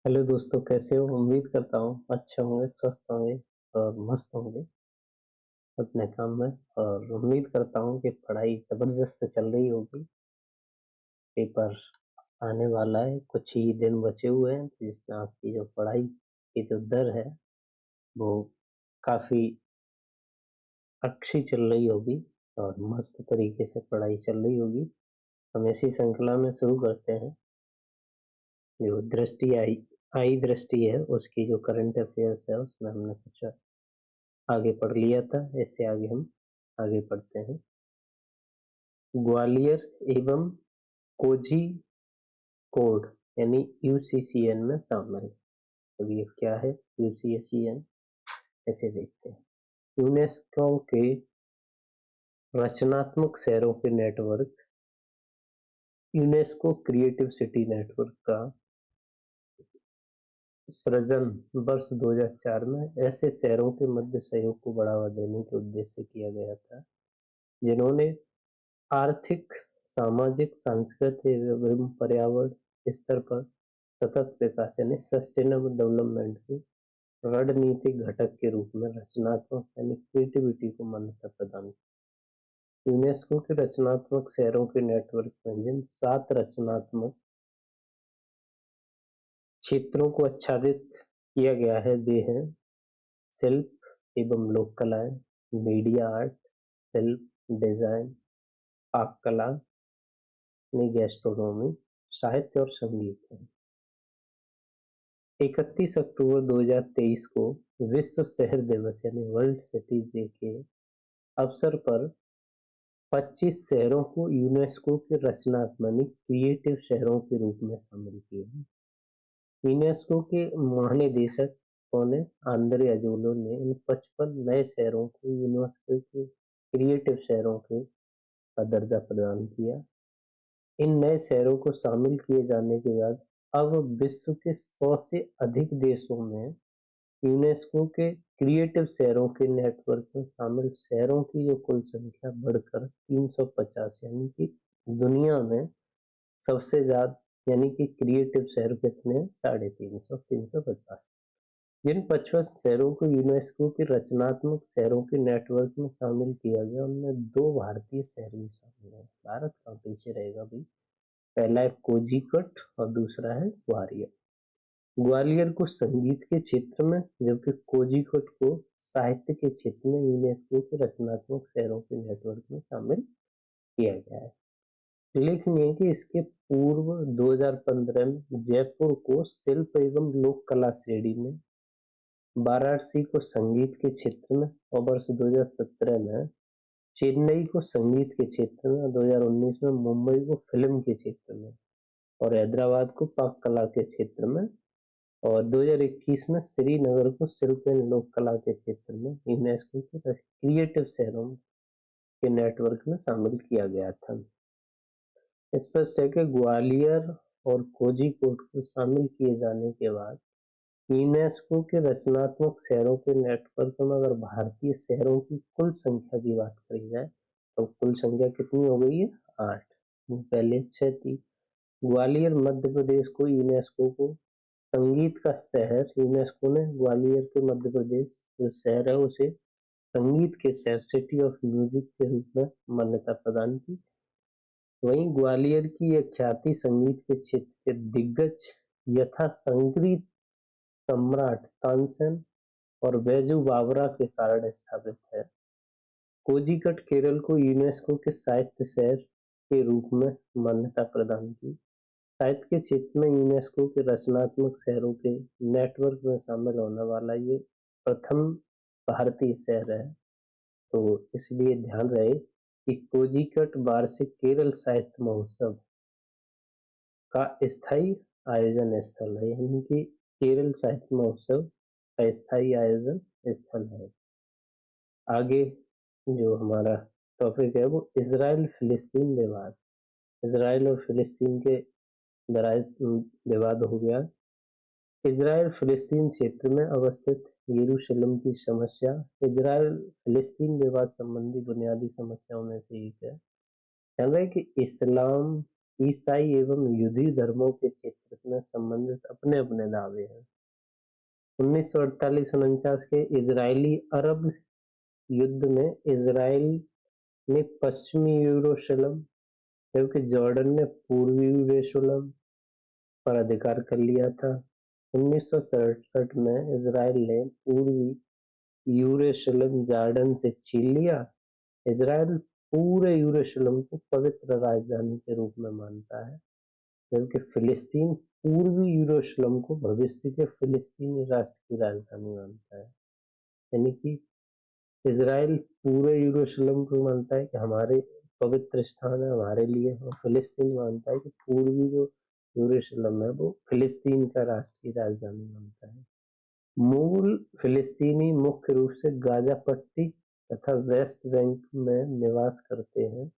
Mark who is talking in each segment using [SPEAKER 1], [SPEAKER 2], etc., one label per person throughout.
[SPEAKER 1] Hello दोस्तों, कैसे हो? उम्मीद करता हूँ अच्छे होंगे, स्वस्थ होंगे और मस्त होंगे अपने काम में। और उम्मीद करता हूँ कि पढ़ाई ज़बरदस्त चल रही होगी। पेपर आने वाला है, कुछ ही दिन बचे हुए हैं, तो जिसमें आपकी जो पढ़ाई की जो दर है वो काफ़ी अच्छी चल रही होगी और मस्त तरीके से पढ़ाई चल रही होगी। हम इसी श्रृंखला में शुरू करते हैं। जो दृष्टि आई आई दृष्टि है, उसकी जो करंट अफेयर्स है उसमें हमने कुछ आगे पढ़ लिया था। इससे आगे हम आगे पढ़ते हैं। ग्वालियर एवं कोझिकोड यानी यूसीसीएन में शामिल। अब ये क्या है यूसीसीएन, ऐसे देखते हैं। यूनेस्को के रचनात्मक शहरों के network, UNESCO creative city network का सृजन वर्ष 2004 में ऐसे शहरों के मध्य सहयोग को बढ़ावा देने के उद्देश्य से किया गया था जिन्होंने आर्थिक, सामाजिक, सांस्कृतिक एवं पर्यावरण स्तर पर सतत विकास यानी सस्टेनेबल डेवलपमेंट के रणनीतिक घटक के रूप में रचनात्मक यानी क्रिएटिविटी को मान्यता प्रदान की। यूनेस्को के रचनात्मक शहरों के नेटवर्क में जिन 7 रचनात्मक क्षेत्रों को आच्छादित किया गया है वे हैं शिल्प एवं लोक कलाएं, मीडिया आर्ट, फिल्म डिजाइन, पाक कला, गैस्ट्रोनॉमी, साहित्य और संगीत है। 31 अक्टूबर 2023 को विश्व शहर दिवस यानी वर्ल्ड सिटीज डे के अवसर पर 25 शहरों को यूनेस्को के रचनात्मक क्रिएटिव शहरों के रूप में शामिल किया। यूनेस्को के महानिदेशक ने आंद्रे अजोलो ने इन 55 नए शहरों को यूनेस्को के क्रिएटिव शहरों के का दर्जा प्रदान किया। इन नए शहरों को शामिल किए जाने के बाद अब विश्व के 100 से अधिक देशों में यूनेस्को के क्रिएटिव शहरों के नेटवर्क में शामिल शहरों की जो कुल संख्या बढ़कर 350 यानी कि दुनिया में सबसे ज्यादा यानी कि क्रिएटिव शहर कितने हैं? 350, 350। जिन 55 शहरों को यूनेस्को के रचनात्मक शहरों के नेटवर्क में शामिल किया गया उनमें 2 भारतीय शहर भी शामिल हैं। भारत कहाँ पीछे रहेगा भाई। पहला है कोझिकोड और दूसरा है ग्वालियर। ग्वालियर को संगीत के क्षेत्र में जबकि कोझिकोड को साहित्य के क्षेत्र में यूनेस्को के रचनात्मक शहरों के नेटवर्क में शामिल किया गया है। उल्लेखनीय है कि इसके पूर्व 2015 में जयपुर को शिल्प एवं लोक कला श्रेणी में, वाराणसी को संगीत के क्षेत्र में और वर्ष 2017 में चेन्नई को संगीत के क्षेत्र में और 2019 में मुंबई को फिल्म के क्षेत्र में और हैदराबाद को पाक कला के क्षेत्र में और 2021 में श्रीनगर को शिल्प एवं लोक कला के क्षेत्र में यूनेस्को के क्रिएटिव शहरों के नेटवर्क में शामिल किया गया था। स्पष्ट है कि ग्वालियर और कोझिकोड को शामिल किए जाने के बाद यूनेस्को के रचनात्मक शहरों के नेटवर्क में अगर भारतीय शहरों की कुल संख्या की बात करी जाए तो कुल संख्या कितनी हो गई है? 8। पहले 6 थी। ग्वालियर मध्य प्रदेश को यूनेस्को को संगीत का शहर, यूनेस्को ने ग्वालियर के मध्य प्रदेश जो शहर है उसे संगीत के शहर सिटी ऑफ म्यूजिक के रूप में मान्यता प्रदान की। वहीं ग्वालियर की यह ख्याति संगीत के क्षेत्र के दिग्गज यथा संगीत सम्राट तानसेन और बैजू बावरा के कारण स्थापित है। कोझिकोड केरल को यूनेस्को के साहित्य शहर के रूप में मान्यता प्रदान की। साहित्य के क्षेत्र में यूनेस्को के रचनात्मक शहरों के नेटवर्क में शामिल होने वाला ये प्रथम भारतीय शहर है। तो इसलिए ध्यान रहे कि कोझिकोड वार्षिक केरल साहित्य महोत्सव का स्थायी आयोजन स्थल है, यानी कि केरल साहित्य महोत्सव का स्थायी आयोजन स्थल है। आगे जो हमारा टॉपिक है वो इजराइल फिलिस्तीन विवाद। इजराइल और फिलिस्तीन के विवाद हो गया। इजराइल फिलिस्तीन क्षेत्र में अवस्थित यरूशलेम की समस्या इजराइल फिलिस्तीन विवाद संबंधी बुनियादी समस्याओं में से एक है। ध्यान रहे कि इस्लाम ईसाई एवं यहूदी धर्मों के क्षेत्र में संबंधित अपने अपने दावे हैं। 1948-49 के इजरायली अरब युद्ध में इजराइल ने पश्चिमी यरूशलेम जबकि जॉर्डन ने पूर्वी यरूशलेम पर अधिकार कर लिया था। 1967 में इजराइल ने पूर्वी यरूशलेम जॉर्डन से छीन लिया। इजराइल पूरे यरूशलेम को पवित्र राजधानी के रूप में मानता है, जबकि फिलिस्तीन पूर्वी यरूशलेम को भविष्य के फिलिस्तीनी राष्ट्र की राजधानी मानता है। यानी कि इजराइल पूरे यरूशलेम को मानता है कि हमारे पवित्र स्थान है हमारे लिए, और फिलिस्तीन मानता है कि पूर्वी जो यरूशलेम है वो फिलिस्तीन का राष्ट्र की राजधानी मानता है। मूल फिलिस्तीनी मुख्य रूप से गाजा पट्टी तथा वेस्ट बैंक में निवास करते हैं।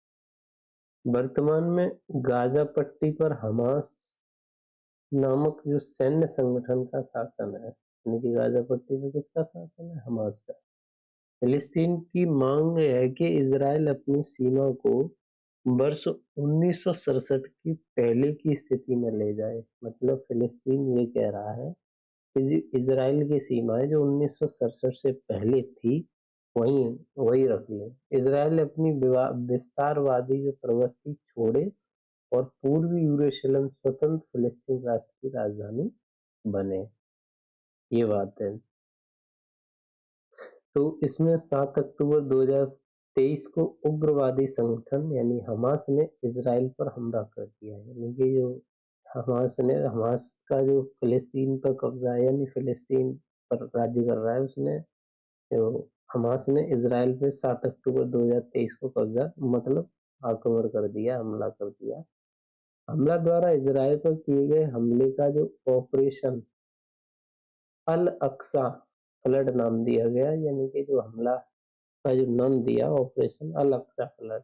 [SPEAKER 1] वर्तमान में गाजा पट्टी पर हमास नामक जो सैन्य संगठन का शासन है, यानी कि गाजा पट्टी पर किसका शासन है? हमास का। फिलिस्तीन की मांग है कि इजराइल अपनी सीमा को वर्ष 1967 की पहले की स्थिति में ले जाए। मतलब फिलिस्तीन ये कह रहा है कि इजराइल की सीमाएं जो 1967 से पहले थी वही रख ले। इजराइल अपनी विस्तारवादी जो प्रवृत्ति छोड़े और पूर्वी यरूशलेम स्वतंत्र फिलिस्तीन राष्ट्र की राजधानी बने। ये बात है। तो इसमें 7 अक्टूबर 2023 को उग्रवादी संगठन यानी हमास ने इजराइल पर हमला कर दिया है। यानी कि जो हमास का जो फिलिस्तीन पर कब्जा है यानी फिलिस्तीन पर राज्य कर रहा है, उसने तो हमास ने इजराइल पे 7 अक्टूबर 2023 को कब्जा मतलब आक्रमण कर दिया, हमला कर दिया। हमला द्वारा इजराइल पर किए गए हमले का जो ऑपरेशन अल अक्सा फ्लड नाम दिया गया, यानी कि जो हमला का जो नाम दिया ऑपरेशन अल अक्सा फ्लड।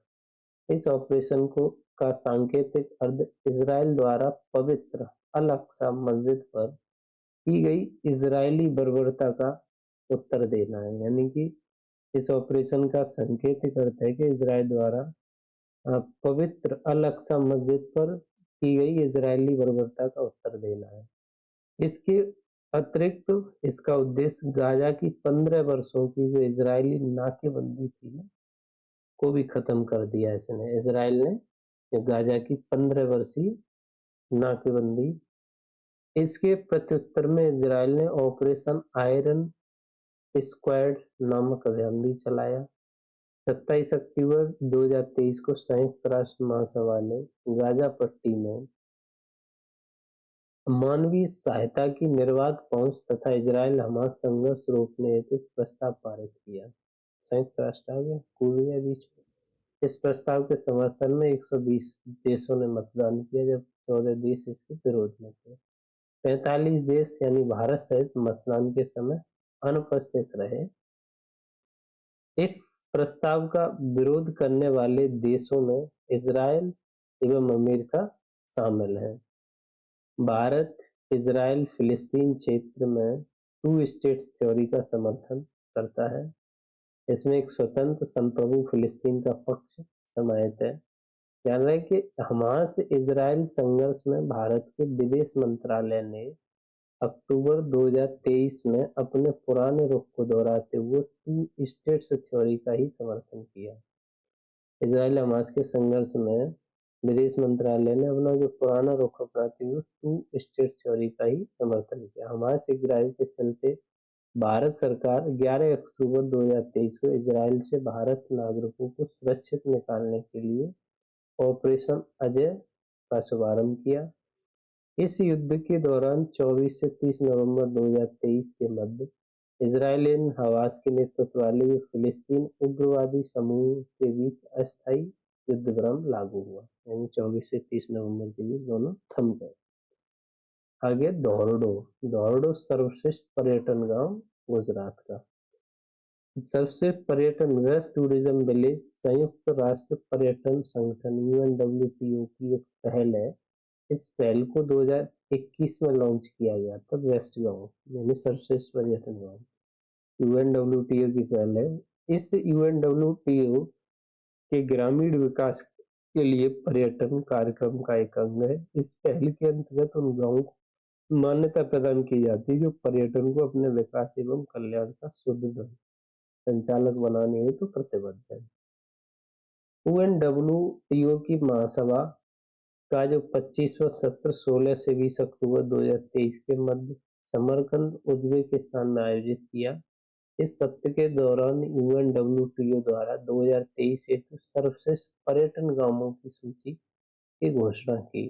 [SPEAKER 1] इस ऑपरेशन को का सांकेतिक अर्थ इजराइल द्वारा पवित्र अल अक्सा मस्जिद पर की गई इजरायली बर्बरता का उत्तर देना है। यानी कि इस ऑपरेशन का सांकेतिक अर्थ है कि इजराइल द्वारा पवित्र अल अक्सा मस्जिद पर की गई इजरायली बर्बरता का उत्तर देना है। इसके अतिरिक्त इसका उद्देश्य गाजा की 15 वर्षों की जो इजरायली नाकेबंदी थी को भी खत्म कर दिया। इसने इजराइल ने गाजा की 15 वर्षीय नाकेबंदी, इसके प्रत्युत्तर में इजराइल ने ऑपरेशन आयरन स्क्वाड नामक अभियान भी चलाया। 27 अक्टूबर 2023 को संयुक्त राष्ट्र महासभा ने गाजा पट्टी में मानवीय सहायता की निर्बाध पहुंच तथा इजराइल हमास संघर्ष रोकने हेतु प्रस्ताव पारित किया। संयुक्त राष्ट्र आ गया, कूद गया बीच में। इस प्रस्ताव के समर्थन में 120 देशों ने मतदान किया, जब 14 देश इसके विरोध में थे। 45 देश यानी भारत सहित मतदान के समय अनुपस्थित रहे। इस प्रस्ताव का विरोध करने वाले देशों में इजराइल एवं अमेरिका शामिल है। भारत इजराइल फिलिस्तीन क्षेत्र में 2 स्टेट्स थ्योरी का समर्थन करता है। इसमें एक स्वतंत्र संप्रभु फिलिस्तीन का पक्ष समाहित है। ध्यान रहे कि हमास इजराइल संघर्ष में भारत के विदेश मंत्रालय ने अक्टूबर 2023 में अपने पुराने रुख को दोहराते हुए 2 स्टेट्स थ्योरी का ही समर्थन किया। इजराइल हमास के संघर्ष में विदेश मंत्रालय ने अपना जो पुराना रुख अपनाते हुए 2 स्टेट थ्योरी का ही समर्थन किया। हमास इजराइल के चलते भारत सरकार 11 अक्टूबर 2023 को इजराइल से भारत नागरिकों को सुरक्षित निकालने के लिए ऑपरेशन अजय का शुभारंभ किया। इस युद्ध के दौरान 24 से 30 नवंबर 2023 के मध्य इजराइलियन हवास के नेतृत्व वाले फिलिस्तीन उग्रवादी समूह के बीच अस्थायी युद्ध विराम लागू हुआ। यानी 24 से 30 नवंबर के बीच दोनों थम गए। आगे धोरडो सर्वश्रेष्ठ पर्यटन गांव गुजरात का। सर्वश्रेष्ठ पर्यटन वेस्ट टूरिज्म विलेज संयुक्त राष्ट्र पर्यटन संगठन UNWTO की एक पहल है। इस पहल को 2021 में लॉन्च किया गया था। वेस्ट गांव यानी सर्वश्रेष्ठ पर्यटन गांव UNWTO की पहल है। इस UNWTO के ग्रामीण विकास के लिए पर्यटन कार्यक्रम का एक अंग है। इस पहल के अंतर्गत उन गाँवों को मान्यता प्रदान की जाती है जो पर्यटन को अपने विकास एवं कल्याण का सुदृढ़ संचालक बनाने हेतु प्रतिबद्ध है। UNWTO की महासभा का जो 25वां सत्र 16 से 20 अक्टूबर 2023 के मध्य समरकंद उज्बेकिस्तान में आयोजित किया। इस सत्र के दौरान UNWTO द्वारा 2023 हेतु सर्वश्रेष्ठ पर्यटन गांवों की सूची की घोषणा की।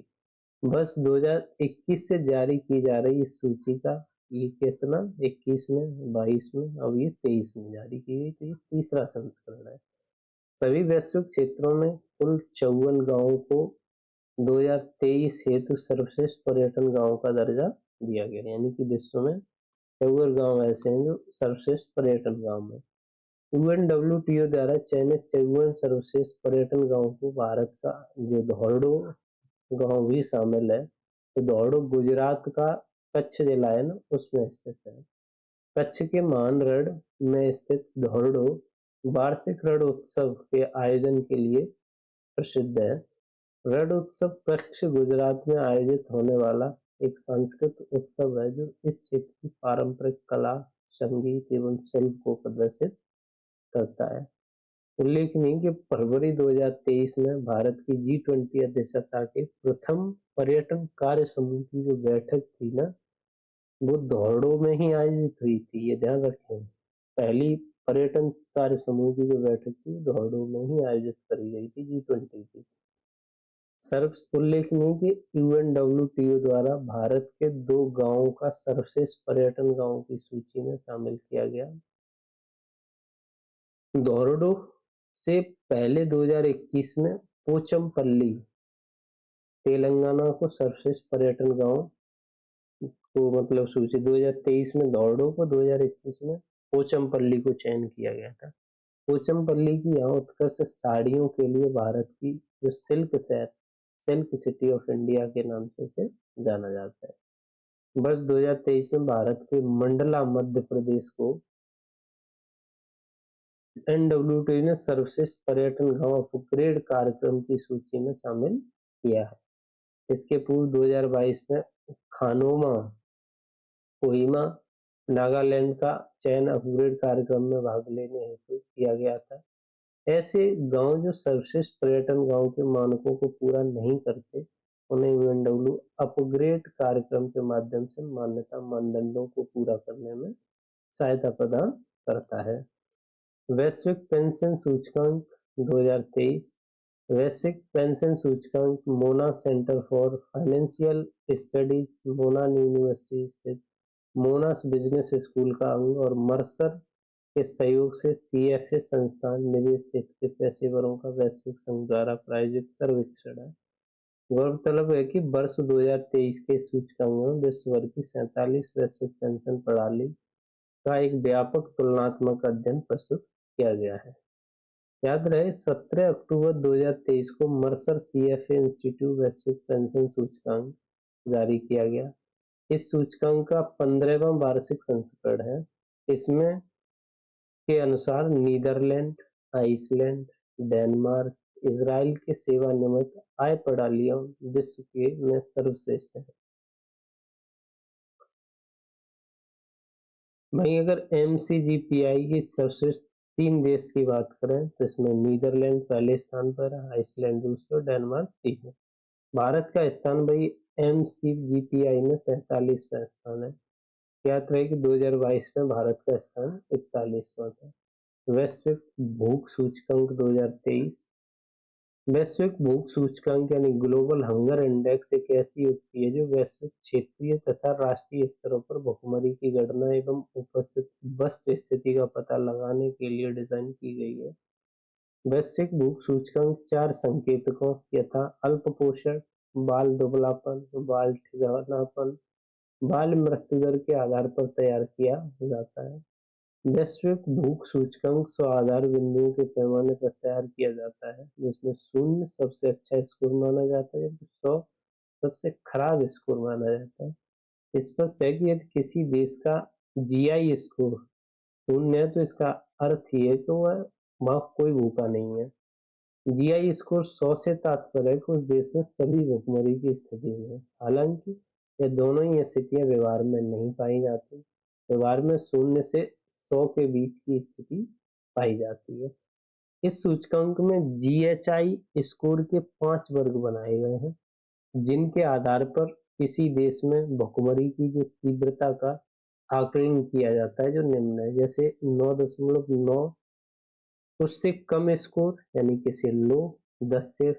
[SPEAKER 1] बस 2021 से जारी की जा रही इस सूची का ये कितना 21 में 22 में अब ये 23 में जारी की गई, तो ये तीसरा संस्करण है। सभी वैश्विक क्षेत्रों में कुल 54 गांवों को 2023 हेतु सर्वश्रेष्ठ पर्यटन गांव का दर्जा दिया गया, यानी कि विश्व में 54 गांव ऐसे हैं जो सर्वश्रेष्ठ पर्यटन गांव हैं। UNWTO द्वारा चयनित 54 सर्वश्रेष्ठ पर्यटन गांवों को भारत का जो धौरडो गांव भी शामिल है। तो धौरडो गुजरात का कच्छ जिला है ना, उसमें स्थित है। कच्छ के मानगढ़ में स्थित धौरडो वार्षिक रण उत्सव के आयोजन के लिए प्रसिद्ध है। रण उत्सव कच्छ गुजरात में आयोजित होने वाला एक सांस्कृतिक उत्सव है जो इस क्षेत्र की पारंपरिक कला, संगीत एवं शिल्प को प्रदर्शित करता है। उल्लेखनीय कि फरवरी 2023 में भारत की G20 अध्यक्षता के प्रथम पर्यटन कार्य समूह की जो बैठक थी ना, वो धौरडो में ही आयोजित हुई थी, ये ध्यान रखें। पहली पर्यटन कार्य समूह की जो बैठक थी धौरडो में ही आयोजित करी गई थी G20 की। सर्व उल्लेखनीय कि UNWTO द्वारा भारत के 2 गांवों का सर्वश्रेष्ठ पर्यटन गांवों की सूची में शामिल किया गया। धौरडो से पहले 2021 में पोचमपल्ली तेलंगाना को सर्वश्रेष्ठ पर्यटन गांव को मतलब सूची 2023 में धौरडो को 2021 में पोचमपल्ली को चयन किया गया था। पोचमपल्ली की यहाँ उत्कृष्ट साड़ियों के लिए भारत की जो सिल्क शहर सिल्क सिटी ऑफ इंडिया के नाम से इसे जाना जाता है। वर्ष 2023 में भारत के मंडला मध्य प्रदेश को NWTO ने सर्वश्रेष्ठ पर्यटन गांव अपग्रेड कार्यक्रम की सूची में शामिल किया है। इसके पूर्व 2022 में खानोमा कोहिमा नागालैंड का चयन अपग्रेड कार्यक्रम में भाग लेने हेतु किया गया था। ऐसे गांव जो सर्वश्रेष्ठ पर्यटन गांव के मानकों को पूरा नहीं करते, उन्हें UNW अपग्रेड कार्यक्रम के माध्यम से मान्यता मानदंडों को पूरा करने में सहायता प्रदान करता है। वैश्विक पेंशन सूचकांक 2023 वैश्विक पेंशन सूचकांक Monash centre for financial studies Monash university स्थित मोनास बिजनेस स्कूल का अंग और मर्सर के सहयोग से CFA संस्थान निवेश क्षेत्र के पेशेवरों का वैश्विक संघ द्वारा प्रायोजित सर्वेक्षण है। गौरतलब है कि वर्ष 2023 के सूचकांक में विश्व भर की 47 वैश्विक पेंशन प्रणाली का एक व्यापक तुलनात्मक अध्ययन प्रस्तुत किया गया है। याद रहे 17 अक्टूबर 2023 को मर्सर CFA इंस्टीट्यूट वैश्विक पेंशन सूचकांक जारी किया गया। इस सूचकांक का 15वां वार्षिक संस्करण है। इसमें के अनुसार नीदरलैंड, आइसलैंड, डेनमार्क, इजराइल के सेवानिवृत्त आय प्रणालियां विश्व के में सर्वश्रेष्ठ है। वहीं अगर MCGPI की सर्वश्रेष्ठ 3 देश की बात करें तो इसमें नीदरलैंड पहले स्थान पर है, आइसलैंड दूसरे और डेनमार्क तीसरे। भारत का स्थान भाई MCGPI में 45वां स्थान है। याद रहे कि 2022 में भारत का स्थान 41वां था। वैश्विक भूख सूचकांक 2023 वैश्विक भूख सूचकांक यानी ग्लोबल हंगर इंडेक्स एक ऐसी युक्ति है जो वैश्विक, क्षेत्रीय तथा राष्ट्रीय स्तरों पर भुखमरी की गणना एवं उपस्थित वस्तु स्थिति का पता लगाने के लिए डिजाइन की गई है। वैश्विक भूख सूचकांक 4 संकेतकों यथा अल्प पोषण, बाल दुबलापन, बाल ठिकानापन, बाल मृत्यु दर के आधार पर तैयार किया जाता है। वैश्विक भूख सूचकांक 100 आधार बिंदुओं के पैमाने पर तैयार किया जाता है, जिसमें 0 सबसे अच्छा स्कोर माना जाता है, 100 सबसे खराब स्कोर माना जाता है। स्पष्ट है कि यदि किसी देश का GI स्कोर 0 है तो इसका अर्थ ये है कि वह वहाँ कोई भूखा नहीं है। जीआई स्कोर 100 से तात्पर्य है कि उस देश में सभी भुखमरी की स्थिति में है। हालांकि ये दोनों ही स्थितियां व्यवहार में नहीं पाई जाती। व्यवहार में 0 से 100 के बीच की स्थिति पाई जाती है। इस सूचकांक में जीएचआई स्कोर के 5 वर्ग बनाए गए हैं, जिनके आधार पर किसी देश में भुखमरी की जो तीव्रता का आकलन किया जाता है जो निम्न है। जैसे 9.9 उससे कम स्कोर यानी कि से लो, 10 से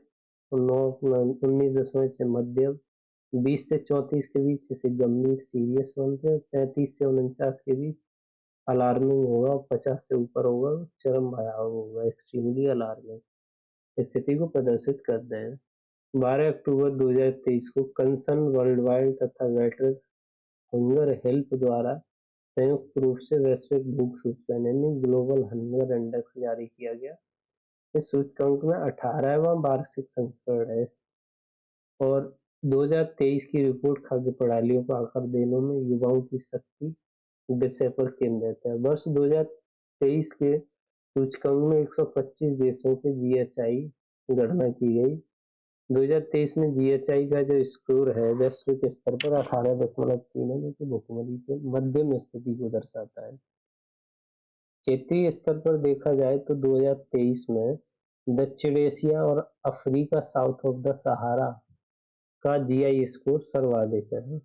[SPEAKER 1] 19 से मध्यम, 20 से 34 के बीच जैसे गंभीर सीरियस बनते हैं, 35 से 49 के बीच अलार्मिंग होगा, 50 से ऊपर होगा चरम भयावह होगा, एक्सट्रीमली अलार्मिंग स्थिति को प्रदर्शित करते हैं। 12 अक्टूबर 2023 को कंसर्न वर्ल्ड वाइड तथा वेटरन हंगर हेल्प द्वारा संयुक्त रूप से वैश्विक भूख सूचकांक यानी ग्लोबल हंगर इंडेक्स जारी किया गया। इस सूचकांक में 18वां वार्षिक संस्करण है और 2023 की रिपोर्ट खाद्य प्रणालियों को आकार देने में युवाओं की शक्ति विषय पर केंद्रित है। वर्ष 2023 के सूचकांक में 125 देशों के जीएचआई गणना की गई। 2023 में जीएचआई का जो स्कोर है वैश्विक स्तर पर 18.3 है, जो कि भुखमरी के मध्यम स्थिति को दर्शाता है। क्षेत्रीय स्तर पर देखा जाए तो 2023 में दक्षिण एशिया और Africa south of the Sahara का जीआई स्कोर सर्वाधिक है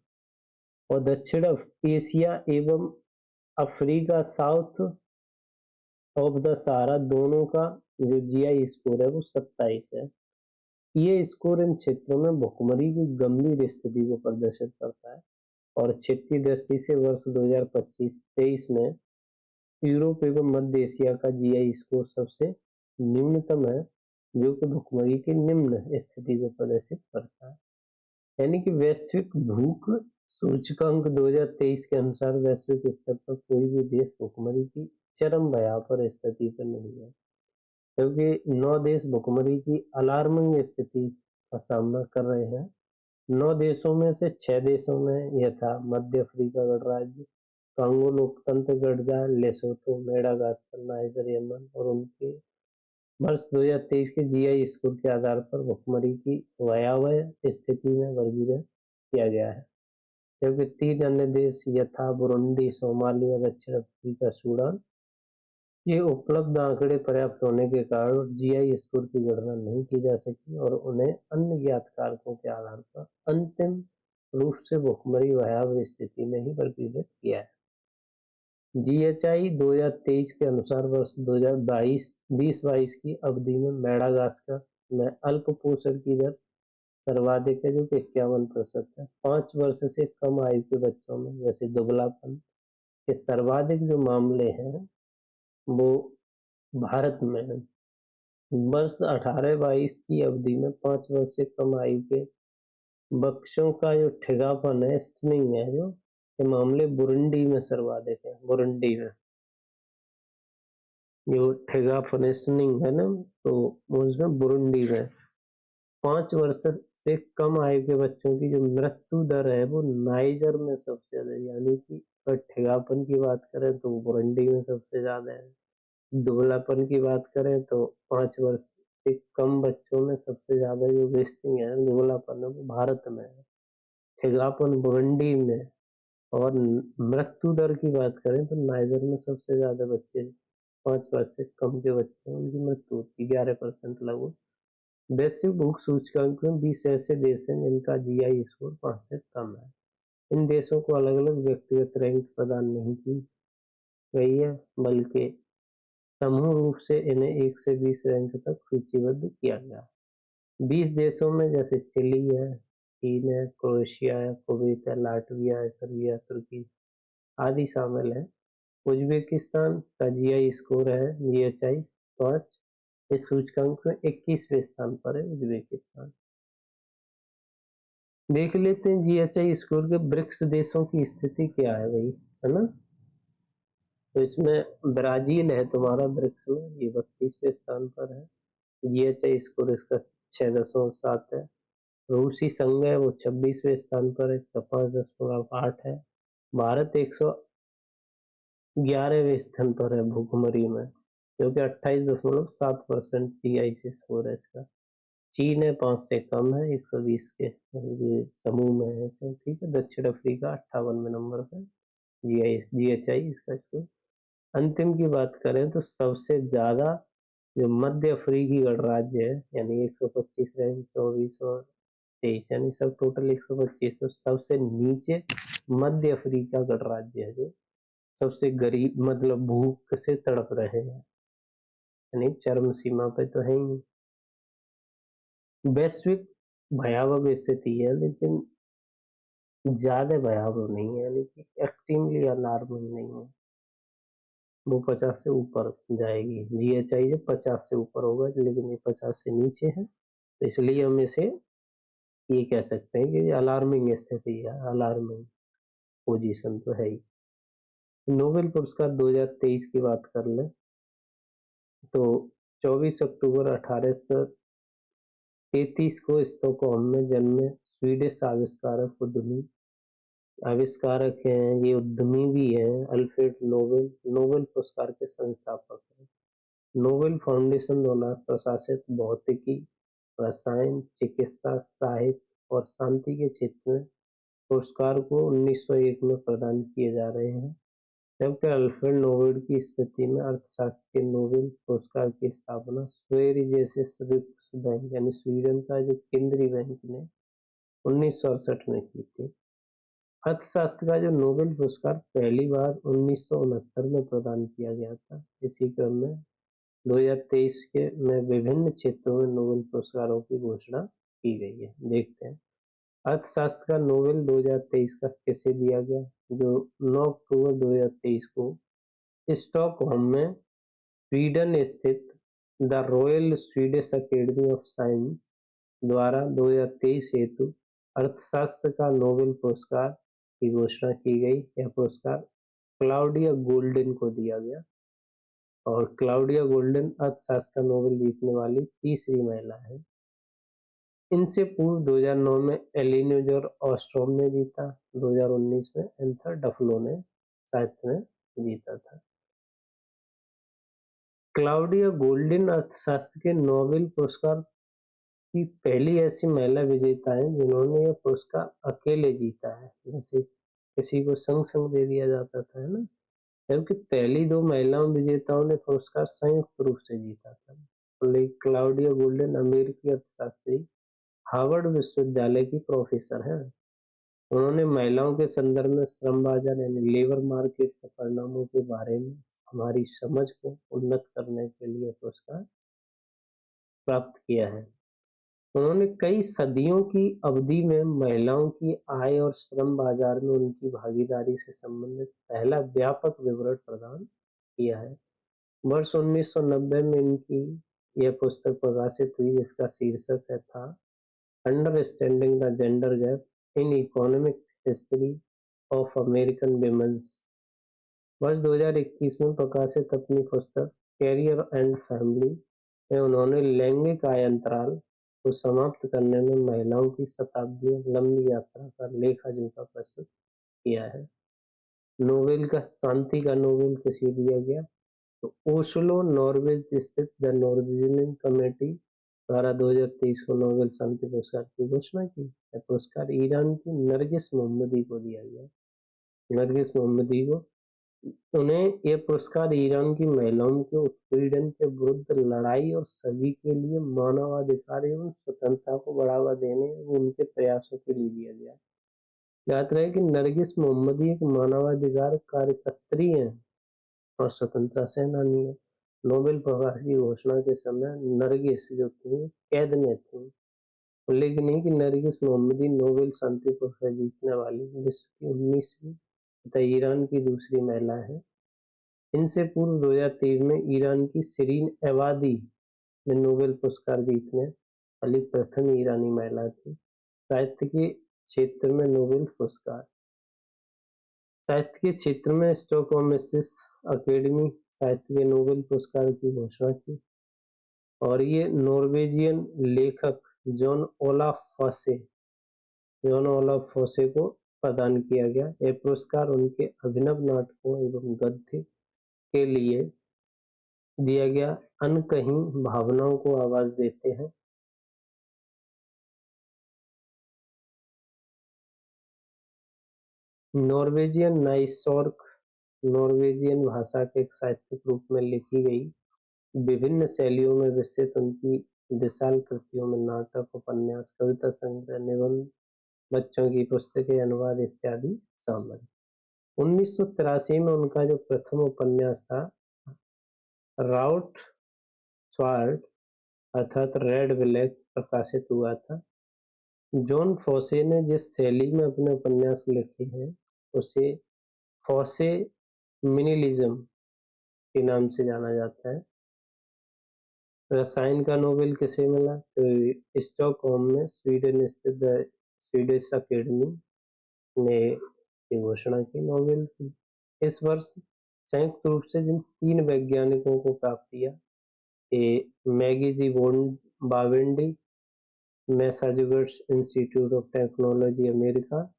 [SPEAKER 1] और दक्षिण एशिया एवं Africa south of the Sahara दोनों का जो जीआई स्कोर है वो 27 है। ये स्कोर इन क्षेत्रों में भुखमरी की गंभीर स्थिति को प्रदर्शित करता है और क्षेत्रीय दृष्टि से वर्ष 2025-23 में यूरोप एवं मध्य एशिया का जीआई स्कोर सबसे न्यूनतम है, जो कि भुखमरी की निम्न स्थिति को प्रदर्शित करता है। यानी कि वैश्विक भूख सूचकांक 2023 के अनुसार वैश्विक स्तर पर कोई भी देश भुखमरी की चरम भयावह स्थिति पर नहीं है, क्योंकि 9 देश भुखमरी की अलार्मिंग स्थिति का सामना कर रहे हैं। 9 देशों में से 6 देशों में यथा मध्य अफ्रीका गणराज्य, कांगो लोकतंत्र गणराज्य, लेसोथो, मेडागास्कर, नाइजर, यमन और उनके वर्ष 2023 के जीआई स्कोर के आधार पर भुखमरी की भयावह स्थिति में वर्गीकृत किया गया है, जबकि 3 अन्य देश यथा बुरुंडी, सोमालिया, दक्षिण अफ्रीका, सूडान ये उपलब्ध आंकड़े पर्याप्त होने के कारण जीआई स्कोर की गणना नहीं की जा सकी और उन्हें अन्य ज्ञात कारकों के आधार पर अंतिम रूप से भुखमरी भयावह स्थिति में ही वर्गीकृत किया है। जीएचआई 2023 के अनुसार वर्ष 2022 की अवधि में मेडागास्कर में अल्प पोषण की दर सर्वाधिक है, जो कि 51% है। 5 वर्ष से कम आयु के बच्चों में जैसे दुबलापन के सर्वाधिक जो मामले हैं वो भारत में है। वर्ष 18-22 की अवधि में 5 वर्ष से कम आयु के बच्चों का जो ठिगापन है, स्टनिंग है, जो ये मामले बुरुंडी में सर्वाधिक है। बुरुंडी में जो ठिगापन स्टनिंग है ना, तो उसमें बुरुंडी में 5 वर्ष से कम आयु के बच्चों की जो मृत्यु दर है वो नाइजर में सबसे ज्यादा है। यानी कि अगर ठिगापन की बात करें तो बुरुंडी में सबसे ज्यादा है। दुबलापन की बात करें तो 5 वर्ष से कम बच्चों में सबसे ज्यादा जो वेस्टिंग है, दुबलापन है, वो भारत में है। ठिगापन बुरुंडी में और मृत्यु दर की बात करें तो नाइजर में सबसे ज्यादा बच्चे 5 वर्ष से कम के बच्चे हैं, उनकी मृत्यु होती है 11% लगभग। वैश्विक भूख सूचकांक में 20 ऐसे देश हैं जिनका जीआई स्कोर 5 से कम है। इन देशों को अलग अलग व्यक्तिगत रैंक प्रदान नहीं की गई है, बल्कि समूह रूप से इन्हें 1 से 20 रैंक तक सूचीबद्ध किया गया। 20 देशों में जैसे चिली है, चीन है, क्रोएशिया है, कुवैत है, लाटविया है, सर्बिया, तुर्की आदि शामिल है। उज्बेकिस्तान का जीआई स्कोर है जीएचआई 5। इस सूचकांक में 21वें स्थान पर है उज्बेकिस्तान। देख लेते हैं जीएचआई स्कोर के ब्रिक्स देशों की स्थिति क्या है भाई, है ना। तो इसमें ब्राजील है तुम्हारा ब्रिक्स में, ये 32वें स्थान पर है। जीएचआई स्कोर इसका 6.7 है। रूसी संघ है वो 26वें स्थान पर है, इसका 5.8 है। भारत 111वें स्थान पर है भूखमरी में। जो कि 28.7% GI से स्कोर है इसका। चीन है 5 से कम है, 120 के समूह में है इसे, ठीक है। दक्षिण अफ्रीका 58वें नंबर पर GHI इसका स्कोर। अंतिम की बात करें तो सबसे ज्यादा जो मध्य अफ्रीकी गणराज्य है, यानी 125 रैंक, 24 और 23, यानी सब टोटल 125, तो सबसे नीचे मध्य अफ्रीका गणराज्य है, जो सबसे गरीब, मतलब भूख से तड़प रहे हैं, यानी चरम सीमा पे तो है ही। वैश्विक भयावह स्थिति है, लेकिन ज्यादा भयावह नहीं है, यानी कि एक्सट्रीमली अलार्मिंग नहीं है। वो 50 से ऊपर जाएगी, GHI जो 50 से ऊपर होगा, लेकिन ये 50 से नीचे है, तो इसलिए हम इसे ये कह सकते हैं कि अलार्मिंग स्थिति है, अलार्मिंग पोजीशन तो है ही। नोबेल पुरस्कार 2023 की बात कर लें तो 24 अक्टूबर 1833 को स्टॉकहोम में जन्मे स्वीडिश आविष्कारक हैं, ये उद्यमी भी हैं, अल्फ्रेड नोबेल नोबेल पुरस्कार के संस्थापक हैं। नोबेल फाउंडेशन द्वारा प्रशासित भौतिकी, रसायन, चिकित्सा, साहित्य और शांति के क्षेत्र में पुरस्कार को 1901 में प्रदान किए जा रहे हैं, जबकि अल्फ्रेड नोबेल की स्मृति में अर्थशास्त्र के नोबेल पुरस्कार की स्थापना स्वेरिजेस बैंक, यानी स्वीडन का जो केंद्रीय बैंक ने 1968 में की थी। अर्थशास्त्र का जो नोबेल पुरस्कार पहली बार 1969 में प्रदान किया गया था। इसी क्रम में 2023 के में विभिन्न क्षेत्रों में नोबेल पुरस्कारों की घोषणा की गई है। देखते हैं अर्थशास्त्र का नोबेल 2023 का किसे दिया गया, जो 9 अक्टूबर 2023 को स्टॉकहोम में स्वीडन स्थित the royal Swedish academy of science द्वारा 2023 हेतु अर्थशास्त्र का नोबेल पुरस्कार की घोषणा की गई। यह पुरस्कार क्लाउडिया गोल्डिन को दिया गया, और क्लाउडिया गोल्डिन अर्थशास्त्र का नोबेल जीतने वाली तीसरी महिला है। इनसे पूर्व 2009 में एलिनोर ऑस्ट्रोम ने जीता, 2019 में एंथर डफलो ने साहित्य में जीता था। क्लाउडिया गोल्डिन अर्थशास्त्र के नोबेल पुरस्कार की पहली ऐसी महिला विजेता है जिन्होंने यह पुरस्कार अकेले जीता है, जैसे किसी को संग संग दे दिया जाता था, है ना। जबकि पहली दो महिलाओं विजेताओं ने पुरस्कार संयुक्त रूप से जीता था। क्लाउडिया गोल्डन अमेरिकी अर्थशास्त्री, हार्वर्ड विश्वविद्यालय की प्रोफेसर हैं। उन्होंने महिलाओं के संदर्भ में श्रम बाजार यानी लेबर मार्केट के परिणामों के बारे में हमारी समझ को उन्नत करने के लिए पुरस्कार प्राप्त किया है। उन्होंने कई सदियों की अवधि में महिलाओं की आय और श्रम बाजार में उनकी भागीदारी से संबंधित पहला व्यापक विवरण प्रदान किया है। वर्ष 1990 में इनकी यह पुस्तक प्रकाशित हुई, जिसका शीर्षक था understanding the gender gap in economic history of American women's. वर्ष 2021 में प्रकाशित अपनी पुस्तक कैरियर एंड फैमिली में उन्होंने लैंगिक आय अंतराल को समाप्त करने में महिलाओं की शताब्दियों लंबी यात्रा का लेखा जोखा प्रस्तुत किया है। नोबेल का शांति का नोबेल किसे दिया गया, तो ओस्लो नॉर्वे स्थित द नॉर्वेजियन कमेटी द्वारा 2023 को नोबेल शांति पुरस्कार की घोषणा की। यह पुरस्कार ईरान की नरगिस मोहम्मदी को दिया गया। नरगिस मोहम्मदी को, उन्हें यह पुरस्कार ईरान की महिलाओं के उत्पीड़न के विरुद्ध लड़ाई और सभी के लिए मानवाधिकार एवं स्वतंत्रता को बढ़ावा देने उनके प्रयासों के लिए दिया गया। याद रहे कि नरगिस मोहम्मदी एक मानवाधिकार कार्यकर्त्री हैं और स्वतंत्रता सेनानी है। नोबेल पुरस्कार की घोषणा के समय नरगिस जो थी कैद में थी। उल्लेखनीय कि नरगिस मोहम्मदी नोबेल शांति पुरस्कार जीतने वाली विश्व की 19वीं तथा ईरान की दूसरी महिला है। इनसे पूर्व 2023 में ईरान की शिरीन एबादी ने नोबेल पुरस्कार जीतने वाली प्रथम ईरानी महिला थी। साहित्य के क्षेत्र में नोबेल पुरस्कार, साहित्य के क्षेत्र में स्टॉकहोम स्थित अकेडमी साहित्य के नोबेल पुरस्कार की घोषणा की, और ये नॉर्वेजियन लेखक जॉन ओलाफ फॉसे को प्रदान किया गया। यह पुरस्कार उनके अभिनव नाटकों एवं गद्य के लिए दिया गया अनकही भावनाओं को आवाज देते हैं। नॉर्वेजियन नाइसॉर्क नॉर्वेजियन भाषा के एक साहित्यिक रूप में लिखी गई विभिन्न शैलियों में विस्तृत उनकी विशाल कृतियों में नाटक, उपन्यास, कविता संग्रह, निबंध, बच्चों की पुस्तकें, अनुवाद इत्यादि शामिल। 1983 में उनका जो प्रथम उपन्यास था राउट स्वार्ड अर्थात रेड ब्लैक प्रकाशित हुआ था। जॉन फॉसे ने जिस शैली में अपने उपन्यास लिखे हैं उसे फॉसे मिनिमलिज्म के नाम से जाना जाता है। रसायन का नोबेल किसे मिला? तो स्टॉकहोम में स्वीडन स्थित स्वीडिश अकेडमी ने ये घोषणा की नोबेल की। इस वर्ष संयुक्त रूप से जिन 3 वैज्ञानिकों को प्राप्त किया, ये Moungi G Bawendi, Massachusetts institute of technology America,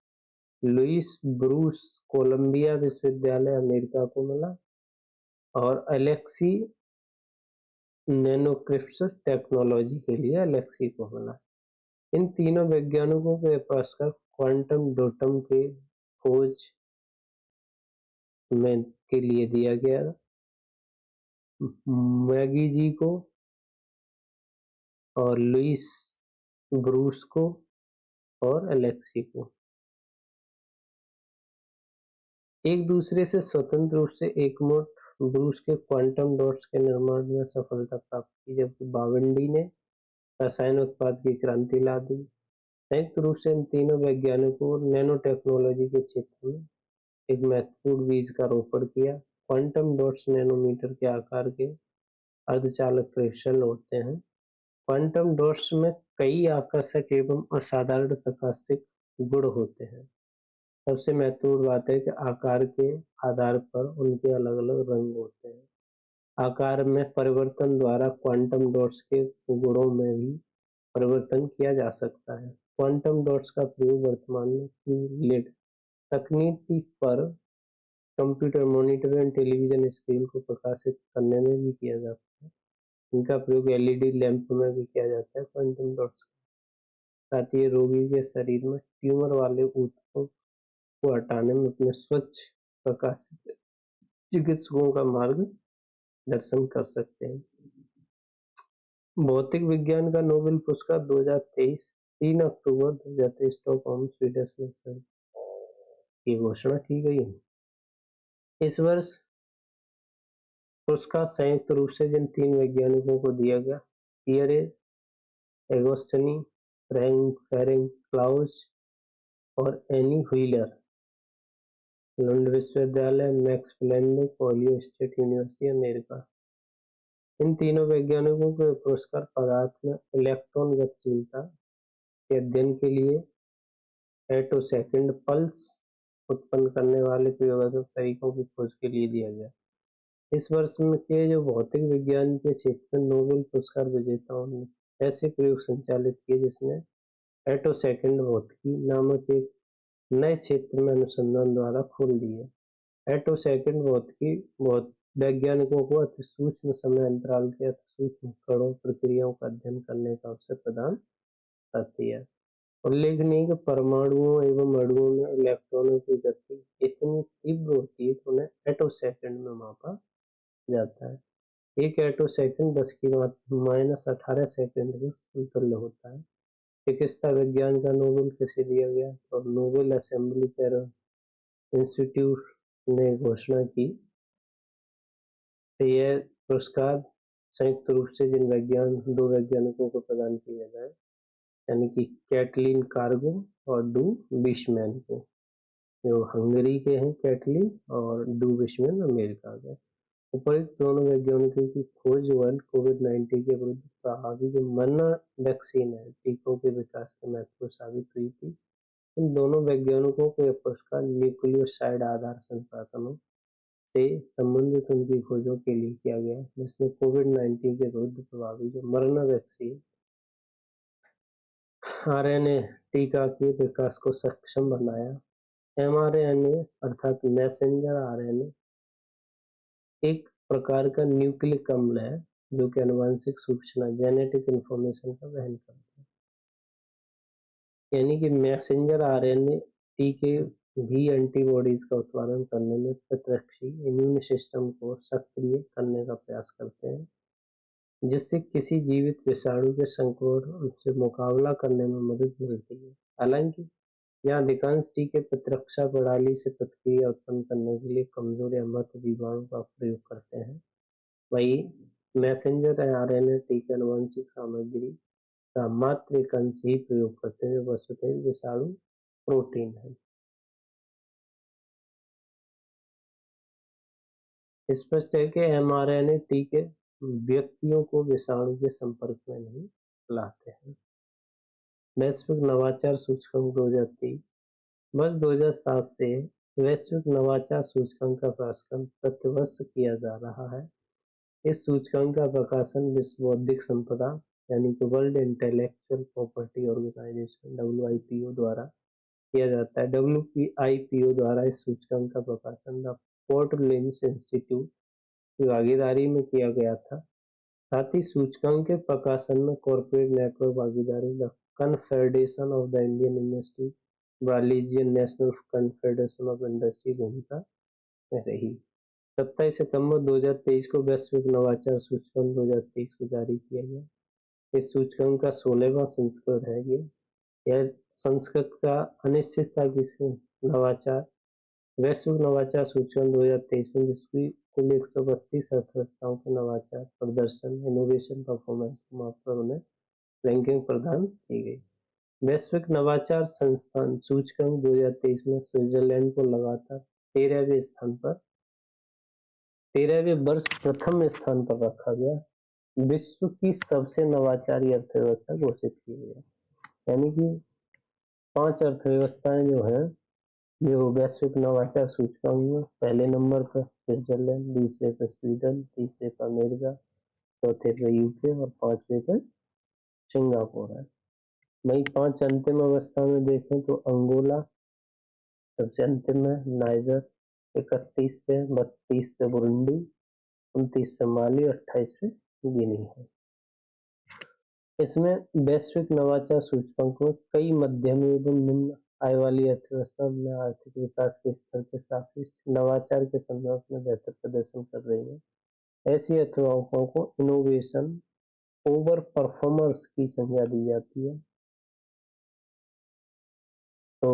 [SPEAKER 1] Louis Brus Columbia विश्वविद्यालय अमेरिका को मिला और अलेक्सी नैनोक्रिस्प्स टेक्नोलॉजी के लिए अलेक्सी को मिला। इन तीनों वैज्ञानिकों को यह पुरस्कार क्वांटम डोटम के खोज में के लिए दिया गया। मैगी जी को और लुइस ब्रूस को और अलेक्सी को एक दूसरे से स्वतंत्र रूप से एकमुश्त ब्रूस के क्वांटम डॉट्स के निर्माण में सफलता प्राप्त की, जबकि बावेंडी ने रसायन उत्पाद की क्रांति ला दी। संयुक्त रूप से इन तीनों वैज्ञानिकों नैनो टेक्नोलॉजी के क्षेत्र में एक महत्वपूर्ण बीज का रोपण किया। क्वांटम डॉट्स नैनोमीटर के आकार के अर्धचालक क्रिस्टल होते हैं। क्वांटम डॉट्स में कई आकर्षक एवं असाधारण प्रकाशिक गुण होते हैं। सबसे महत्वपूर्ण बात है कि आकार के आधार पर उनके अलग-अलग रंग होते हैं। आकार में परिवर्तन द्वारा क्वांटम डॉट्स के गुणों में भी परिवर्तन किया जा सकता है। क्वांटम डॉट्स का प्रयोग वर्तमान में QLED तकनीक पर कंप्यूटर मॉनिटर एवं टेलीविजन स्क्रीन को प्रकाशित करने में भी किया जाता है। इनका प्रयोग LED लैंप में भी किया जाता है। क्वांटम डॉट्स के साथ ही रोगी के शरीर में ट्यूमर वाले ऊतकों को हटाने में अपने स्वच्छ प्रकाशित चिकित्सकों का मार्गदर्शन कर सकते हैं। भौतिक विज्ञान का नोबेल पुरस्कार 2023 3 अक्टूबर 2023 स्टॉकहोम स्वीडिश में की घोषणा की गई है। इस वर्ष पुरस्कार संयुक्त रूप से जिन 3 वैज्ञानिकों को दिया गया, पियरे एगोस्टिनी, फेरेंक क्लाउस और एनी व्हीलर, लंड विश्वविद्यालय, Max Planck, Ohio State University America. इन तीनों वैज्ञानिकों को पुरस्कार पदार्थ में इलेक्ट्रॉन गतिशीलता के अध्ययन के लिए एटोसेकंड पल्स उत्पन्न करने वाले प्रयोगात्मक तरीकों की खोज के लिए दिया गया। इस वर्ष में के जो भौतिक विज्ञान के क्षेत्र में नोबेल पुरस्कार विजेताओं ने ऐसे प्रयोग संचालित किए जिसने एटोसेकंड भौतिकी नामक एक नए क्षेत्र में अनुसंधान द्वारा खोल दिए। एटोसेकंड भौतिकी वैज्ञानिकों को अति सूक्ष्म समय अंतराल के अति सूक्ष्म कणों प्रक्रियाओं का अध्ययन करने का अवसर प्रदान करती है। उल्लेखनीय कि परमाणुओं एवं अणुओं में इलेक्ट्रॉनों की गति इतनी तीव्र होती है कि उन्हें एटोसेकंड में मापा जाता है। एक एटोसेकंड 10⁻⁻18 सेकंड के समतुल्य होता है। चिकित्सा विज्ञान का नोबेल किसे दिया गया? तो नोबेल असेंबली पैरा इंस्टीट्यूट ने घोषणा की। यह पुरस्कार संयुक्त रूप से जिन 2 वैज्ञानिकों को प्रदान किया जाए, यानी कि कैटलिन कार्गो और डू बिशमैन को, जो हंगरी के हैं कैटलिन और डू बिशमैन अमेरिका के। उपरोक्त दोनों वैज्ञानिकों की खोज जो है कोविड-19 के विरुद्ध प्रभावी जो मरना वैक्सीन है, टीकों के विकास में महत्वपूर्ण साबित हुई थी। इन दोनों वैज्ञानिकों को यह पुरस्कार न्यूक्लियोसाइड आधार संसाधनों से संबंधित उनकी खोजों के लिए किया गया, जिसने कोविड-19 के विरुद्ध प्रभावी जो मरना वैक्सीन आरएनए टीका के विकास को सक्षम बनाया। mRNA अर्थात मैसेंजर आरएनए एक प्रकार का न्यूक्लिक अम्ल है जो कि आनुवंशिक सूचना जेनेटिक इंफॉर्मेशन का वहन करता है। यानी कि मैसेंजर आरएनए टीके भी एंटीबॉडीज का उत्पादन करने में प्रतिरक्षी इम्यून सिस्टम को सक्रिय करने का प्रयास करते हैं, जिससे किसी जीवित विषाणु के संक्रमण से मुकाबला करने में मदद मिलती है। हालांकि यहाँ अधिकांश टीके प्रतिरक्षा प्रणाली से प्रतिक्रिया उत्पन्न करने के लिए कमजोर या मृत जीवाणु का प्रयोग करते हैं। वही मैसेंजर आरएनए टीके आनुवंशिक सामग्री का मात्र एक अंश ही प्रयोग करते हैं, जो वस्तुतः विषाणु प्रोटीन है। स्पष्ट है कि एमआरएनए टीके व्यक्तियों को विषाणु के संपर्क में नहीं लाते हैं। वैश्विक नवाचार सूचकांक 2023 वर्ष 2007 से वैश्विक नवाचार सूचकांक का प्रकाशन प्रतिवर्ष किया जा रहा है। इस सूचकांक का प्रकाशन विश्व बौद्धिक संपदा यानी कि World Intellectual Property Organization WIPO द्वारा किया जाता है। WIPO द्वारा इस सूचकांक का प्रकाशन द पोर्ट लिंच इंस्टीट्यूट की भागीदारी में किया गया था। साथ ही सूचकांक के प्रकाशन में कॉर्पोरेट नेटवर्क भागीदारी the confederation of the Indian industry Brazilian national confederation of industry भूमिका रही। 27 सितंबर 2023 को वैश्विक नवाचार सूचकांक 2023 को जारी किया गया। इस सूचकांक का 16वां संस्करण है। यह संस्कृत का अनिश्चितता की नवाचार वैश्विक नवाचार सूचकांक 2023 में जिसकी कुल 132 अर्थव्यवस्थाओं के नवाचार प्रदर्शन इनोवेशन परफॉर्मेंस को मापकर उन्हें रैंकिंग प्रदान की गई। वैश्विक नवाचार संस्थान सूचकांक 2023 में स्विट्जरलैंड को लगातार 13वें वर्ष प्रथम स्थान पर रखा गया। विश्व की सबसे नवाचारी अर्थव्यवस्था घोषित की गई, यानी कि 5 अर्थव्यवस्थाएं जो है जो वैश्विक नवाचार सूचकांक में पहले नंबर पर स्विट्जरलैंड, दूसरे पर स्वीडन, तीसरे पर अमेरिका, चौथे पर यूके और 5वें पर सिंगापुर है। वही 5 अंतिम अवस्था में देखें तो अंगोला सबसे अंतिम है, नाइजर 31 पे, 32 पे बुरुंडी, 29 पे माली, 28 पे गिनी है। इसमें वैश्विक नवाचार सूचकांक में कई मध्यम एवं निम्न आय वाली अर्थव्यवस्था में आर्थिक विकास के स्तर के सापेक्ष नवाचार के संदर्भ में बेहतर प्रदर्शन कर रही है। ऐसी अर्थव्यवस्थाओं को इनोवेशन ओवर परफॉर्मर्स की संज्ञा दी जाती है। तो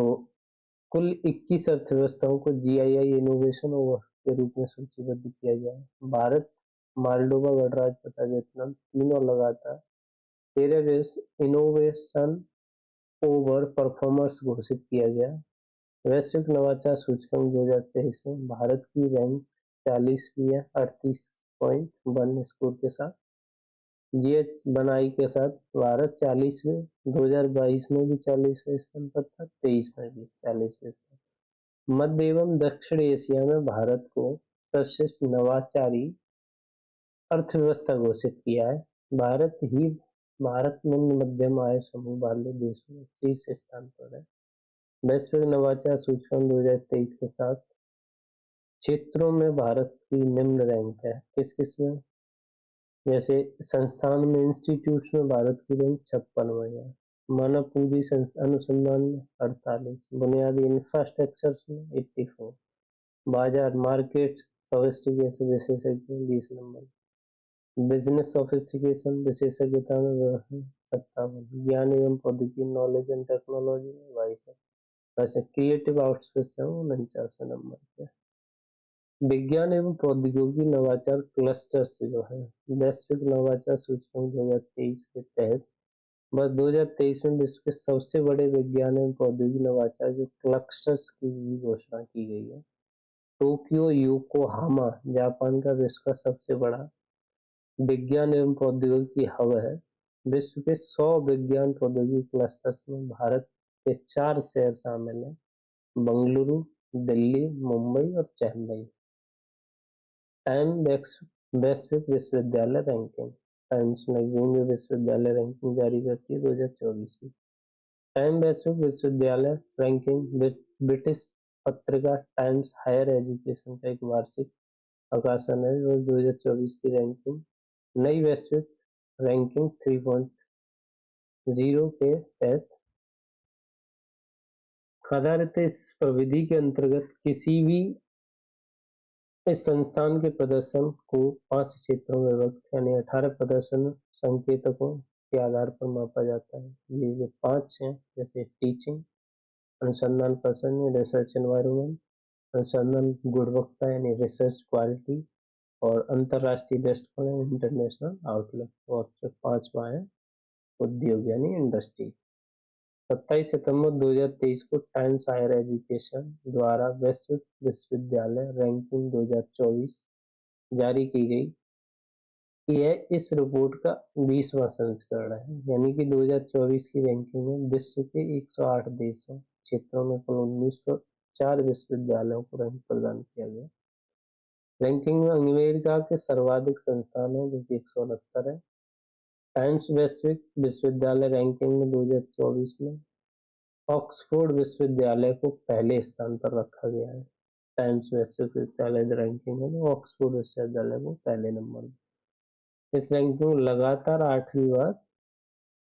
[SPEAKER 1] कुल 21 अर्थव्यवस्थाओं को GII इनोवेशन ओवर के रूप में सूचीबद्ध किया गया है। भारत, मालडोवा, गणराज्य तथा वियतनाम तीनों लगातार 13वें इनोवेशन ओवर परफॉर्मर्स घोषित किया गया। वैश्विक नवाचार सूचकांक 2023 में भारत की रैंक 40वीं है 38.1 स्कोर के साथ। GH बनाई के साथ भारत 40वें, 2022 में भी 40वें स्थान पर था, 23 में भी 40वें स्थान। मध्य एवं दक्षिण एशिया में भारत को सर्वश्रेष्ठ नवाचारी अर्थव्यवस्था घोषित किया है। भारत निम्न मध्यम आय समूह वाले देशों में शीर्ष स्थान पर है। वैश्विक नवाचार सूचकांक 2023 के साथ क्षेत्रों में भारत की निम्न रैंक है। किस में? जैसे संस्थान में इंस्टीट्यूट में भारत की रैंक 56 है, मानव पूंजी अनुसंधान में 48, बुनियादी इंफ्रास्ट्रक्चर में 84, बाजार मार्केट सोफिस्टिकेशन विशेषज्ञ 20 नंबर, बिजनेस सोफिस्टिकेशन विशेषज्ञता में 57, ज्ञान एवं प्रौद्योगिकी नॉलेज एंड टेक्नोलॉजी में 22, वैसे क्रिएटिव आउटसोर्स है 49वें नंबर पे। विज्ञान एवं प्रौद्योगिकी नवाचार क्लस्टर से जो है वैश्विक नवाचार सूचकांक 2023 के तहत वर्ष 2023 में विश्व के सबसे बड़े विज्ञान एवं प्रौद्योगिकी नवाचार जो क्लस्टर्स की भी घोषणा की गई है। टोक्यो योकोहामा जापान का विश्व का सबसे बड़ा विज्ञान एवं प्रौद्योगिकी हब है। विश्व के 100 विज्ञान प्रौद्योगिकी क्लस्टर्स में भारत के 4 शहर शामिल हैं, बंगलुरु, दिल्ली, मुंबई और चेन्नई। टाइम वैश्विक विश्वविद्यालय रैंकिंग टाइम्स मैगजीन में विश्वविद्यालय रैंकिंग जारी करती है 2024 की। टाइम वैश्विक विश्वविद्यालय रैंकिंग ब्रिटिश पत्रिका टाइम्स हायर एजुकेशन का एक वार्षिक आकाशा ने 2024 की रैंकिंग नई वैश्विक रैंकिंग 3.0 के तहत आधारित इस प्रविधि के अंतर्गत किसी भी इस संस्थान के प्रदर्शन को 5 क्षेत्रों में विभक्त यानी 18 प्रदर्शन संकेतकों के आधार पर मापा जाता है। ये जो 5 हैं जैसे टीचिंग, अनुसंधान पसंद, रिसर्च एनवायरनमेंट, अनुसंधान गुणवत्ता यानी रिसर्च क्वालिटी, और अंतरराष्ट्रीय दृष्टिकोण इंटरनेशनल आउटलुक, और जो 5वां है उद्योग यानी इंडस्ट्री। 27 सितंबर 2023 को टाइम्स हायर एजुकेशन द्वारा वैश्विक विश्वविद्यालय रैंकिंग 2024 जारी की गई। यह इस रिपोर्ट का 20वां संस्करण है, यानी कि 2024 की रैंकिंग में विश्व के 108 देशों क्षेत्रों में कुल 1904 विश्वविद्यालयों को रैंक प्रदान किया गया। रैंकिंग में अमेरिका के सर्वाधिक संस्थान है जो कि 169 है। टाइम्स वैश्विक विश्वविद्यालय रैंकिंग में 2024 में ऑक्सफोर्ड विश्वविद्यालय को पहले स्थान पर रखा गया है। टाइम्स वैश्विक विश्वविद्यालय रैंकिंग में ऑक्सफोर्ड विश्वविद्यालय को पहले नंबर में। इस रैंकिंग में लगातार 8वीं बार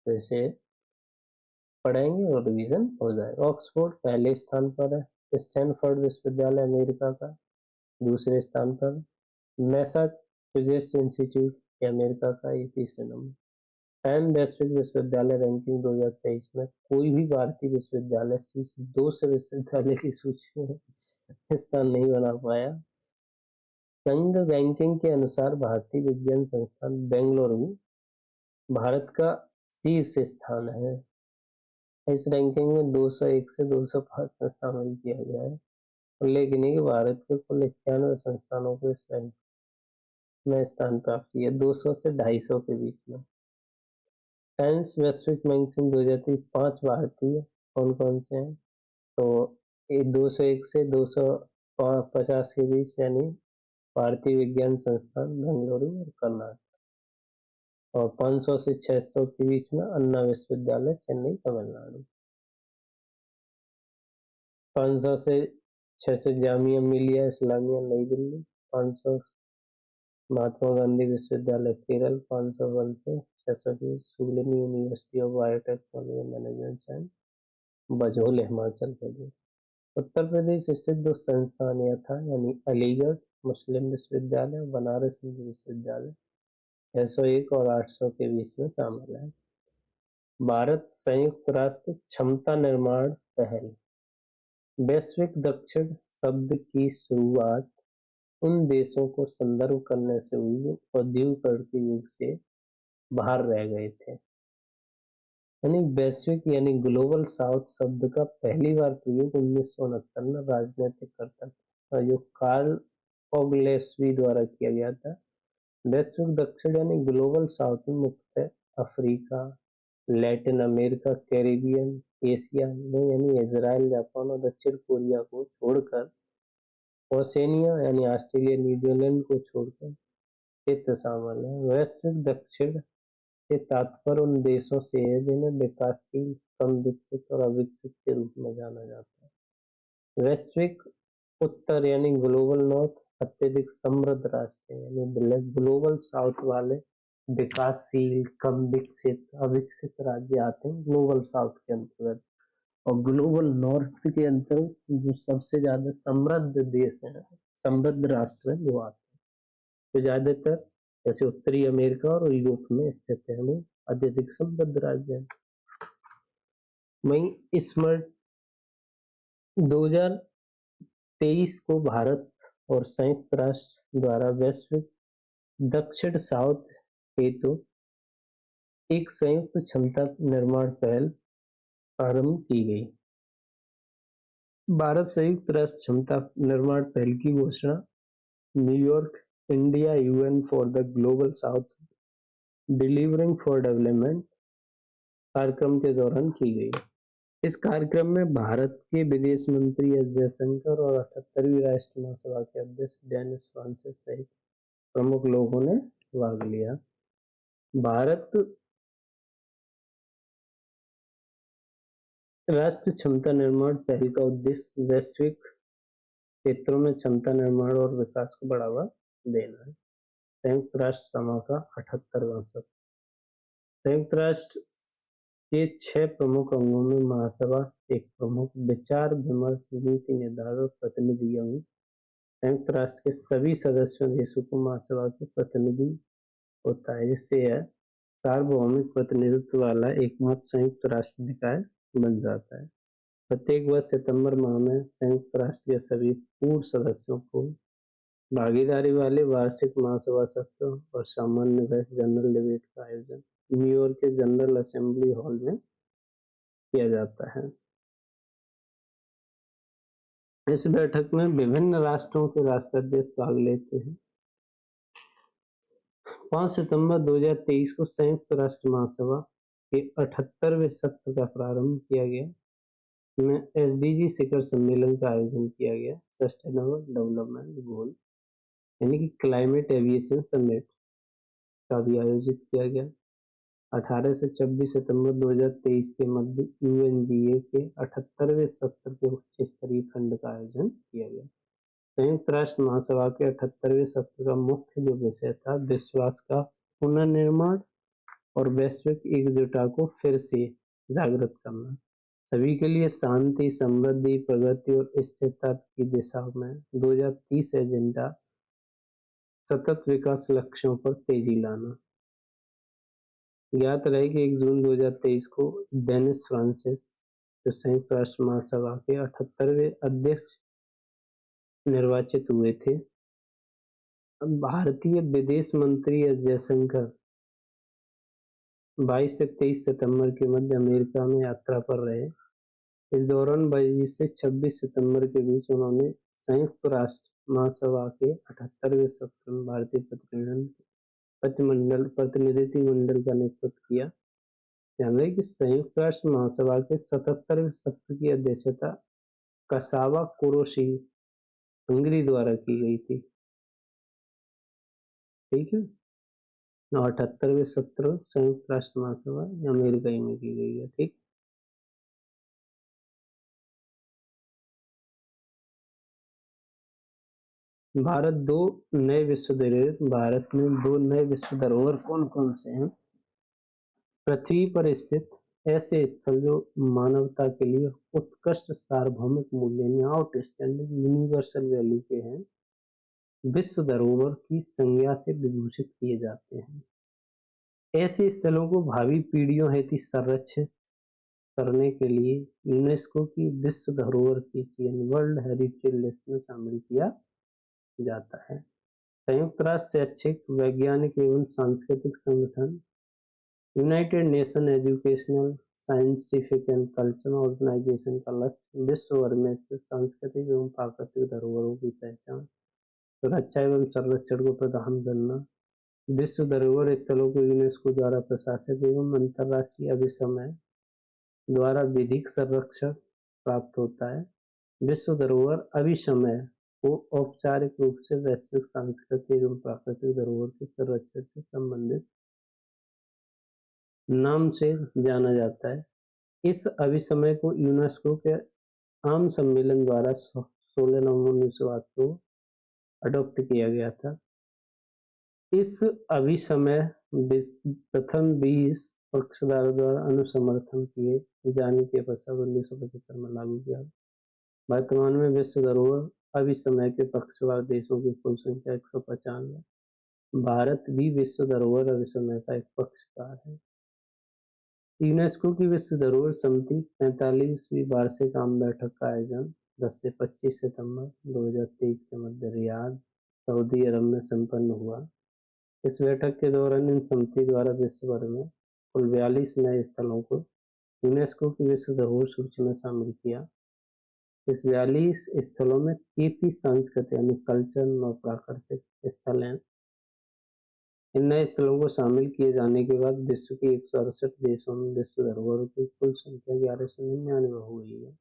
[SPEAKER 1] जैसे पढ़ेंगे और रिवीजन हो जाएगा। ऑक्सफोर्ड पहले स्थान पर है। स्टैनफोर्ड विश्वविद्यालय अमेरिका का दूसरे स्थान पर। मैसाचुसेट्स इंस्टीट्यूट अमेरिका का ये तीसरे नंबर। टाइम वैश्विक विश्वविद्यालय रैंकिंग 2023 में कोई भी भारतीय विश्वविद्यालय शीर्ष 200 विश्वविद्यालय की सूची में स्थान नहीं बना पाया। संघ रैंकिंग के अनुसार भारतीय विज्ञान संस्थान बेंगलुरु भारत का शीर्ष स्थान है। इस रैंकिंग में 201 से 205 में शामिल किया गया है। उल्लेखनीय कि भारत के कुल 91 संस्थानों को इस रैंक में स्थान प्राप्त किया, 200 से 250 के बीच में। टाइम्स वैश्विक रैंकिंग 2023 5 भारतीय कौन कौन से हैं, तो 201 से 250 के बीच यानी भारतीय विज्ञान संस्थान बेंगलुरु और कर्नाटक, और 500 से 600 के बीच में अन्ना विश्वविद्यालय चेन्नई तमिलनाडु, 500 से 600 जामिया मिलिया इस्लामिया नई दिल्ली, 500 महात्मा गांधी विश्वविद्यालय केरल, 501 से 600 की Shoolini university of biotechnology and management science Bajhol Himachal Pradesh. Uttar Pradesh स्थित 2 संस्थान यथा यानी अलीगढ़ मुस्लिम विश्वविद्यालय और बनारस हिंदू विश्वविद्यालय 601 और 800 के बीच में शामिल है। भारत संयुक्त राष्ट्र क्षमता निर्माण पहल। वैश्विक दक्षिण शब्द की शुरुआत उन देशों को संदर्भ करने से हुई जो औद्योगिकरण के युग से बाहर रह गए थे। यानी वैश्विक यानी ग्लोबल साउथ शब्द का पहली बार प्रयोग 1969 में राजनीतिक करता था जो कार्ल ओग्लेस्वी द्वारा किया गया था। वैश्विक दक्षिण यानी ग्लोबल साउथ में मुख्यतः Africa, Latin America, Caribbean, Asia में यानी इजराइल, जापान और दक्षिण कोरिया को छोड़कर ओसेनिया यानी ऑस्ट्रेलिया, न्यूजीलैंड को छोड़कर क्षेत्र शामिल है। वैश्विक दक्षिण से तात्पर्य उन देशों से है जिन्हें विकासशील, कम विकसित और अविकसित के रूप में जाना जाता है। वैश्विक उत्तर यानी ग्लोबल नॉर्थ अत्यधिक समृद्ध राष्ट्र है, यानी ग्लोबल साउथ वाले विकासशील, कम विकसित, अविकसित राज्य आते हैं ग्लोबल साउथ के अंतर्गत, और ग्लोबल नॉर्थ के अंतर्गत जो सबसे ज्यादा समृद्ध देश है, समृद्ध राष्ट्र है वो आते हैं। तो ज्यादातर जैसे उत्तरी अमेरिका और यूरोप में स्थित है, वो अत्यधिक समृद्ध राज्य है। वहीं इस 2023 को भारत और संयुक्त राष्ट्र द्वारा वैश्विक दक्षिण साउथ हेतु एक संयुक्त क्षमता निर्माण पहल आरंभ की गई। भारत संयुक्त राष्ट्र क्षमता निर्माण पहल की घोषणा New York, India, UN for the global south delivering for development कार्यक्रम के दौरान की गई। इस कार्यक्रम में भारत के विदेश मंत्री एस जयशंकर और 78वीं राष्ट्रीय महासभा के अध्यक्ष डेनिस फ्रांसिस सहित प्रमुख लोगों ने भाग लिया। भारत राष्ट्रीय क्षमता निर्माण पहल का उद्देश्य वैश्विक क्षेत्रों में क्षमता निर्माण और विकास को बढ़ावा देना है। संयुक्त राष्ट्र सभा का 78वां सत्र। संयुक्त राष्ट्र के 6 प्रमुख अंगों में महासभा एक प्रमुख विचार विमर्श नीति निर्धारण प्रतिनिधि अंग। संयुक्त राष्ट्र के सभी सदस्यों देशों को महासभा के प्रतिनिधि होता है, जिससे यह सार्वभौमिक प्रतिनिधित्व वाला एकमात्र संयुक्त राष्ट्र निकाय बन जाता है। प्रत्येक वर्ष सितंबर माह में संयुक्त राष्ट्र के सभी पूर्व सदस्यों को भागीदारी वाले वार्षिक महासभा सत्र और सामान्य बहस जनरल डिबेट का आयोजन न्यूयॉर्क के जनरल असेंबली हॉल में किया जाता है। इस बैठक में विभिन्न राष्ट्रों के राष्ट्राध्यक्ष भाग लेते हैं। 5 सितंबर 2023 को संयुक्त राष्ट्र महासभा के 78वें सत्र का प्रारंभ किया गया। में एसडीजी शिखर सम्मेलन का आयोजन किया गया। सस्टेनेबल डेवलपमेंट गोल यानी कि क्लाइमेट एविएशन समिट का भी आयोजित किया गया। 18 से 24 सितंबर 2023 के मध्य यूएनजीए के 78वें सत्र के उच्च स्तरीय खंड का आयोजन किया गया। संयुक्त राष्ट्र महासभा के 78वें सत्र का मुख्य जो विषय था, विश्वास का पुनर्निर्माण और वैश्विक एकजुटता को फिर से जागृत करना, सभी के लिए शांति, समृद्धि, प्रगति और स्थिरता की दिशा में 2030 एजेंडा सतत विकास लक्ष्यों पर तेजी लाना। ज्ञात रहे कि 1 जून 2023 को डेनिस फ्रांसिस जो संयुक्त राष्ट्र महासभा के 78वें अध्यक्ष निर्वाचित हुए थे। भारतीय विदेश मंत्री एस जयशंकर 22 से 23 सितंबर के मध्य अमेरिका में यात्रा पर रहे। इस दौरान 22 से 26 सितंबर के बीच उन्होंने संयुक्त राष्ट्र महासभा के 78वें सत्र में भारतीय प्रतिनिधिमंडल का नेतृत्व किया। ध्यान रहे कि संयुक्त राष्ट्र महासभा के 77वें सत्र की अध्यक्षता कसावा कुरोशी हंगरी द्वारा की गई थी। ठीक है, 78वें सत्र संयुक्त राष्ट्र महासभा अमेरिका में की गई है। ठीक, भारत में 2 नए विश्व धरोहर कौन कौन से हैं? पृथ्वी पर स्थित ऐसे स्थल जो मानवता के लिए उत्कृष्ट सार्वभौमिक मूल्य आउटस्टैंडिंग यूनिवर्सल वैल्यू के हैं, विश्व धरोहर की संज्ञा से विभूषित किए जाते हैं। ऐसे स्थलों को भावी पीढ़ियों हेतु संरक्षित करने के लिए यूनेस्को की विश्व धरोहर सूची वर्ल्ड हेरिटेज लिस्ट में शामिल किया जाता है। संयुक्त राष्ट्र शैक्षिक, वैज्ञानिक एवं सांस्कृतिक संगठन United Nation Educational, Scientific and Cultural Organization का लक्ष्य विश्व भर में स्थित सांस्कृतिक एवं प्राकृतिक धरोहरों की पहचान, सुरक्षा एवं संरक्षण को प्रदान करना। विश्व धरोहर स्थलों को यूनेस्को द्वारा प्रशासित एवं अंतर्राष्ट्रीय अभिसमय द्वारा विधिक संरक्षण प्राप्त होता है। विश्व धरोहर अभिसमय को औपचारिक रूप से वैश्विक सांस्कृतिक एवं प्राकृतिक धरोहर के संरक्षण से संबंधित नाम से जाना जाता है। इस अभिसमय को यूनेस्को के आम सम्मेलन द्वारा 16 नवंबर 1908 को अडॉप्ट किया गया था। इस अभिसमय प्रथम 20 पक्षधारों द्वारा अनुसमर्थन किए जाने के पश्चात 1975 में लागू किया। वर्तमान में विश्व धरोहर अभिसमय के पक्षवार देशों की कुल संख्या 195 है। भारत भी विश्व धरोहर अभिसमय का एक पक्षकार है। यूनेस्को की विश्व धरोहर समिति 45वीं वार्षिक आम बैठक का आयोजन 10 से 25 सितंबर 2023 के मध्य रियाद, सऊदी अरब में संपन्न हुआ। इस बैठक के दौरान इन समिति द्वारा विश्व भर में कुल 42 नए स्थलों को यूनेस्को की विश्व धरोहर सूची में शामिल किया। इस 42 स्थलों में 33 सांस्कृतिक यानी कल्चरल और प्राकृतिक स्थल हैं। इन नए स्थलों को शामिल किए जाने के बाद विश्व के 168 देशों में विश्व धरोहर की कुल संख्या 1199 हो गई है।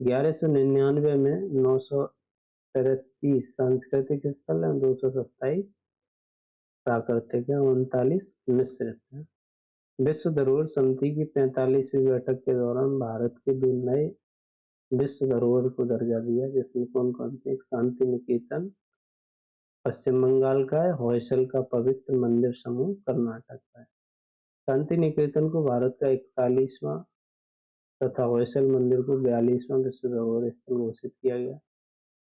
[SPEAKER 1] 1199 में 933 सांस्कृतिक स्थल हैं, 227 प्राकृतिक है, 39 मिश्रित है। विश्व धरोहर समिति की 45वीं बैठक के दौरान भारत के 2 नए विश्व धरोहर को दर्जा दिया, जिसमें कौन कौन थे? एक शांति निकेतन पश्चिम बंगाल का है। होयसल का पवित्र मंदिर समूह कर्नाटक का है। शांति निकेतन को भारत का 41वां तथा होयसल मंदिर को 42वां विश्व धरोहर स्थल घोषित किया गया।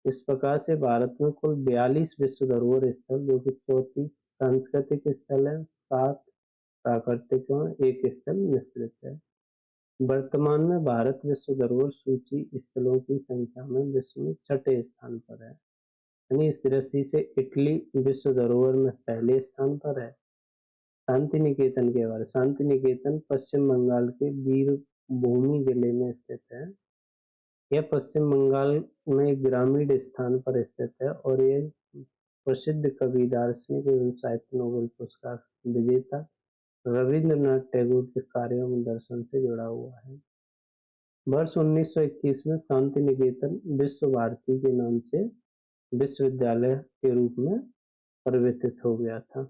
[SPEAKER 1] इस प्रकार से भारत में कुल 42 विश्व धरोहर स्थल, जो कि 34 सांस्कृतिक स्थल है, 7 प्राकृतिक और 1 स्थल मिश्रित है। वर्तमान में भारत विश्व धरोहर सूची स्थलों की संख्या में विश्व में 6ठे स्थान पर है। यानी इस दृष्टि से इटली विश्व धरोहर में पहले स्थान पर है। शांति निकेतन के बारे, शांति निकेतन पश्चिम बंगाल के वीरभूमि जिले में स्थित है। यह पश्चिम बंगाल में एक ग्रामीण स्थान पर स्थित है और यह प्रसिद्ध कवि, दार्शनिक एवं साहित्य नोबेल पुरस्कार विजेता रविंद्रनाथ टैगोर के कार्यों में दर्शन से जुड़ा हुआ है। वर्ष 1921 में शांति निकेतन विश्व भारती के नाम से विश्वविद्यालय के रूप में परिवर्तित हो गया था।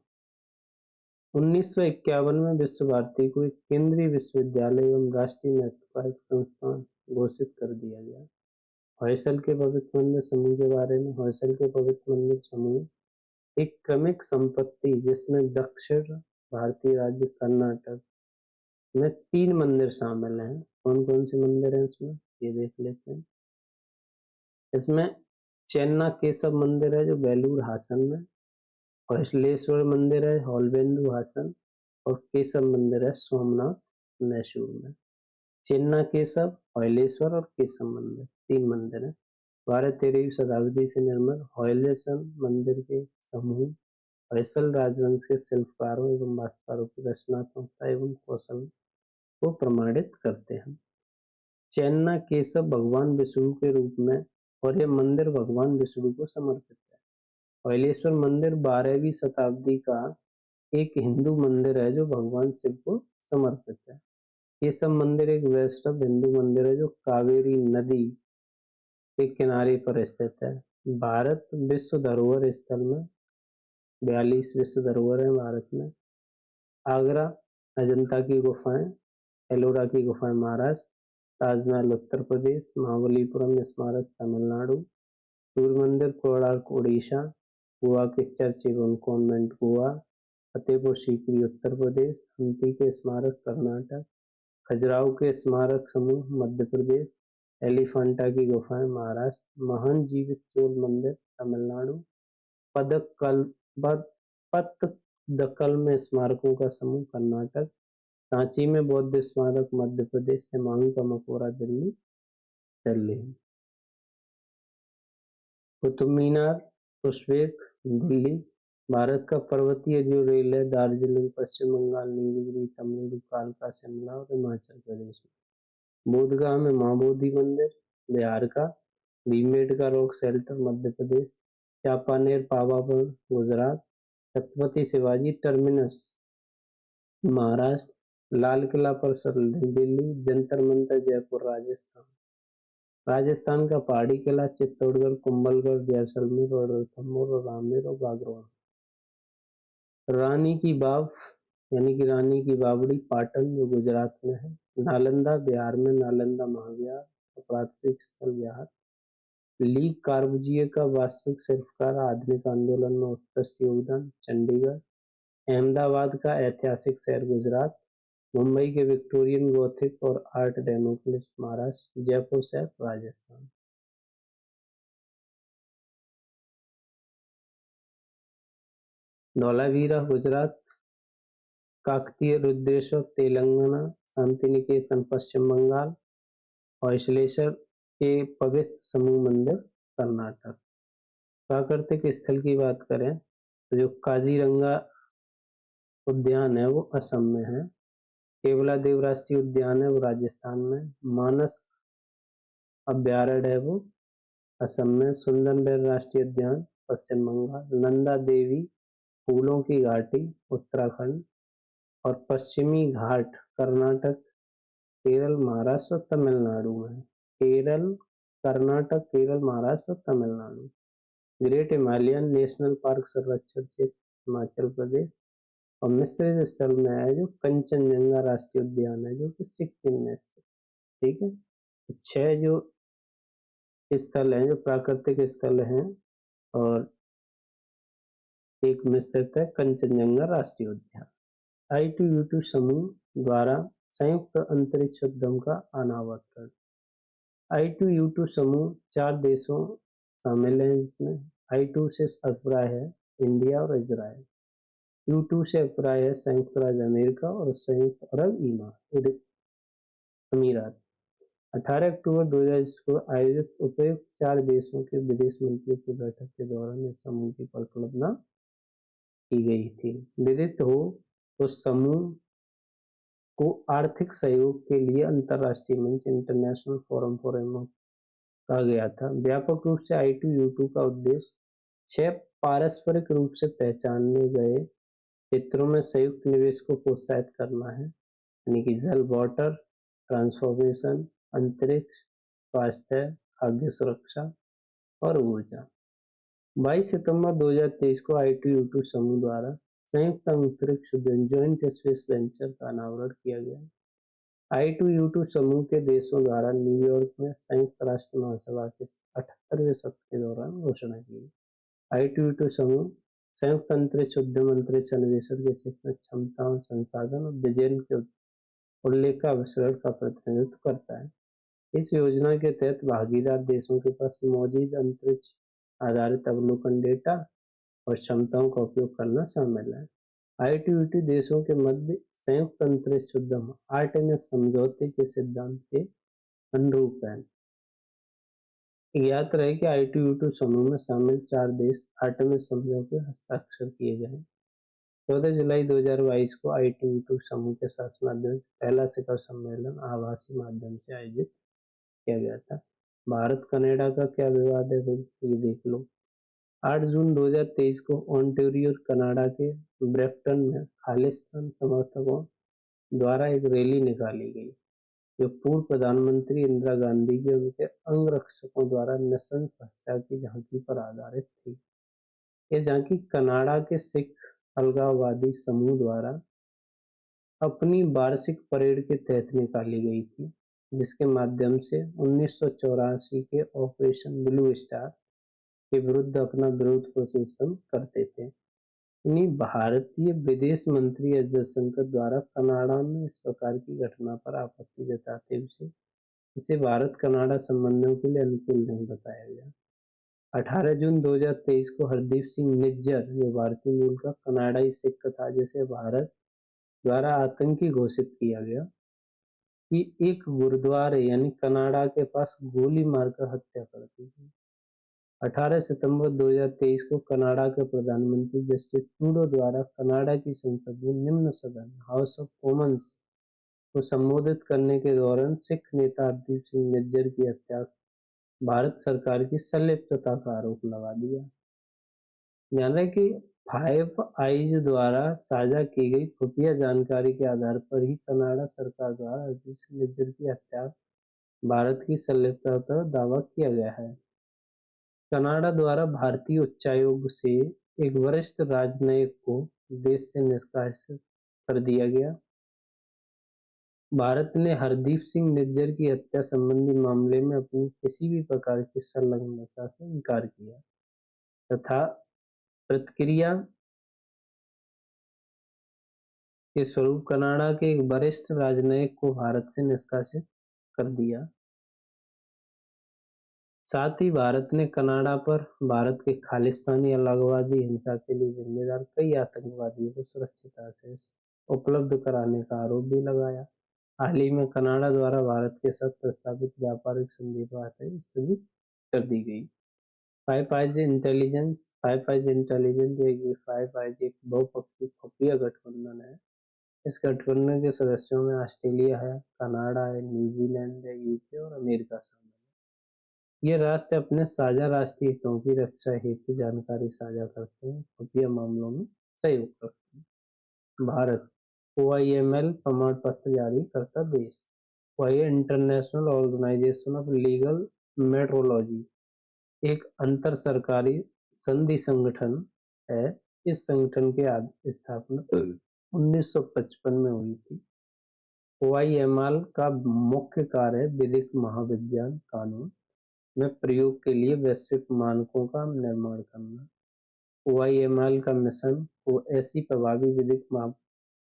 [SPEAKER 1] 1951 में विश्व भारती को एक केंद्रीय विश्वविद्यालय एवं राष्ट्रीय महत्व का एक संस्थान घोषित कर दिया गया। होयसल के पवित्र मंदिर समूह के बारे में, होयसल के पवित्र मंदिर समूह एक क्रमिक संपत्ति जिसमें दक्षिण भारतीय राज्य कर्नाटक में 3 मंदिर शामिल हैं। कौन कौन से मंदिर हैं इसमें, ये देख लेते हैं। इसमें चेन्ना केशव मंदिर है जो बेलूर हासन में, होयसलेश्वर मंदिर है हॉलबेंदु हासन, और केशव मंदिर है सोमनाथ मैसूर में। चेन्ना केशव, होयलेश्वर और केशव मंदिर 3 मंदिर हैं। 12-13वीं शताब्दी से निर्मित होयलेश्वर मंदिर के समूह होयसल राजवंश के शिल्पकारों एवं वास्तुकारों की रचनात्मकता एवं कौशल को प्रमाणित करते हैं। चेन्ना केशव भगवान विष्णु के रूप में, और यह मंदिर भगवान विष्णु को समर्पित है। होयलेश्वर मंदिर 12वीं शताब्दी का एक हिंदू मंदिर है जो भगवान शिव को समर्पित है। केशव मंदिर एक वैष्णव हिंदू मंदिर है जो कावेरी नदी के किनारे पर स्थित है। भारत विश्व धरोहर स्थल में 42 विश्व धरोहर है भारत में। आगरा, अजंता की गुफाएं, एलोरा की गुफाएं महाराष्ट्र, ताजमहल उत्तर प्रदेश, महाबलीपुरम स्मारक तमिलनाडु, सूर्य मंदिर कोणार्क उड़ीसा, गोवा के चर्च एवं कॉन्वेंट गोवा, फतेहपुर सीकरी उत्तर प्रदेश, हम्पी के स्मारक कर्नाटक, खजुराहो के स्मारक समूह मध्य प्रदेश, एलिफेंटा की गुफाएं महाराष्ट्र, महान जीवित चोल मंदिर तमिलनाडु, पत्तदकल में स्मारकों का समूह कर्नाटक, सांची में बौद्ध स्मारक मध्य प्रदेश, मांग का मकबरा दिल्ली। कुतुब मीनार पुष्पेक दिल्ली। भारत का पर्वतीय जो रेल है दार्जिलिंग पश्चिम बंगाल, नीलगिरी तमिलनाडु, कालका शिमला और हिमाचल प्रदेश में। बोधगया में मां बोधि मंदिर बिहार का, Bhimbetka rock shelter Madhya Pradesh, Champaner Pavagadh Gujarat, Chhatrapati Shivaji terminus Maharashtra, Lal Qila परिसर दिल्ली, जंतर मंतर जयपुर राजस्थान। राजस्थान का पहाड़ी किला चित्तौड़गढ़, कुंभलगढ़, जैसलमेर और रणथंभौर और आमेर और बागरौन। रानी की बाव यानी कि रानी की बावड़ी पाटन जो गुजरात में है। नालंदा बिहार में, नालंदा महाविहार और प्राकृतिक स्थल बिहार। ली कार्बूजिए का वास्तविक शिल्पकार, आधुनिक आंदोलन में उत्कृष्ट योगदान चंडीगढ़। अहमदाबाद का ऐतिहासिक शहर गुजरात। मुंबई के विक्टोरियन गॉथिक और आर्ट डेमोक्लिस महाराष्ट्र। जयपुर शहर राजस्थान। धौलावीरा गुजरात, काकतीय रुद्रेश्वर तेलंगाना, शांति निकेतन पश्चिम बंगाल, होयसलेश्वर के पवित्र समूह मंदिर कर्नाटक। प्राकृतिक स्थल की बात करें तो जो काजीरंगा उद्यान है वो असम में है। केवलादेव राष्ट्रीय उद्यान है वो राजस्थान में। मानस अभ्यारण्य है वो असम में। सुंदरबन राष्ट्रीय उद्यान पश्चिम बंगाल। नंदा देवी फूलों की घाटी उत्तराखंड और पश्चिमी घाट कर्नाटक, केरल, महाराष्ट्र और तमिलनाडु में। केरल, कर्नाटक, केरल, महाराष्ट्र और Tamil Nadu. Great Himalayan national park संरक्षण क्षेत्र हिमाचल प्रदेश। और मिश्रित स्थल में है जो कंचनजंगा राष्ट्रीय उद्यान है जो कि सिक्किम में स्थित। ठीक है, 6 जो स्थल हैं जो प्राकृतिक स्थल हैं और एक में स्थित है कंचनजंगा राष्ट्रीय उद्यान। I2U2 समूह द्वारा संयुक्त अंतरिक्ष उद्यम का अनावरण। I2U2 समूह 4 देशों शामिल हैं, जिसमें I2 से अभिप्राय है इंडिया और इजराइल, U2 से अभिप्राय है संयुक्त राज्य अमेरिका और संयुक्त अरब अमीरात। 18 अक्टूबर 2020 को आयोजित उपयुक्त 4 देशों के विदेश मंत्रियों की बैठक के दौरान इस समूह की परिकल्पना की गई थी। विदित हो तो समूह को आर्थिक सहयोग के लिए अंतर्राष्ट्रीय मंच इंटरनेशनल फोरम फॉर कहा गया था। व्यापक रूप से I2U2 का उद्देश्य 6 पारस्परिक रूप से पहचाने गए क्षेत्रों में संयुक्त निवेश को प्रोत्साहित करना है, यानी कि जल, वाटर ट्रांसफॉर्मेशन, अंतरिक्ष, स्वास्थ्य, खाद्य सुरक्षा और ऊर्जा। 22 सितंबर 2023 को I2U2 समूह द्वारा संयुक्त अंतरिक्ष उद्यम जॉइंट स्पेस वेंचर का अनावरण किया गया। I2U2 समूह के देशों द्वारा न्यूयॉर्क में संयुक्त राष्ट्र महासभा के 78वें सत्र के दौरान घोषणा की गई। I2U2 समूह संयुक्त अंतरिक्ष उद्यम अंतरिक्ष अन्वेषण के क्षेत्र में क्षमताओं, संसाधन और विजन के उल्लेख का अवसर का प्रतिनिधित्व करता है। इस योजना के तहत भागीदार देशों के पास मौजूद अंतरिक्ष आधारित अवलोकन डेटा और क्षमताओं का उपयोग करना शामिल है। I2U2 देशों के मध्य संयुक्त अंतरिक्ष उद्यम आर्टेमिस समझौते के सिद्धांत के अनुरूप है। याद रहे कि I2U2 समूह में शामिल 4 देश आर्टेमिस समझौते हस्ताक्षर किए गए। 14 जुलाई 2022 को I2U2 समूह के शासनाध्यक्ष पहला शिखर सम्मेलन आभासी माध्यम से आयोजित किया गया था। भारत कनाडा का क्या विवाद है भाई, ये देख लो। 8 जून 2023 को ओंटारियो कनाडा के ब्रैम्पटन में खालिस्तान समर्थकों द्वारा एक रैली निकाली गई, जो पूर्व प्रधानमंत्री इंदिरा गांधी के उनके अंगरक्षकों द्वारा नृशंस हत्या की झांकी पर आधारित थी। यह झांकी कनाडा के सिख अलगाववादी समूह द्वारा अपनी वार्षिक परेड के तहत निकाली गई थी, जिसके माध्यम से 1984 के ऑपरेशन ब्लू स्टार के विरुद्ध अपना विरोध प्रदर्शन करते थे। इन्हीं भारतीय विदेश मंत्री एस जयशंकर द्वारा कनाडा में इस प्रकार की घटना पर आपत्ति जताते हुए इसे भारत कनाडा संबंधों के लिए अनुकूल नहीं बताया गया। 18 जून 2023 को हरदीप सिंह निज्जर, जो भारतीय मूल का कनाडाई सिख था, जिसे भारत द्वारा आतंकी घोषित किया गया, कि एक गुरुद्वारे यानी कनाडा के पास गोली मारकर हत्या कर दी गई। 18 सितंबर 2023 को कनाडा के प्रधानमंत्री जस्टिन ट्रूडो द्वारा कनाडा की संसद में निम्न सदन हाउस ऑफ कॉमन्स को संबोधित करने के दौरान सिख नेता हरदीप सिंह निज्जर की हत्या भारत सरकार की संलिप्तता का आरोप लगा दिया। ध्यान रहे कि फाइव आइज द्वारा साझा की गई खुफिया जानकारी के आधार पर ही कनाडा सरकार द्वारा हरदीप सिंह निज्जर की हत्या भारत की संलिप्तता का दावा किया गया है। कनाडा द्वारा भारतीय उच्चायोग से एक वरिष्ठ राजनयिक को देश से निष्कासित कर दिया गया। भारत ने हरदीप सिंह निज्जर की हत्या संबंधी मामले में अपनी किसी भी प्रकार की संलग्नता से इनकार किया तथा प्रतिक्रिया के स्वरूप कनाडा के एक वरिष्ठ राजनयिक को भारत से निष्कासित कर दिया। साथ ही भारत ने कनाडा पर भारत के खालिस्तानी अलगाववादी हिंसा के लिए जिम्मेदार कई आतंकवादियों को सुरक्षित आश्रय उपलब्ध कराने का आरोप भी लगाया। हाल ही में कनाडा द्वारा भारत के साथ प्रस्तावित व्यापारिक संधि पर स्थगित कर दी गई। फाइव आइज इंटेलिजेंस एक बहुपक्षीय खुफिया गठबंधन है। इस गठबंधन के सदस्यों में ऑस्ट्रेलिया है, कनाडा है, न्यूजीलैंड है, यूके और अमेरिका शामिल है। ये राष्ट्र अपने साझा राष्ट्रीय हितों की रक्षा हेतु जानकारी साझा करते हैं, खुफिया मामलों में सहयोग करते हैं। भारत OIML प्रमाण पत्र जारी करता देश। International Organization of Legal Metrology एक अंतर सरकारी संधि संगठन है। इस संगठन की स्थापना 1955 में हुई थी। OIML का मुख्य कार्य है विधिक महाविज्ञान कानून में प्रयोग के लिए वैश्विक मानकों का निर्माण करना। OIML का मिशन को ऐसी प्रभावी विधिक माप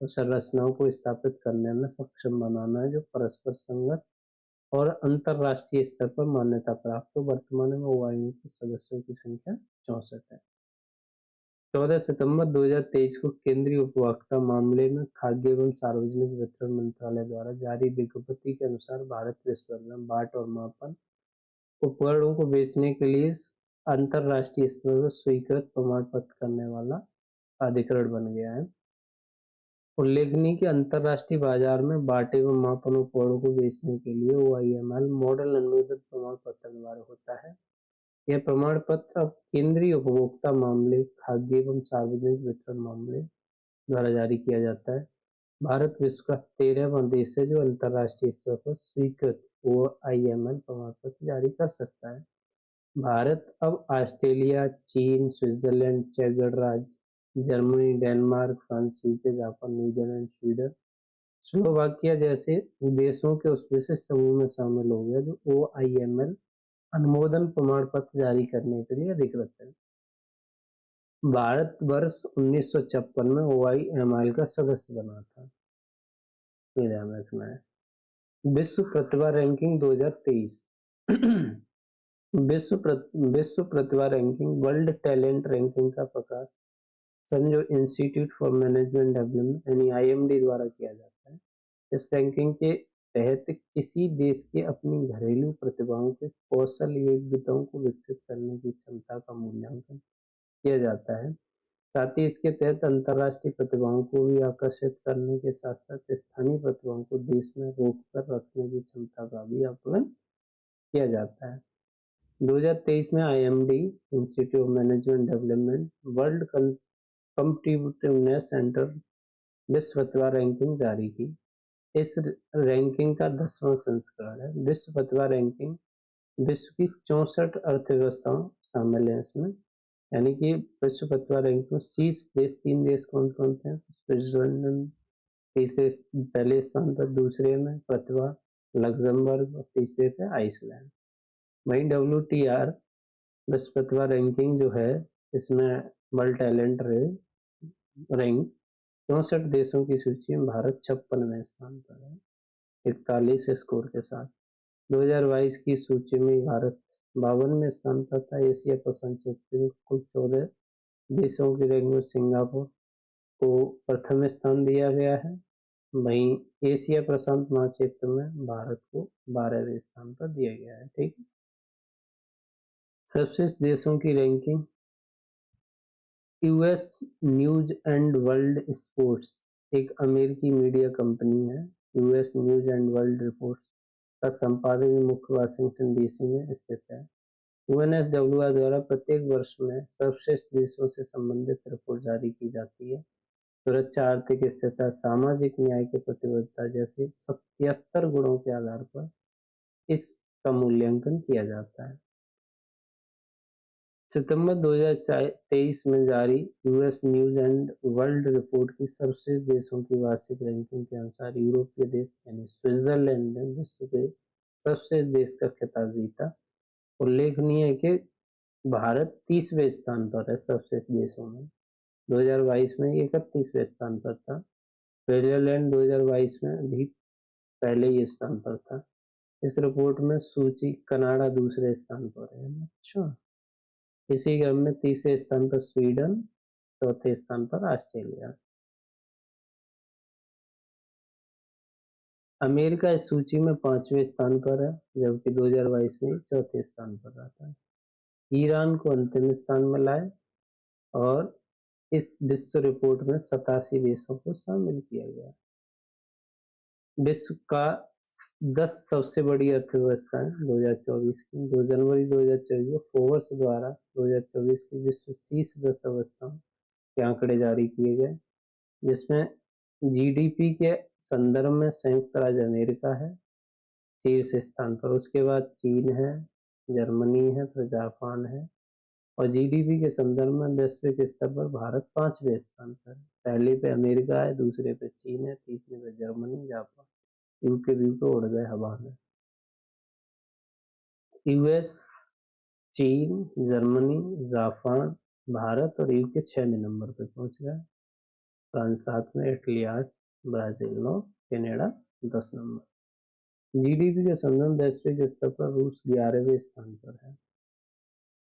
[SPEAKER 1] और संरचनाओं को स्थापित करने में सक्षम बनाना है जो परस्पर संगत और अंतरराष्ट्रीय स्तर पर मान्यता प्राप्त हो। वर्तमान में OIM के सदस्यों की संख्या 64 है। 14 सितंबर 2023 को केंद्रीय उपभोक्ता मामले में खाद्य एवं सार्वजनिक वितरण मंत्रालय द्वारा जारी विज्ञप्ति के अनुसार भारत विश्व भर में बाट और मापन उपकरणों को बेचने के लिए अंतरराष्ट्रीय स्तर पर स्वीकृत प्रमाण पत्र करने वाला अधिकरण बन गया है। उल्लेखनीय कि अंतरराष्ट्रीय बाजार में बाट एवं मापन उपकरणों को बेचने के लिए OIML मॉडल अनुमोदित प्रमाण पत्र अनिवार्य होता है। यह प्रमाण पत्र अब केंद्रीय उपभोक्ता मामले, खाद्य एवं सार्वजनिक वितरण मामले द्वारा जारी किया जाता है। भारत विश्व का 13वां देश है जो अंतरराष्ट्रीय स्तर पर स्वीकृत OIML प्रमाण पत्र जारी कर सकता है। भारत अब ऑस्ट्रेलिया, चीन, स्विट्जरलैंड, चेक गणराज्य, Germany, Denmark, France, UK, Japan, New Zealand, Sweden, Slovakia जैसे देशों के उस विशिष्ट समूह में शामिल हो गया जो OIML अनुमोदन प्रमाण पत्र जारी करने के लिए अधिकृत है। भारत वर्ष 1956 में OIML का सदस्य बना था। ये ध्यान रखना है। विश्व प्रतिभा रैंकिंग 2023 विश्व प्रतिभा रैंकिंग वर्ल्ड टैलेंट रैंकिंग का प्रकाश संजो इंस्टीट्यूट फॉर मैनेजमेंट डेवलपमेंट यानी IMD द्वारा किया जाता है। इस रैंकिंग के तहत किसी देश के अपनी घरेलू प्रतिभाओं के कौशल योग्यताओं को विकसित करने की क्षमता का मूल्यांकन किया जाता है। साथ ही इसके तहत अंतरराष्ट्रीय प्रतिभाओं को भी आकर्षित करने के साथ साथ स्थानीय प्रतिभाओं को देश में रोक कर रखने की क्षमता का भी आकलन किया जाता है। 2023 में IMD institute of management development world competitiveness centre विश्व प्रतिभा रैंकिंग जारी की। इस रैंकिंग का 10वां संस्करण है। विश्व प्रतिभा रैंकिंग विश्व की 64 अर्थव्यवस्थाओं शामिल है इसमें, यानी कि विश्व प्रतिभा रैंकिंग शीर्ष देश 3 देश कौन कौन थे? स्विट्जरलैंड तीसरे पहले स्थान पर, दूसरे में प्रतिभा लग्जमबर्ग और तीसरे पे आइसलैंड। वहीं WTR विश्व प्रतिभा रैंकिंग जो है इसमें वर्ल्ड टैलेंट रैंक 64 देशों की सूची में भारत 56वें स्थान पर है 41 स्कोर के साथ। 2022 की सूची में भारत 52वें स्थान पर था। एशिया प्रशांत क्षेत्र में कुल 14 देशों की रैंक में सिंगापुर को प्रथम स्थान दिया गया है। वहीं एशिया प्रशांत महाक्षेत्र में भारत को 12वें स्थान पर दिया गया है। ठीक है। सर्वश्रेष्ठ देशों की ranking US news and world sports एक अमेरिकी मीडिया कंपनी है। US news and world reports का संपादक मुख्य वाशिंगटन DC में स्थित है। UNSWR द्वारा प्रत्येक वर्ष में सर्वश्रेष्ठ देशों से संबंधित रिपोर्ट जारी की जाती है। सुरक्षा, आर्थिक स्थिरता, सामाजिक न्याय की प्रतिबद्धता जैसे 77 गुणों के आधार पर इसका मूल्यांकन किया जाता है। सितंबर 2023 में जारी US news and world report की सर्वश्रेष्ठ देशों की वार्षिक रैंकिंग के अनुसार यूरोपीय देश यानी स्विट्जरलैंड ने विश्व के सर्वश्रेष्ठ देश का खिताब जीता। उल्लेखनीय है कि भारत 30वें स्थान पर है सर्वश्रेष्ठ देशों में। 2022 में 31वें स्थान पर था। स्विट्जरलैंड 2022 में भी पहले ही स्थान पर था। इस रिपोर्ट में सूची कनाडा दूसरे स्थान पर है। अच्छा, इसी क्रम में तीसरे स्थान पर स्वीडन, चौथे स्थान पर ऑस्ट्रेलिया। अमेरिका इस सूची में 5वें स्थान पर है, जबकि 2022 में चौथे स्थान पर रहता है। ईरान को अंतिम स्थान में लाए और इस विश्व रिपोर्ट में 87 देशों को शामिल किया गया। विश्व का 10 सबसे बड़ी अर्थव्यवस्थाएं 2024 की 2 जनवरी 2024 को फोर्ब्स द्वारा 2024 की विश्व शीर्ष 10 अवस्थाओं के आंकड़े जारी किए गए, जिसमें GDP के संदर्भ में संयुक्त राज्य अमेरिका है शीर्ष स्थान पर, उसके बाद चीन है, जर्मनी है, फिर जापान है, और GDP के संदर्भ में वैश्विक स्तर पर भारत 5वें स्थान पर है। पहले पे अमेरिका है, दूसरे पे चीन है, तीसरे पे जर्मनी, जापान, यूके उड़ गए हवा में। US, चीन, जर्मनी, जापान, भारत और यूके 6वें नंबर पे पहुंच गया, फ्रांस 7 में, Italy 8, Brazil 9, Canada 10 number. GDP के संदर्भ में वैश्विक स्तर पर रूस 11वें स्थान पर है,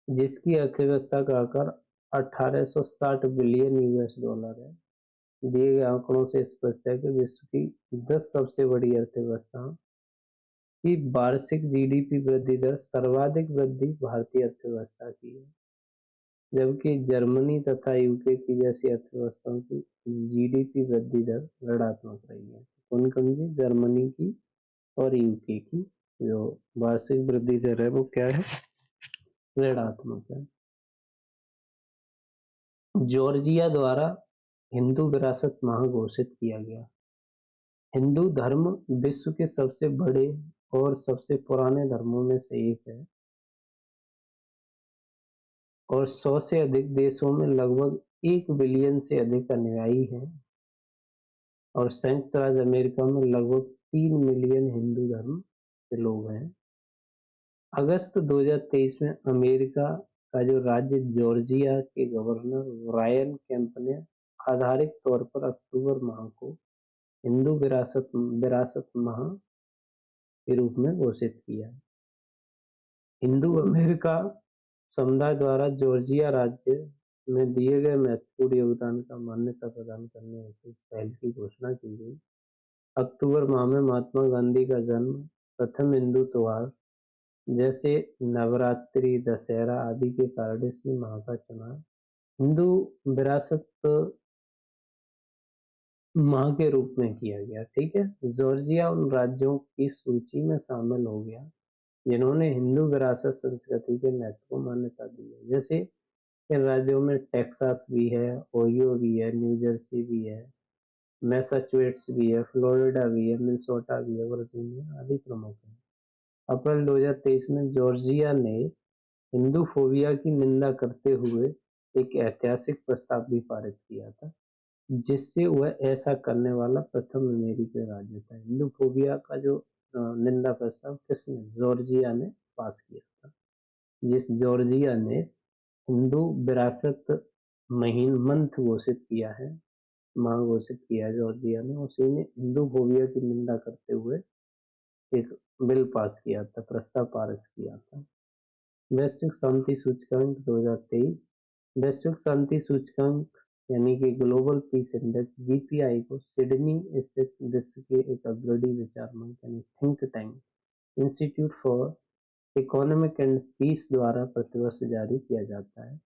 [SPEAKER 1] जिसकी अर्थव्यवस्था का आकार 1860 बिलियन यूएस डॉलर है। दिए गए आंकड़ों से स्पष्ट है कि विश्व की 10 सबसे बड़ी अर्थव्यवस्थाओं की वार्षिक जीडीपी वृद्धि दर सर्वाधिक वृद्धि भारतीय अर्थव्यवस्था की है, जबकि जर्मनी तथा यूके की जैसी अर्थव्यवस्थाओं की जीडीपी वृद्धि दर ऋणात्मक रही है। कौन कौन की? जर्मनी की और यूके की जो वार्षिक वृद्धि दर है वो क्या है? ऋणात्मक है। जॉर्जिया द्वारा हिंदू विरासत माह घोषित किया गया। हिंदू धर्म विश्व के सबसे बड़े और सबसे पुराने धर्मों में से एक है और 100 से अधिक देशों में लगभग 1 बिलियन से अधिक अनुयायी हैं और संयुक्त राज्य अमेरिका में लगभग 3 मिलियन हिंदू धर्म के लोग हैं। अगस्त 2023 में अमेरिका का जो राज्य जॉर्जिया के गवर्नर ब्रायन केम्प ने आधिकारिक तौर पर अक्टूबर माह को हिंदू विरासत माह के रूप में घोषित किया। हिंदू अमेरिका समुदाय द्वारा जॉर्जिया राज्य में दिए गए महत्वपूर्ण योगदान का मान्यता प्रदान करने हेतु इस पहल की घोषणा की गई। अक्टूबर माह में महात्मा गांधी का जन्म, प्रथम हिंदू त्योहार जैसे नवरात्रि, दशहरा आदि के कारण इस माह का चुनाव हिंदू विरासत माह के रूप में किया गया। ठीक है, जॉर्जिया उन राज्यों की सूची में शामिल हो गया जिन्होंने हिंदू विरासत संस्कृति के महत्व को मान्यता दी है। जैसे इन राज्यों में टेक्सास भी है, ओहियो भी है, न्यू जर्सी भी है, मैसाचुसेट्स भी है, फ्लोरिडा भी है, मिनेसोटा भी है, वर्जीनिया आदि प्रमुख है। अप्रैल 2023 में जॉर्जिया ने हिंदू फोबिया की निंदा करते हुए एक ऐतिहासिक प्रस्ताव भी पारित किया था, जिससे वह ऐसा करने वाला प्रथम अमेरिकी राज्य था। हिंदू फोबिया का जो निंदा प्रस्ताव किसने? जॉर्जिया ने पास किया था। जिस जॉर्जिया ने हिंदू विरासत महीन मंथ घोषित किया है, माह घोषित किया है जॉर्जिया ने, उसी ने हिंदू फोबिया की निंदा करते हुए एक बिल पास किया था, प्रस्ताव पास किया था। वैश्विक शांति सूचकांक 2023। वैश्विक शांति सूचकांक यानी कि ग्लोबल पीस इंडेक्स जीपीआई को सिडनी स्थित विश्व के एक अग्रणी विचार मंच यानी think tank Institute for Economic and Peace द्वारा प्रतिवर्ष जारी किया जाता है।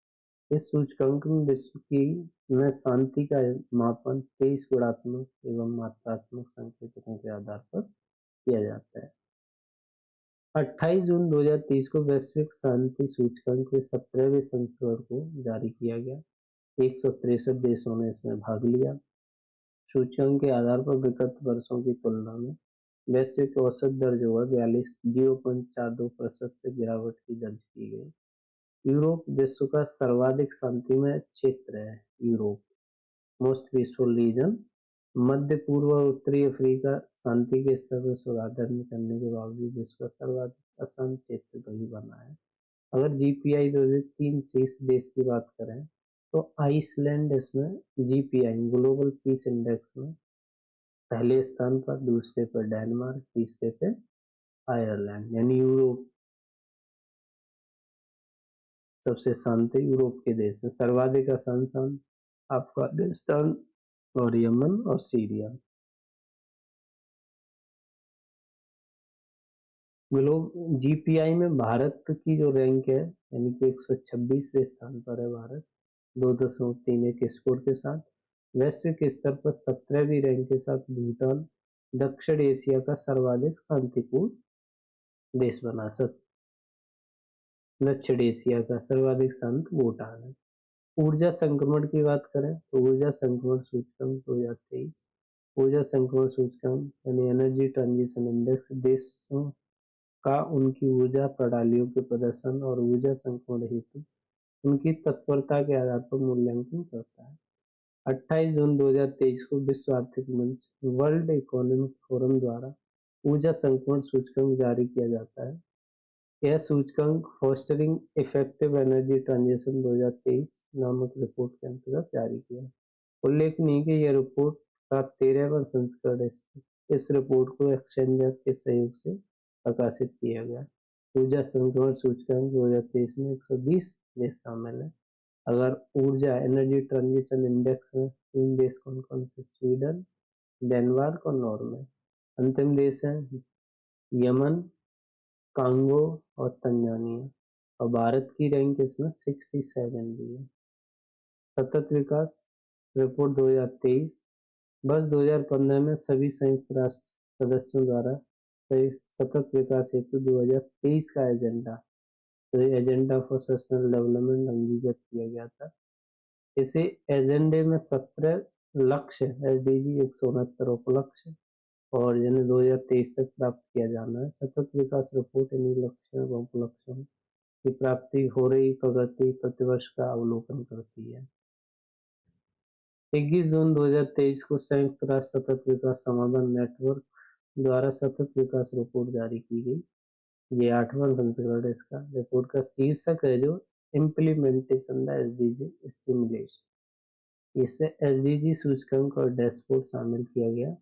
[SPEAKER 1] इस सूचकांक में विश्व की में शांति का मापन 23 गुणात्मक एवं मात्रात्मक संकेतकों के आधार पर किया जाता है। 28 जून 2023 को वैश्विक शांति सूचकांक के 17वें संस्करण को जारी किया गया। 163 देशों ने इसमें भाग लिया। सूचकांक के आधार पर विगत वर्षों की तुलना में वैश्विक औसत दर जो है 0.42% से गिरावट की दर्ज की गई। यूरोप विश्व का सर्वाधिक शांतिमय क्षेत्र है। Europe most peaceful region. मध्य पूर्व और उत्तरी अफ्रीका शांति के स्तर में सुधार करने के बावजूद विश्व का सर्वाधिक अशांत क्षेत्र वही बना है। अगर जीपीआई 2003 शीर्ष देश की बात करें तो आइसलैंड इसमें जीपीआई ग्लोबल पीस इंडेक्स में पहले स्थान पर, दूसरे पर डेनमार्क, तीसरे पे आयरलैंड। यानी यूरोप सबसे शांत यूरोप के देश है। सर्वाधिक अशांत अफगानिस्तान और यमन और सीरिया। जीपीआई में भारत की जो रैंक है यानी कि 126वें स्थान पर है भारत 2.31 स्कोर के साथ। वैश्विक स्तर पर 17वीं रैंक के साथ भूटान दक्षिण एशिया का सर्वाधिक शांतिपूर्ण देश बना। दक्षिण एशिया का सर्वाधिक शांत भूटान है। ऊर्जा संक्रमण की बात करें तो ऊर्जा संक्रमण सूचकांक 2023, ऊर्जा संक्रमण सूचकांक यानी एनर्जी ट्रांजिशन इंडेक्स देशों का उनकी ऊर्जा प्रणालियों के प्रदर्शन और ऊर्जा संक्रमण हेतु उनकी तत्परता के आधार पर मूल्यांकन करता है। 28 जून 2023 को विश्व आर्थिक मंच वर्ल्ड इकोनॉमिक फोरम द्वारा ऊर्जा संक्रमण सूचकांक जारी किया जाता है। यह सूचकांक फोस्टरिंग इफेक्टिव एनर्जी ट्रांजिशन 2023 नामक रिपोर्ट के अंतर्गत जारी किया। उल्लेखनीय कि यह रिपोर्ट का 13वां संस्करण है। इस रिपोर्ट को एक्सचेंजर के सहयोग से प्रकाशित किया गया। ऊर्जा संक्रमण सूचकांक 2023 में 120 देश शामिल है। अगर ऊर्जा एनर्जी ट्रांजिशन इंडेक्स में 3 देश कौन कौन से? स्वीडन, डेनमार्क और नॉर्वे। अंतिम देश हैं यमन, कांगो और तंजानिया। और भारत की रैंक इसमें 67 भी है। सतत विकास रिपोर्ट 2023 वर्ष 2015 में सभी संयुक्त राष्ट्र सदस्यों द्वारा सतत विकास हेतु 2023 का एजेंडा फॉर सस्टेनेबल डेवलपमेंट अंगीकृत किया गया था। इसे एजेंडे में 17 लक्ष्य SDG 169 उपलक्ष्य और जिन्हें 2023 तक प्राप्त किया जाना है। सतत विकास रिपोर्ट इन्हीं लक्ष्यों व उपलक्ष्यों की प्राप्ति हो रही प्रगति प्रतिवर्ष का अवलोकन करती है। 21 जून 2023 को संयुक्त राष्ट्र सतत विकास समाधान नेटवर्क द्वारा सतत विकास रिपोर्ट जारी की गई। ये 8वां संस्करण है इसका। रिपोर्ट का शीर्षक है जो इम्प्लीमेंटेशन द SDG स्टिमुलेशन। इससे SDG सूचकांक और डैशबोर्ड शामिल किया गया।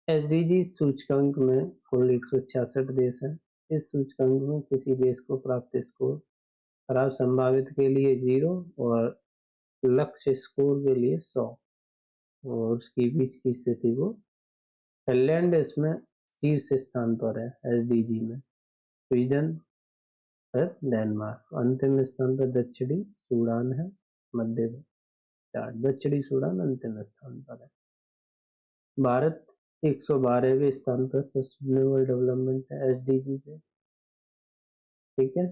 [SPEAKER 1] SDG सूचकांक में कुल 166 देश हैं। इस सूचकांक में किसी देश को प्राप्त स्कोर खराब संभावित के लिए 0 और लक्ष्य स्कोर के लिए 100 और उसके बीच की स्थिति को फिनलैंड इसमें शीर्ष स्थान पर है SDG में। स्वीडन है, डेनमार्क। अंतिम स्थान पर दक्षिणी सूडान है। मध्य दक्षिणी सूडान अंतिम स्थान पर है। भारत 112वें स्थान पर सस्टेनेबल डेवलपमेंट है SDG पे। ठीक है।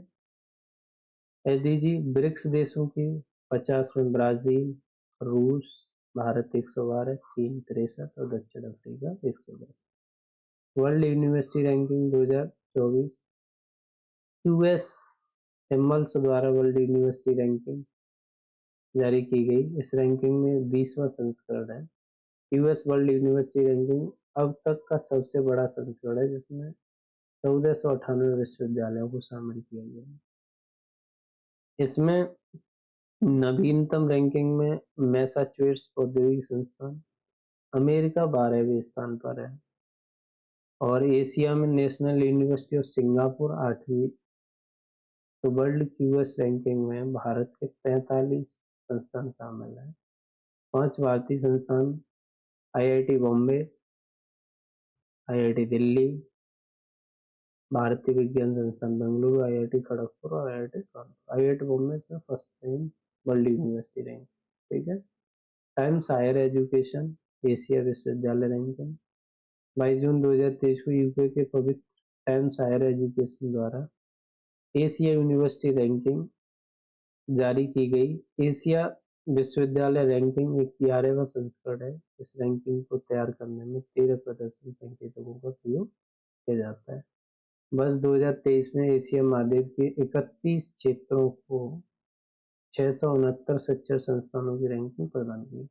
[SPEAKER 1] SDG ब्रिक्स देशों की 50 में ब्राजील, रूस, भारत 112, चीन 63 और दक्षिण Africa 110। World university ranking 2024 US हिमल्स द्वारा वर्ल्ड यूनिवर्सिटी रैंकिंग जारी की गई। इस रैंकिंग में 20वां संस्करण है। US वर्ल्ड यूनिवर्सिटी रैंकिंग अब तक का सबसे बड़ा संस्करण है जिसमें 1498 विश्वविद्यालयों को शामिल किया गया है। इसमें नवीनतम रैंकिंग में मैसाचुसेट्स प्रौद्योगिकी संस्थान अमेरिका 12वें स्थान पर है और एशिया में नेशनल यूनिवर्सिटी ऑफ सिंगापुर 8वीं। तो वर्ल्ड QS रैंकिंग में भारत के 45 संस्थान शामिल हैं। 5 भारतीय संस्थान IIT बॉम्बे, IIT दिल्ली, भारतीय विज्ञान संस्थान बेंगलुरु, IIT खड़गपुर और IIT कानपुर। IIT बॉम्बे में first time world university rank. ठीक है। टाइम्स हायर एजुकेशन एशिया विश्वविद्यालय रैंकिंग 22 जून 2023 को यूके के पवित्र टाइम्स हायर एजुकेशन द्वारा एशिया यूनिवर्सिटी रैंकिंग जारी की गई। एशिया विश्वविद्यालय रैंकिंग एक 11वां संस्करण है। इस रैंकिंग को तैयार करने में 13 प्रदर्शन संकेतकों का प्रयोग किया जाता है। वर्ष 2023 में एशिया महाद्वीप के 31 क्षेत्रों को 669 शिक्षण संस्थानों की रैंकिंग प्रदान की।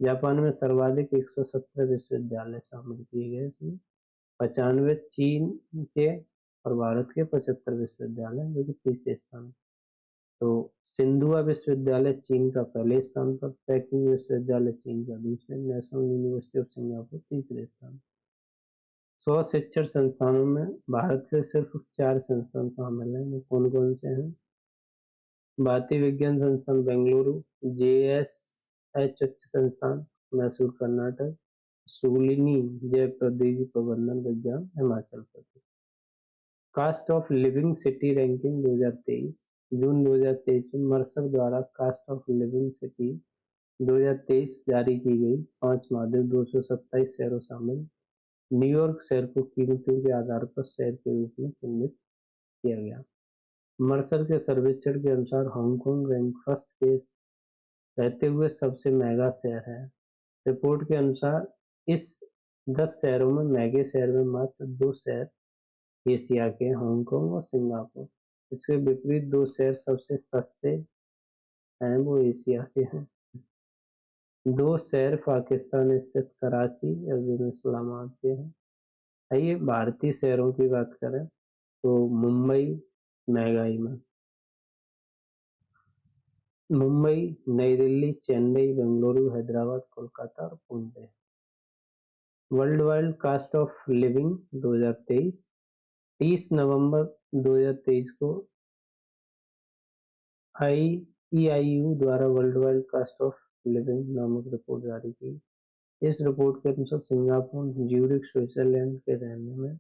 [SPEAKER 1] जापान में सर्वाधिक 117 विश्वविद्यालय शामिल किए गए। इसमें 95 चीन के और भारत के 75 विश्वविद्यालय जो कि तीसरे स्थान। तो सिंधुआ विश्वविद्यालय चीन का पहले स्थान पर, पेकिंग विश्वविद्यालय चीन का दूसरे, नेशनल यूनिवर्सिटी ऑफ सिंगापुर तीसरे स्थान। 100 शिक्षण संस्थानों में भारत से सिर्फ 4 संस्थान शामिल हैं। वो कौन कौन से हैं? भारतीय विज्ञान संस्थान बेंगलुरु, JSH उच्च संस्थान मैसूर कर्नाटक, शूलिनी जैव प्रौद्योगिकी प्रबंधन विज्ञान Himachal Pradesh. Cost of living city ranking 2023 June 2023 में मर्सर द्वारा कास्ट ऑफ लिविंग सिटी 2023 जारी की गई। 5 महाद्वीप 227 शहरों शामिल। न्यूयॉर्क शहर को कीमतों के आधार पर शहर के रूप में चिन्हित किया गया। मर्सर के सर्वेक्षण के अनुसार हांगकांग रैंक फर्स्ट के रहते हुए सबसे महंगा शहर है। रिपोर्ट के अनुसार इस 10 शहरों में महंगे शहर में मात्र 2 शहर एशिया के, हांगकांग और सिंगापुर। इसके विपरीत 2 शहर सबसे सस्ते हैं, वो एशिया के हैं। 2 शहर पाकिस्तान स्थित कराची और इस्लामाबाद के हैं। आइए भारतीय शहरों की बात करें तो मुंबई महंगाई में, मुंबई, नई दिल्ली, चेन्नई, बेंगलुरु, हैदराबाद, कोलकाता और Pune. World wide cost of living 2023, 30 November 2023 को IEIU द्वारा world wide cost of living नामक रिपोर्ट जारी की। इस रिपोर्ट के अनुसार सिंगापुर, ज्यूरिख, स्विट्जरलैंड के रहने में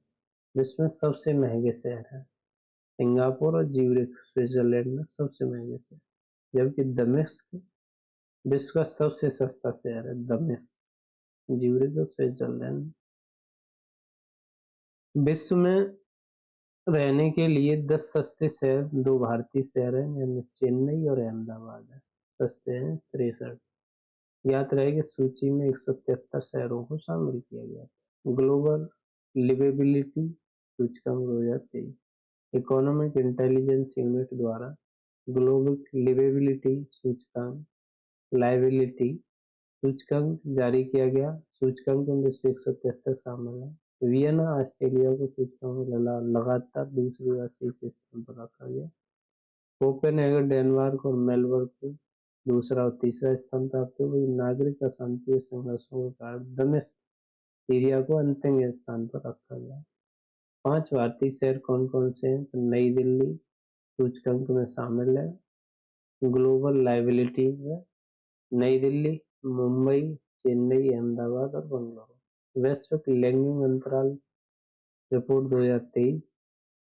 [SPEAKER 1] विश्व में सबसे महंगे शहर हैं। सिंगापुर और ज्यूरिख स्विट्जरलैंड में सबसे महंगे शहर, जबकि दमिश्क विश्व का सबसे सस्ता शहर है। दमिश्क, ज्यूरिख और स्विट्जरलैंड। विश्व में रहने के लिए 10 सस्ते शहर, 2 भारतीय शहर हैं जिनमें चेन्नई और अहमदाबाद है। सस्ते हैं 63। याद रहे कि सूची में 173 शहरों को शामिल किया गया। ग्लोबल लिवेबिलिटी सूचकांक 2023, इकोनॉमिक इंटेलिजेंस यूनिट द्वारा ग्लोबल लिवेबिलिटी सूचकांक लाइबिलिटी सूचकांक जारी किया गया। सूचकांक में विश्व 173 शामिल है। वियना ऑस्ट्रेलिया को सूचकांक में लगातार दूसरी बार शीर्ष स्थान पर रखा गया। कोपेनहेगन डेनमार्क और मेलबर्न को दूसरा और तीसरा स्थान प्राप्त हुआ। नागरिक अशांति और संघर्षों के कारण दमिश्क सीरिया को अंतिम स्थान पर रखा गया। 5 भारतीय शहर कौन कौन से हैं? तो नई दिल्ली सूचकांक में शामिल है। ग्लोबल लाइबिलिटी में नई दिल्ली, मुंबई, चेन्नई, अहमदाबाद और बंगलुरु। वैश्विक लैंगिक अंतराल रिपोर्ट 2023,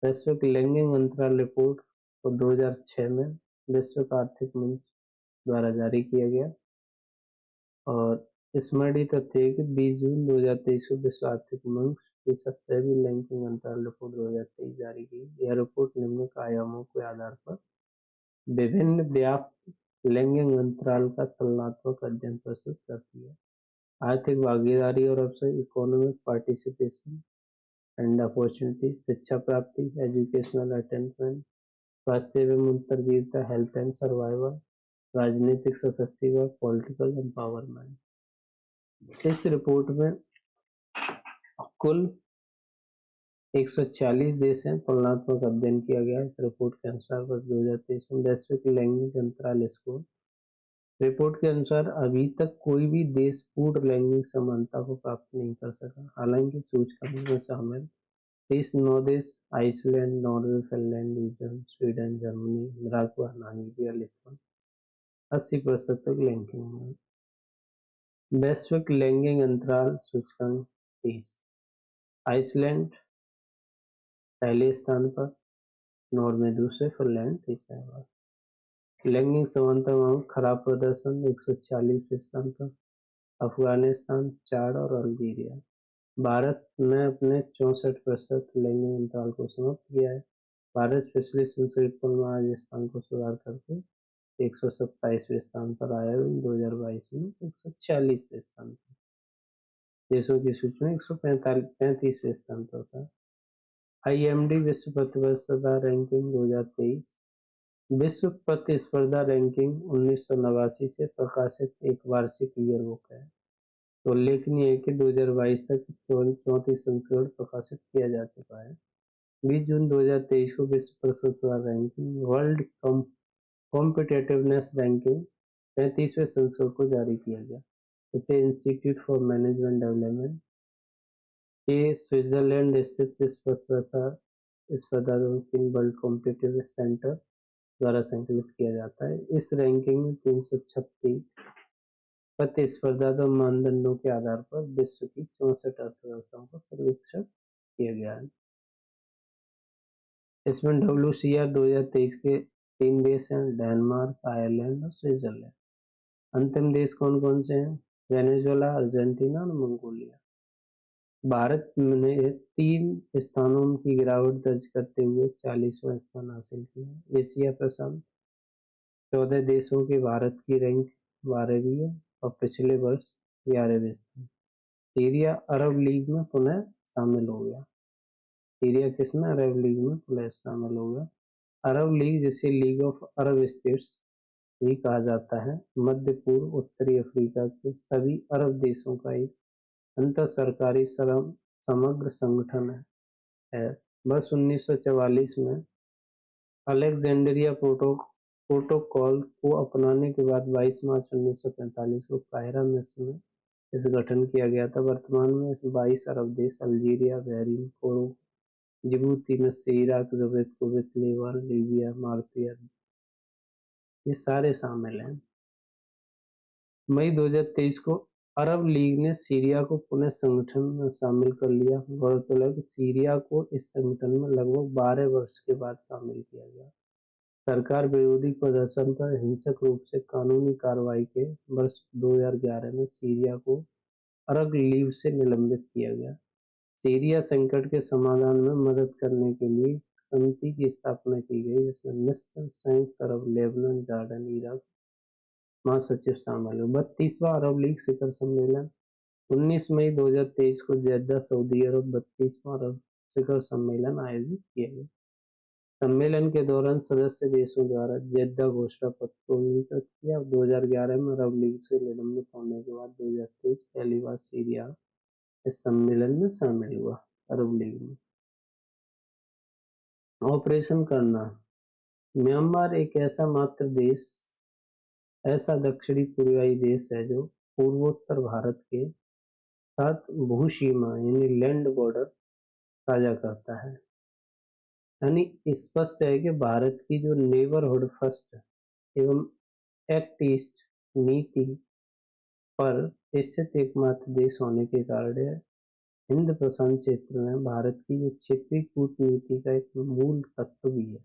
[SPEAKER 1] वैश्विक लैंगिक अंतराल रिपोर्ट को 2006 में वैश्विक आर्थिक मंच द्वारा जारी किया गया। और स्मरणीय तथ्य है कि 20 जून 2023 को विश्व आर्थिक मंच की 17वीं लैंगिक अंतराल रिपोर्ट 2023 जारी की। यह रिपोर्ट निम्नलिखित आयामों के आधार पर विभिन्न व्याप्त लैंगिक अंतराल का तुलनात्मक अध्ययन प्रस्तुत करती है। आर्थिक भागीदारी और अवसर, इकोनॉमिक पार्टिसिपेशन एंड अपॉर्चुनिटी, शिक्षा प्राप्ति, एजुकेशनल अटेनमेंट, स्वास्थ्य एवं उत्तरजीविता, हेल्थ एंड सर्वाइवल, राजनीतिक सशक्तिकरण, पॉलिटिकल एम्पावरमेंट। इस रिपोर्ट में कुल 140 देश हैं। तुलनात्मक अध्ययन किया गया। इस रिपोर्ट के अनुसार वर्ष 2023 में वैश्विक लैंगिक अंतराल स्कोर रिपोर्ट के अनुसार अभी तक कोई भी देश पूर्ण लैंगिक समानता को प्राप्त नहीं कर सका। हालांकि सूचकांक में शामिल 39 देश Iceland, Norway, Finland, Sweden, Germany, Nicaragua, Namibia, Lithuania 80% तक रैंकिंग में। वैश्विक लैंगिक अंतराल सूचकांक 30, आइसलैंड पहले स्थान पर, नॉर्वे दूसरे, फिनलैंड तीसरे पर। लैंगिक समानता में खराब प्रदर्शन 140वें स्थान पर, अफगानिस्तान 4 और अल्जीरिया। भारत ने अपने 64% लैंगिक अंतराल को समाप्त किया है। भारत पिछले संसदीय तुलना में आज स्थान को सुधार करके 127वें स्थान पर आया। 2022 में 146वें स्थान पर, देशों की सूची में 135वें स्थान पर था। IMD विश्व प्रतिस्पर्धा रैंकिंग 2023, विश्व प्रतिस्पर्धा रैंकिंग 1989 से प्रकाशित एक वार्षिक ईयरबुक है। तो उल्लेखनीय है कि 2022 तक 34 संस्करण प्रकाशित किया जा चुका है। 20 जून 2023 को विश्व प्रतिस्पर्धा रैंकिंग वर्ल्ड कॉम्पिटिटिवनेस रैंकिंग 35वें संस्करण को जारी किया गया। इसे इंस्टीट्यूट फॉर मैनेजमेंट डेवलपमेंट के स्विट्जरलैंड स्थित विश्व प्रतिस्पर्धा रैंकिंग वर्ल्ड कॉम्पिटिटिव सेंटर द्वारा संकलित किया जाता है। इस रैंकिंग में 336 प्रतिस्पर्धा मानदंडों के आधार पर विश्व की 64 अर्थव्यवस्थाओं का सर्वेक्षण किया गया है। इसमें WCR 2023 के 3 देश हैं, डेनमार्क, आयरलैंड और स्विट्जरलैंड। अंतिम देश कौन कौन से हैं? वेनेजुएला, अर्जेंटीना और मंगोलिया। भारत ने 3 स्थानों की गिरावट दर्ज करते हुए 40वां स्थान हासिल किया। एशिया प्रशांत 14 देशों के भारत की रैंक 12वीं है और पिछले वर्ष 11वें स्थान। सीरिया अरब लीग में पुनः शामिल हो गया। सीरिया किसमें? अरब लीग में पुनः शामिल हो गया। अरब लीग, जिसे लीग ऑफ अरब स्टेट्स भी कहा जाता है, मध्य पूर्व उत्तरी अफ्रीका के सभी अरब देशों का एक अंतर सरकारी समग्र संगठन है। वर्ष 1944 में अलेक्जेंड्रिया प्रोटोकॉल को अपनाने के बाद 22 मार्च 1945 को काहिरा मिस्र में इस गठन किया गया था। वर्तमान में 22 अरब देश अल्जीरिया, बहरीन, जिबूती, मिस्र, इराक, कुवैत, लीबान, लीबिया, मार्सिया ये सारे शामिल हैं। मई 2023 को अरब लीग ने सीरिया को पुनः संगठन में शामिल कर लिया। गौरतलब है कि सीरिया को इस संगठन में लगभग 12 वर्ष के बाद शामिल किया गया। सरकार विरोधी प्रदर्शन पर हिंसक रूप से कानूनी कार्रवाई के वर्ष 2011 में सीरिया को अरब लीग से निलंबित किया गया। सीरिया संकट के समाधान में मदद करने के लिए समिति की स्थापना की गई, जिसमें मिस्र, संयुक्त अरब, लेबनान, जॉर्डन, इराक महासचिव शामिल हुए। 32वां अरब लीग शिखर सम्मेलन 19 मई 2023 को जेद्दा, सऊदी अरब 32वां अरब शिखर सम्मेलन आयोजित किया गया। सम्मेलन के दौरान सदस्य देशों द्वारा जेद्दा घोषणा पत्र को अंगीकृत किया। 2011 में अरब लीग से निलंबित होने के बाद 2023 पहली बार सीरिया इस सम्मेलन में शामिल हुआ। अरब लीग में ऑपरेशन करना। म्यांमार एक ऐसा दक्षिणी पूर्वी देश है जो पूर्वोत्तर भारत के साथ भूसीमा यानी लैंड बॉर्डर साझा करता है। यानी स्पष्ट है कि भारत की जो नेबरहुड फर्स्ट एवं एक्ट ईस्ट नीति पर स्थित एकमात्र देश होने के कारण हिंद प्रशांत क्षेत्र में भारत की जो क्षेत्रीय कूटनीति का एक मूल तत्व भी है।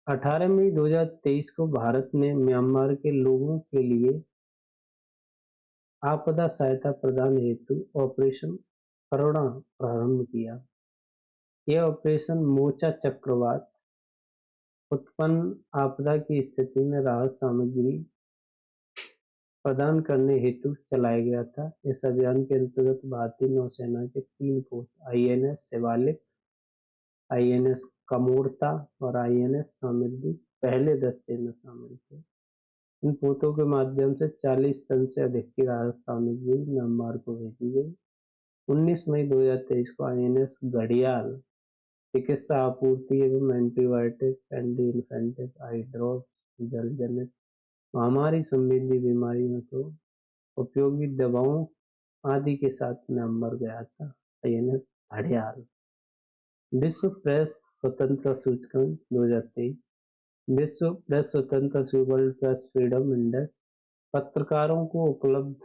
[SPEAKER 1] 18 मई 2023 को भारत ने म्यांमार के लोगों के लिए आपदा सहायता प्रदान हेतु ऑपरेशन करुणा प्रारंभ किया। यह ऑपरेशन मोर्चा चक्रवात उत्पन्न आपदा की स्थिति में राहत सामग्री प्रदान करने हेतु चलाया गया था। इस अभियान के अंतर्गत भारतीय नौसेना के 3 पोत INS शिवालिक, INS कमोरता और INS समृद्धि पहले दस्ते में शामिल थे। इन पोतों के माध्यम से 40 टन से अधिक की राहत सामग्री म्यांमार को भेजी गई। 19 मई 2023 को INS घड़ियाल चिकित्सा आपूर्ति एवं एंटीबायोटिक, एंटी इन्फेक्टिव, आई ड्रॉप, जल जनित महामारी संबंधी बीमारियों तो उपयोगी दवाओं आदि के साथ म्यांमार गया था। INS घड़ियाल। विश्व प्रेस स्वतंत्रता सूचकांक 2023। विश्व प्रेस स्वतंत्रता वर्ल्ड प्रेस फ्रीडम इंडेक्स पत्रकारों को उपलब्ध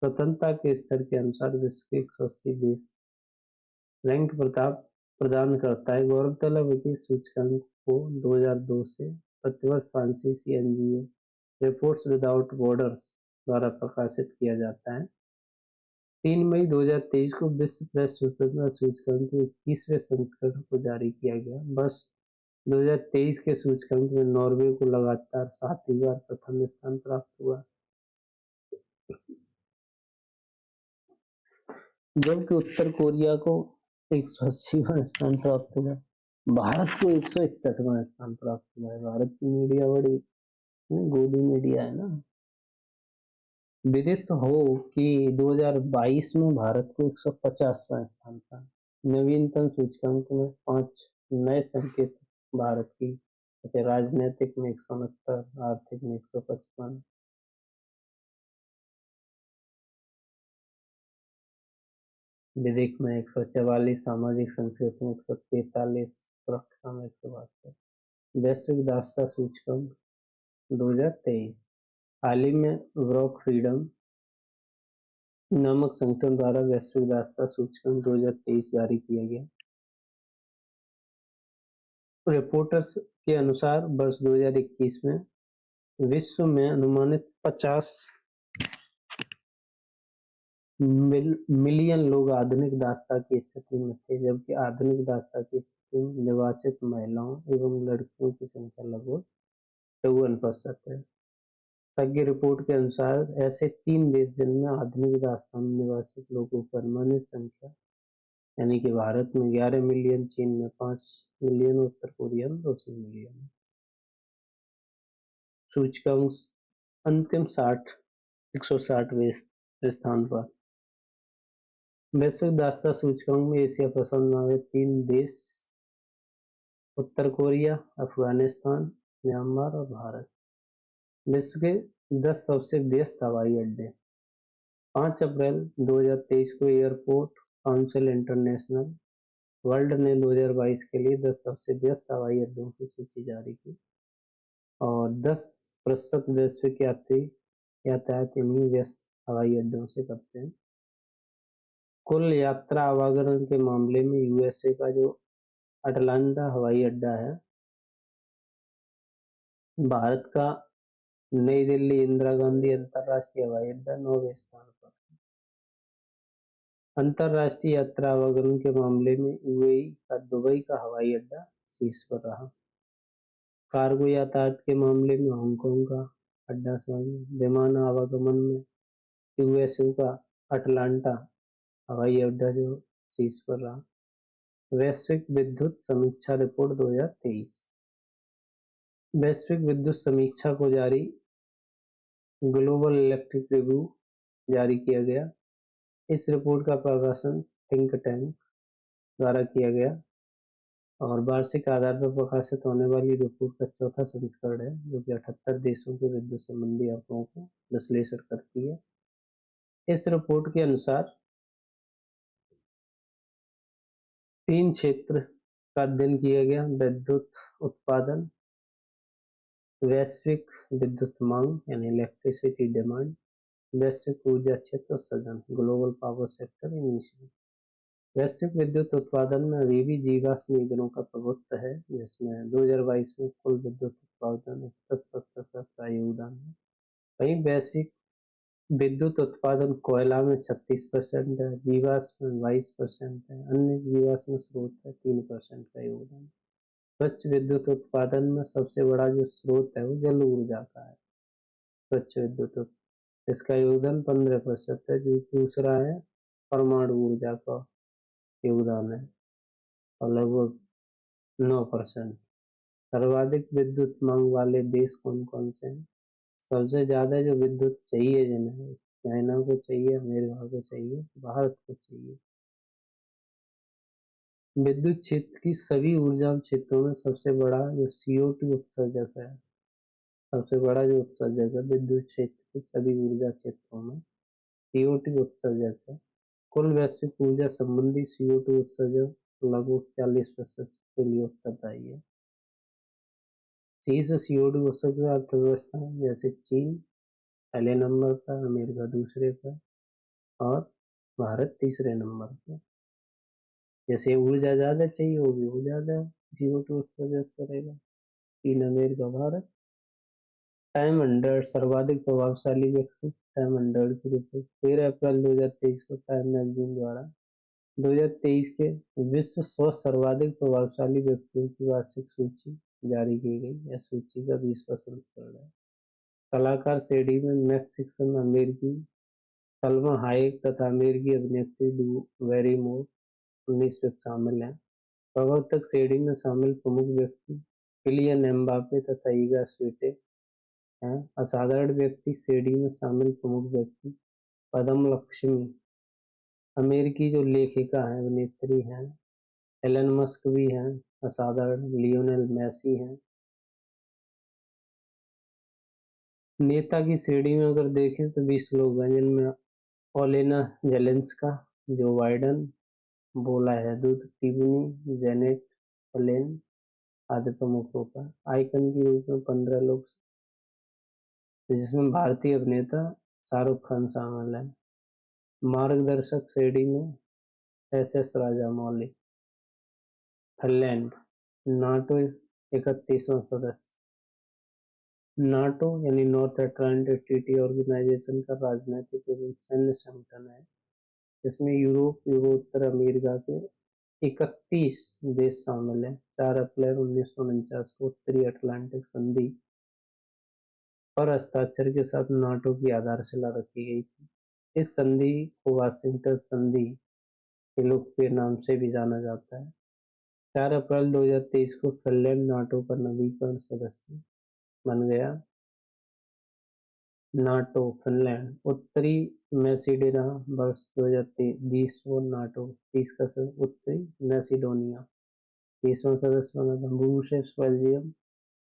[SPEAKER 1] स्वतंत्रता के स्तर के अनुसार विश्व के 180 देश रैंक प्रदान करता है। गौरतलब है कि सूचकांक को 2002 से प्रतिवर्ष फ्रांसीसी NGO रिपोर्ट्स विदाउट बॉर्डर्स द्वारा प्रकाशित किया जाता है। 3 मई 2023 को विश्व प्रेस स्वतंत्रता सूचकांक के 21वें संस्करण को जारी किया गया। वर्ष 2023 के सूचकांक में नॉर्वे को लगातार 7वीं बार प्रथम स्थान प्राप्त हुआ, जबकि उत्तर कोरिया को 180वां स्थान प्राप्त हुआ। भारत को 161वां स्थान प्राप्त हुआ है। भारत की मीडिया बड़ी गोदी मीडिया है ना। विदित हो कि 2022 में भारत को 150वां स्थान था। नवीनतम सूचकांक में 5 नए संकेत भारत की, जैसे राजनीतिक में 169, आर्थिक में 155, विधिक में 144, सामाजिक संस्कृति में 143, सुरक्षा में 172। वैश्विक दासता सूचकांक 2023 हाल ही में ब्रॉक फ्रीडम नामक संगठन द्वारा वैश्विक दासता सूचकांक 2023 जारी किया गया। रिपोर्टर्स के अनुसार वर्ष 2021 में विश्व में अनुमानित 50 मिलियन लोग आधुनिक दासता की स्थिति में थे, जबकि आधुनिक दासता की स्थिति में निवासित महिलाओं एवं लड़कियों की संख्या लगभग 54% है। संघीय रिपोर्ट के अनुसार ऐसे 3 देश जिनमें आधुनिक दासता में निवासित लोगों की अनुमानित संख्या यानी कि भारत में 11 मिलियन, चीन में 5 मिलियन, उत्तर कोरिया में 200 मिलियन। सूचकांक अंतिम 160वें स्थान पर। वैश्विक दासता सूचकांक में एशिया प्रशांत में 3 देश उत्तर कोरिया, अफगानिस्तान, म्यांमार और भारत। विश्व के 10 सबसे व्यस्त हवाई अड्डे। 5 अप्रैल 2023 को एयरपोर्ट काउंसिल इंटरनेशनल वर्ल्ड ने 2022 के लिए 10 सबसे व्यस्त हवाई अड्डों की सूची जारी की और 10% वैश्विक यात्री यातायात इन्हीं व्यस्त हवाई अड्डों से करते हैं। कुल यात्रा आवागमन के मामले में यूएसए का जो अटलांटा हवाई अड्डा है, भारत का नई दिल्ली इंदिरा गांधी अंतरराष्ट्रीय हवाई अड्डा 9वें स्थान पर। अंतरराष्ट्रीय यात्रा आवागमन के मामले में यूएई का दुबई का हवाई अड्डा शीर्ष पर रहा। कार्गो यातायात के मामले में हांगकांग का अड्डा सही। विमान आवागमन में यूएसए का अटलांटा हवाई अड्डा जो शीर्ष पर रहा। वैश्विक विद्युत समीक्षा रिपोर्ट 2023। वैश्विक विद्युत समीक्षा को जारी ग्लोबल इलेक्ट्रिक रिव्यू जारी किया गया। इस रिपोर्ट का प्रकाशन थिंक टैंक द्वारा किया गया और वार्षिक आधार पर प्रकाशित होने वाली रिपोर्ट का चौथा संस्करण है, जो कि 78 देशों के विद्युत संबंधी आंकड़ों को विश्लेषण करती है। इस रिपोर्ट के अनुसार 3 क्षेत्र का अध्ययन किया गया: विद्युत उत्पादन, वैश्विक विद्युत मांग यानी इलेक्ट्रिसिटी डिमांड, वैश्विक ऊर्जा क्षेत्र सृजन ग्लोबल पावर सेक्टर इमिशन। वैश्विक विद्युत उत्पादन में अभी भी जीवाश्म ईंधनों का प्रभुत्व है, जिसमें 2022 में कुल विद्युत उत्पादन 71% का योगदान है। वहीं वैश्विक विद्युत उत्पादन कोयला में 36% है, जीवाश्म में 22% है, अन्य जीवाश्म स्रोत है 3% का योगदान। स्वच्छ विद्युत उत्पादन में सबसे बड़ा जो स्रोत है वो जल ऊर्जा का है। स्वच्छ विद्युत इसका योगदान 15% है, जो दूसरा है परमाणु ऊर्जा का योगदान है और लगभग 9%। सर्वाधिक विद्युत मांग वाले देश कौन कौन से हैं? सबसे ज्यादा जो विद्युत चाहिए जिन्हें, चाइना को चाहिए, अमेरिका को चाहिए, भारत को चाहिए। विद्युत क्षेत्र की सभी ऊर्जा क्षेत्रों में सबसे बड़ा जो CO2 उत्सर्जक है, सबसे बड़ा जो उत्सर्जक है विद्युत क्षेत्र के सभी ऊर्जा क्षेत्रों में CO2 उत्सर्जक है। कुल वैश्विक ऊर्जा संबंधी CO2 उत्सर्जक लगभग 40% के लिए उत्तरदायी है। शीर्ष CO2 उत्सर्जक अर्थव्यवस्था जैसे चीन पहले नंबर पर, अमेरिका दूसरे पर और भारत तीसरे नंबर पर। जैसे ऊर्जा ज्यादा चाहिए होगी वो ज्यादा CO2 उत्सर्जक करेगा, चीन, अमेरिका, भारत। टाइम अंडर सर्वाधिक प्रभावशाली व्यक्ति, टाइम अंडर की रिपोर्ट 13 अप्रैल 2023 को टाइम मैगजीन द्वारा 2023 के विश्व 100 सर्वाधिक प्रभावशाली व्यक्तियों की वार्षिक सूची जारी की गई। यह सूची का 20वां संस्करण है। कलाकार श्रेणी में मैक्स सिक्सन अमेरिकी सलमा हायेक तथा अमेरिकी अभिनेत्री ड्रू बैरिमोर 19 व्यक्ति शामिल हैं। प्रवर्तक श्रेणी में शामिल प्रमुख व्यक्ति किलियन एम्बापे तथा ईगा स्वीटेक हैं। असाधारण व्यक्ति श्रेणी में शामिल प्रमुख व्यक्ति पद्म लक्ष्मी अमेरिकी जो लेखिका हैं, अभिनेत्री हैं, एलन मस्क भी हैं असाधारण, लियोनेल मेसी हैं। नेता की श्रेणी में अगर देखें तो 20 लोग हैं, जिनमें ओलेना जेलेंस्का, जो बाइडेन, बोला हैदुद, टिबनी, जेनेट एलेन आदि प्रमुखों का। आइकन के रूप में 15 लोग, जिसमें भारतीय अभिनेता शाहरुख खान शामिल है। मार्गदर्शक श्रेणी में SS राजामौली। फिनलैंड नाटो 31वां सदस्य। नाटो यानी नॉर्थ अटलांटिक ट्रीटी ऑर्गेनाइजेशन का राजनीतिक एवं सैन्य संगठन है, जिसमें यूरोप, पूर्वोत्तर अमेरिका के 31 देश शामिल हैं। 4 अप्रैल 1949 को उत्तरी अटलांटिक संधि पर हस्ताक्षर के साथ नाटो की आधारशिला रखी गई थी। इस संधि को वाशिंगटन संधि के लोकप्रिय नाम से भी जाना जाता है। 4 अप्रैल 2023 को फिनलैंड नाटो का नवीकरण सदस्य बन गया। नाटो फिनलैंड, उत्तरी मैसिडोनिया वर्ष 2020 को नाटो 30 का सदस्य, उत्तरी मैसिडोनिया 30वां सदस्य बना था। ब्रुसेल्स बेल्जियम,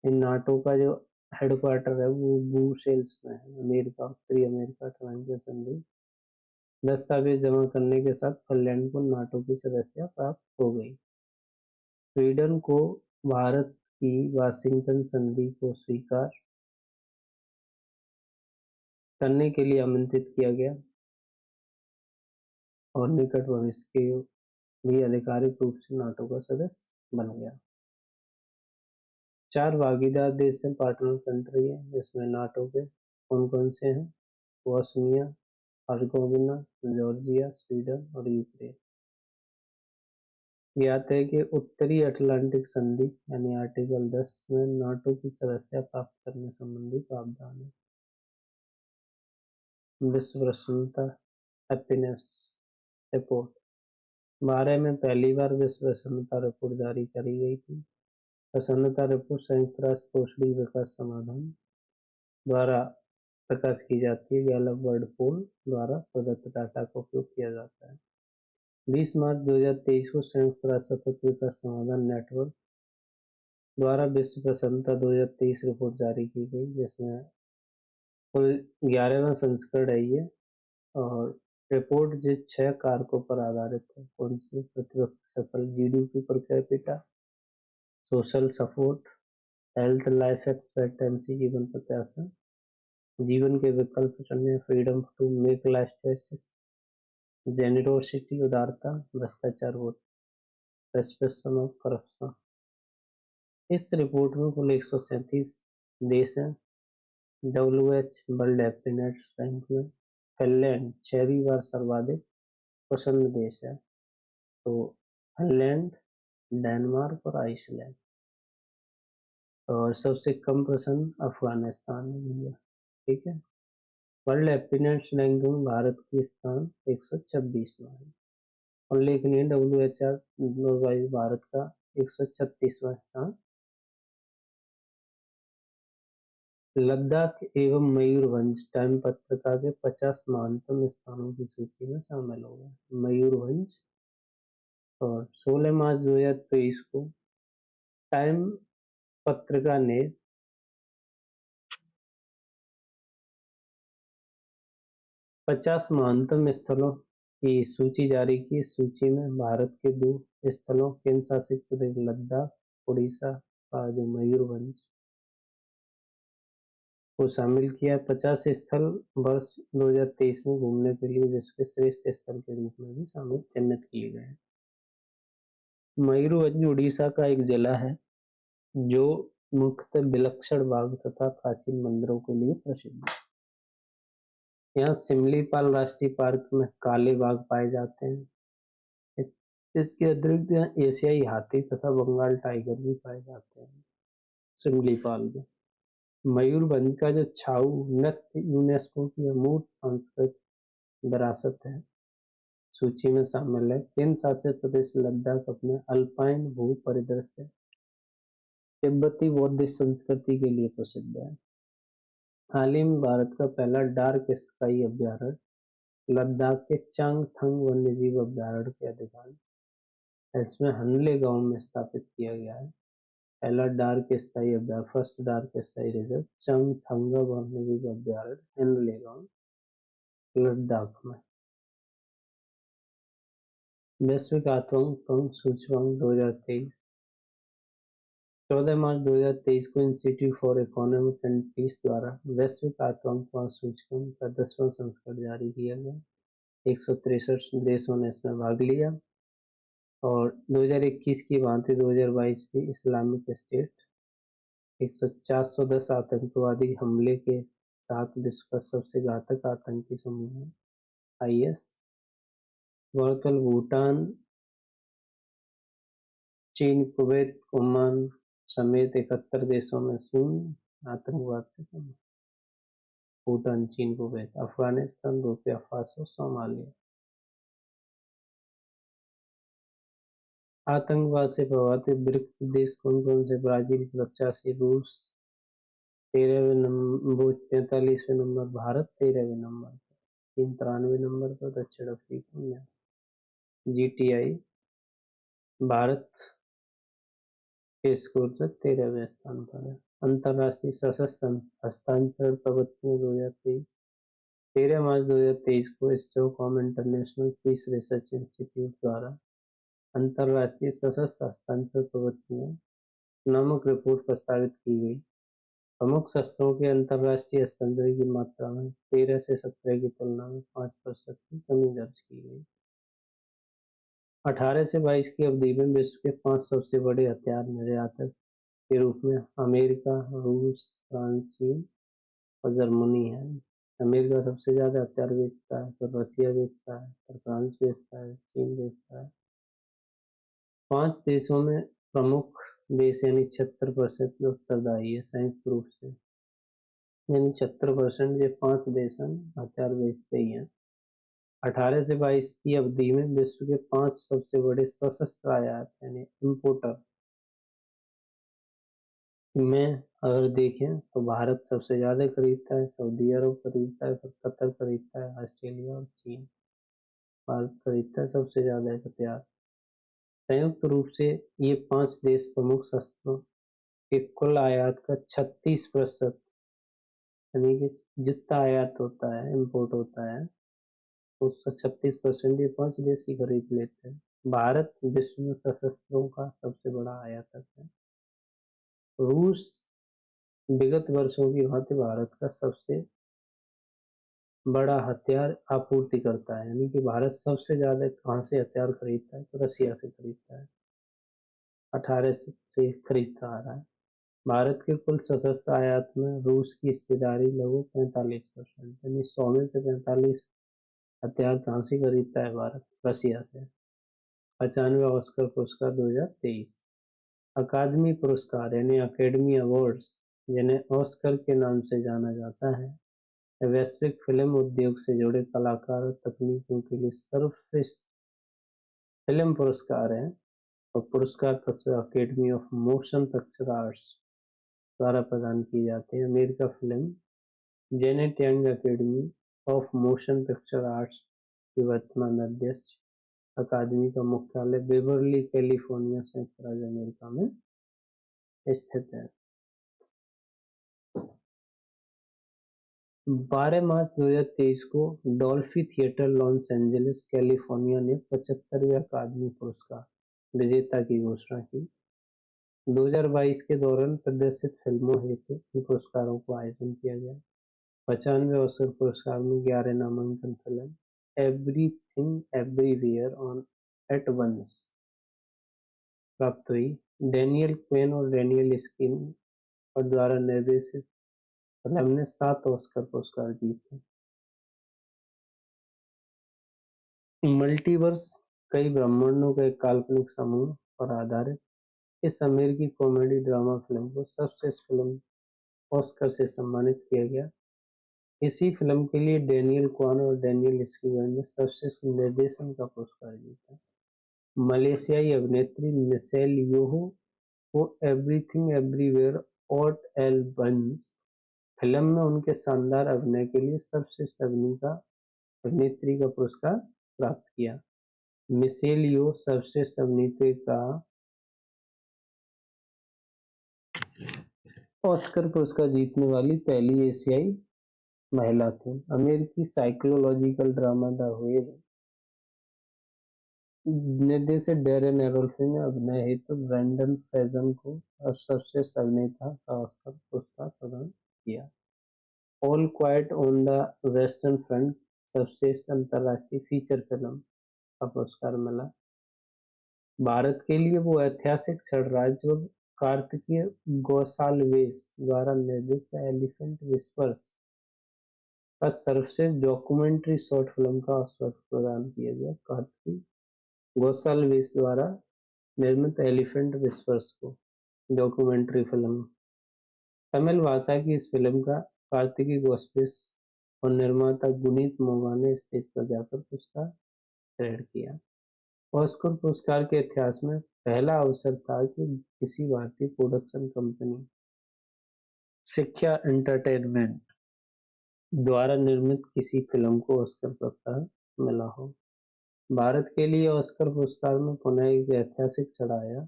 [SPEAKER 1] इन नाटो का जो हेडक्वार्टर है वो ब्रुसेल्स में है, अमेरिका, उत्तरी अमेरिका। ट्रांजैक्शन संधि दस्तावेज जमा करने के साथ फिनलैंड को नाटो की सदस्यता प्राप्त हो गई। स्वीडन को भारत की वाशिंगटन संधि को स्वीकार करने के लिए आमंत्रित किया गया और निकट भविष्य के भी आधिकारिक रूप से नाटो का सदस्य बन गया। 4 भागीदार देश हैं, पार्टनर कंट्री है, जिसमें नाटो के कौन कौन से हैं? बोस्निया हर्जेगोविना, जॉर्जिया, स्वीडन और यूक्रेन। ज्ञात है कि उत्तरी अटलांटिक संधि यानी आर्टिकल 10 में नाटो की सदस्यता प्राप्त करने संबंधी प्रावधान है। विश्व प्रसन्नता हैप्पीनेस रिपोर्ट 12 में पहली बार विश्व प्रसन्नता रिपोर्ट जारी करी गई थी। प्रसन्नता रिपोर्ट संयुक्त राष्ट्र कौशल विकास समाधान द्वारा प्रकाश की जाती है। गैलप वर्ल्ड पोल द्वारा प्रदत्त डाटा का उपयोग किया जाता है। 20 मार्च 2023 को संयुक्त राष्ट्र सतत विकास समाधान नेटवर्क द्वारा विश्व प्रसन्नता 2023 रिपोर्ट जारी की गई, जिसमें कुल 11वां संस्करण है ये। और रिपोर्ट जिस 6 कारकों पर आधारित है, कौन सी? प्रतिरक्षा सकल GDP per capita, social support, health, life expectancy जीवन प्रत्याशा, जीवन के विकल्प चुनने, freedom to make life choices, generosity उदारता, भ्रष्टाचार वोट, सस्पेंशन ऑफ करप्शन। इस रिपोर्ट में कुल 137 देश हैं। WH वर्ल्ड हैप्पीनेस रैंक में फिनलैंड 6वीं बार सर्वाधिक प्रसन्न देश है। तो फिनलैंड, डेनमार्क और आइसलैंड। और सबसे कम प्रसन्न अफगानिस्तान है भैया। ठीक है। वर्ल्ड हैप्पीनेस रैंक में भारत की स्थान 126वां है। उल्लेखनीय WHR भारत का 136वां स्थान। लद्दाख एवं मयूरभंज टाइम पत्रिका के 50 महानतम स्थानों की सूची में शामिल हो गए मयूरभंज। और 16 मार्च 2023 को टाइम पत्रिका ने 50 महानतम स्थलों की सूची जारी की। इस सूची में भारत के 2 स्थलों केंद्र शासित प्रदेश लद्दाख, उड़ीसा का जो मयूरभंज को शामिल किया। 50 स्थल वर्ष 2023 में घूमने के लिए विश्व के श्रेष्ठ स्थल के रूप में भी शामिल चिन्हित किए गए हैं। मयूरभंज उड़ीसा का एक जिला है जो मुख्यतः विलक्षण बाग तथा प्राचीन मंदिरों के लिए प्रसिद्ध है। यहाँ सिमलीपाल राष्ट्रीय पार्क में काले बाघ पाए जाते हैं। इसके अतिरिक्त यहाँ एशियाई हाथी तथा बंगाल टाइगर भी पाए जाते हैं सिमलीपाल में। मयूरभंज का जो छाऊ नृत्य यूनेस्को की अमूर्त सांस्कृतिक विरासत है, सूची में शामिल है। केंद्र शासित प्रदेश लद्दाख अपने अल्पाइन भू परिदृश्य, तिब्बती बौद्ध संस्कृति के लिए प्रसिद्ध है। हाल ही में भारत का पहला डार्क स्काई अभ्यारण्य लद्दाख के चांगथंग वन्यजीव अभ्यारण्य के अधिकांश इसमें हनले गांव में स्थापित किया गया है। पहला डार्क स्काई अभ्यारण्य, फर्स्ट डार्क स्काई रिजर्व चांगथंगा वन्यजीव अभ्यारण्य हनले गांव लद्दाख में। वैश्विक आतंक सूचकांक 2023 14 मार्च 2023 को Institute for Economic and Peace द्वारा वैश्विक आतंकवाद सूचकांक का 10वां संस्करण जारी किया गया। 163 देशों ने इसमें भाग लिया। और 2021 की भांति 2022 में इस्लामिक स्टेट 410 आतंकवादी हमले के साथ विश्व का सबसे घातक आतंकी समूह है IS। गौरतलब भूटान, चीन, कुवैत, ओमान समेत 71 देशों में शून्य आतंकवाद से संबंध। भूटान, चीन, Kuwait, Afghanistan, Burkina Faso, Somalia. आतंकवाद से प्रभावित ब्रिक्स देश कौन कौन से? ब्राजील 85, रूस 13वें नंबर, 43वें नंबर भारत, 13वें नंबर पर, 93 नंबर पर दक्षिण अफ्रीका। जीटीआई भारत के स्कोर से 13वें स्थान पर है। अंतर्राष्ट्रीय सशस्त्र हस्तांतरण प्रवृत्तियां 2023, 13 मार्च 2023 को Stockholm International Peace Research Institute द्वारा अंतर्राष्ट्रीय सशस्त्र हस्तांतरण प्रवृत्तियां नामक रिपोर्ट प्रस्तावित की गई। प्रमुख शस्त्रों के अंतर्राष्ट्रीय हस्तांतरण की मात्रा में 13 से 17 की तुलना में 5% की कमी दर्ज की गई। 18 से 22 की अवधि में विश्व के 5 सबसे बड़े हथियार निर्यातक के रूप में अमेरिका, रूस, फ्रांस, चीन और जर्मनी है। अमेरिका सबसे ज्यादा हथियार बेचता है, फिर रसिया बेचता है, फिर फ्रांस बेचता है, चीन बेचता है। 5 देशों में प्रमुख देश यानी 76% जो उत्तरदायी है संयुक्त रूप से, यानी 76% ये 5 देश हैं हथियार बेचते ही हैं। 18 से 22 की अवधि में विश्व के 5 सबसे बड़े सशस्त्र आयात यानी इम्पोर्टर में अगर देखें तो भारत सबसे ज्यादा खरीदता है, सऊदी अरब खरीदता है, फिर कतर खरीदता है, ऑस्ट्रेलिया और चीन। भारत खरीदता है सबसे ज्यादा हथियार। संयुक्त रूप से ये 5 देश प्रमुख शस्त्रों के कुल आयात का 36%, यानी कि जितना आयात होता है, इम्पोर्ट होता है, उसका 36% ये 5 देश ही खरीद लेते हैं। भारत विश्व में सशस्त्रों का सबसे बड़ा आयातक है। रूस विगत वर्षों की भांति भारत का सबसे बड़ा हथियार आपूर्ति करता है, यानी कि भारत सबसे ज्यादा कहाँ से हथियार खरीदता है तो रसिया से खरीदता है। 18 से खरीदता आ रहा है। भारत के कुल सशस्त्र आयात में रूस की हिस्सेदारी लगभग 45%, यानी 100 में से 45 हथियार कहाँ से खरीदता है भारत? रसिया से। 95 ऑस्कर पुरस्कार 2023। अकादमी पुरस्कार यानी अकेडमी अवार्ड्स, जिन्हें ऑस्कर के नाम से जाना जाता है, वैश्विक फिल्म उद्योग से जुड़े कलाकार और तकनीकों के लिए सर्वश्रेष्ठ फिल्म पुरस्कार हैं और पुरस्कार तस्वीर academy of motion picture arts द्वारा प्रदान किए जाते हैं। America film Janet young academy of motion picture arts की वर्तमान अध्यक्ष। अकादमी का मुख्यालय बेवर्ली कैलिफोर्निया संयुक्त राज्य अमेरिका में स्थित है। 12 मार्च 2023 को डॉल्फी थिएटर लॉस एंजलिस कैलिफोर्निया ने 75वें अकादमी पुरस्कार विजेता की घोषणा की। 2022 के दौरान प्रदर्शित फिल्मों हेतु इन पुरस्कारों को आयोजन किया गया। 95वें ऑस्कर पुरस्कार में 11 नामांकन film Everything Everywhere All at Once प्राप्त हुई। डैनियल क्वेन और डैनियल स्किन और द्वारा निर्देशित फिल्म ने 7 ऑस्कर पुरस्कार जीते। मल्टीवर्स कई ब्रह्मांडों का एक काल्पनिक समूह पर आधारित इस अमेरिकी कॉमेडी ड्रामा फिल्म को सर्वश्रेष्ठ फिल्म ऑस्कर से सम्मानित किया गया। इसी फिल्म के लिए डैनियल क्वान और डैनियल स्कीगर ने सर्वश्रेष्ठ निर्देशन का पुरस्कार जीता। मलेशियाई अभिनेत्री मिशेल योहो को everything everywhere all at once film में उनके शानदार अभिनय के लिए सर्वश्रेष्ठ अभिनेत्री का पुरस्कार प्राप्त किया। मिशेल यो सर्वश्रेष्ठ अभिनेत्री का ऑस्कर पुरस्कार जीतने वाली पहली एशियाई महिला थी। अमेरिकी साइकोलॉजिकल ड्रामा द वेल निर्देशक डैरेन एरोल्फी ने अभिनय हेतु ब्रेंडन फ्रेजन को सर्वश्रेष्ठ अभिनेता का ऑस्कर पुरस्कार प्रदान किया। All quite on the western front सर्वश्रेष्ठ अंतर्राष्ट्रीय फीचर फिल्म का पुरस्कार मिला। भारत के लिए वो ऐतिहासिक क्षण रहा जो कार्तिकेय गोसाल्विस द्वारा निर्देशित एलिफेंट विस्पर्स का सर्वश्रेष्ठ डॉक्यूमेंट्री शॉर्ट फिल्म का ऑस्कर प्रदान किया गया। कार्तिकेय गोसाल्विस द्वारा निर्मित एलिफेंट विस्पर्स को डॉक्यूमेंट्री फिल्म। तमिल भाषा की इस फिल्म का कार्तिकेय गोस्वामी और निर्माता गुनीत मोगा ने स्टेज पर जाकर पुरस्कार ग्रहण किया। ऑस्कर पुरस्कार के इतिहास में पहला अवसर था कि किसी भारतीय प्रोडक्शन कंपनी शिक्षा एंटरटेनमेंट द्वारा निर्मित किसी फिल्म को ऑस्कर पुरस्कार मिला हो। भारत के लिए ऑस्कर पुरस्कार में पुनः एक ऐतिहासिक क्षण आया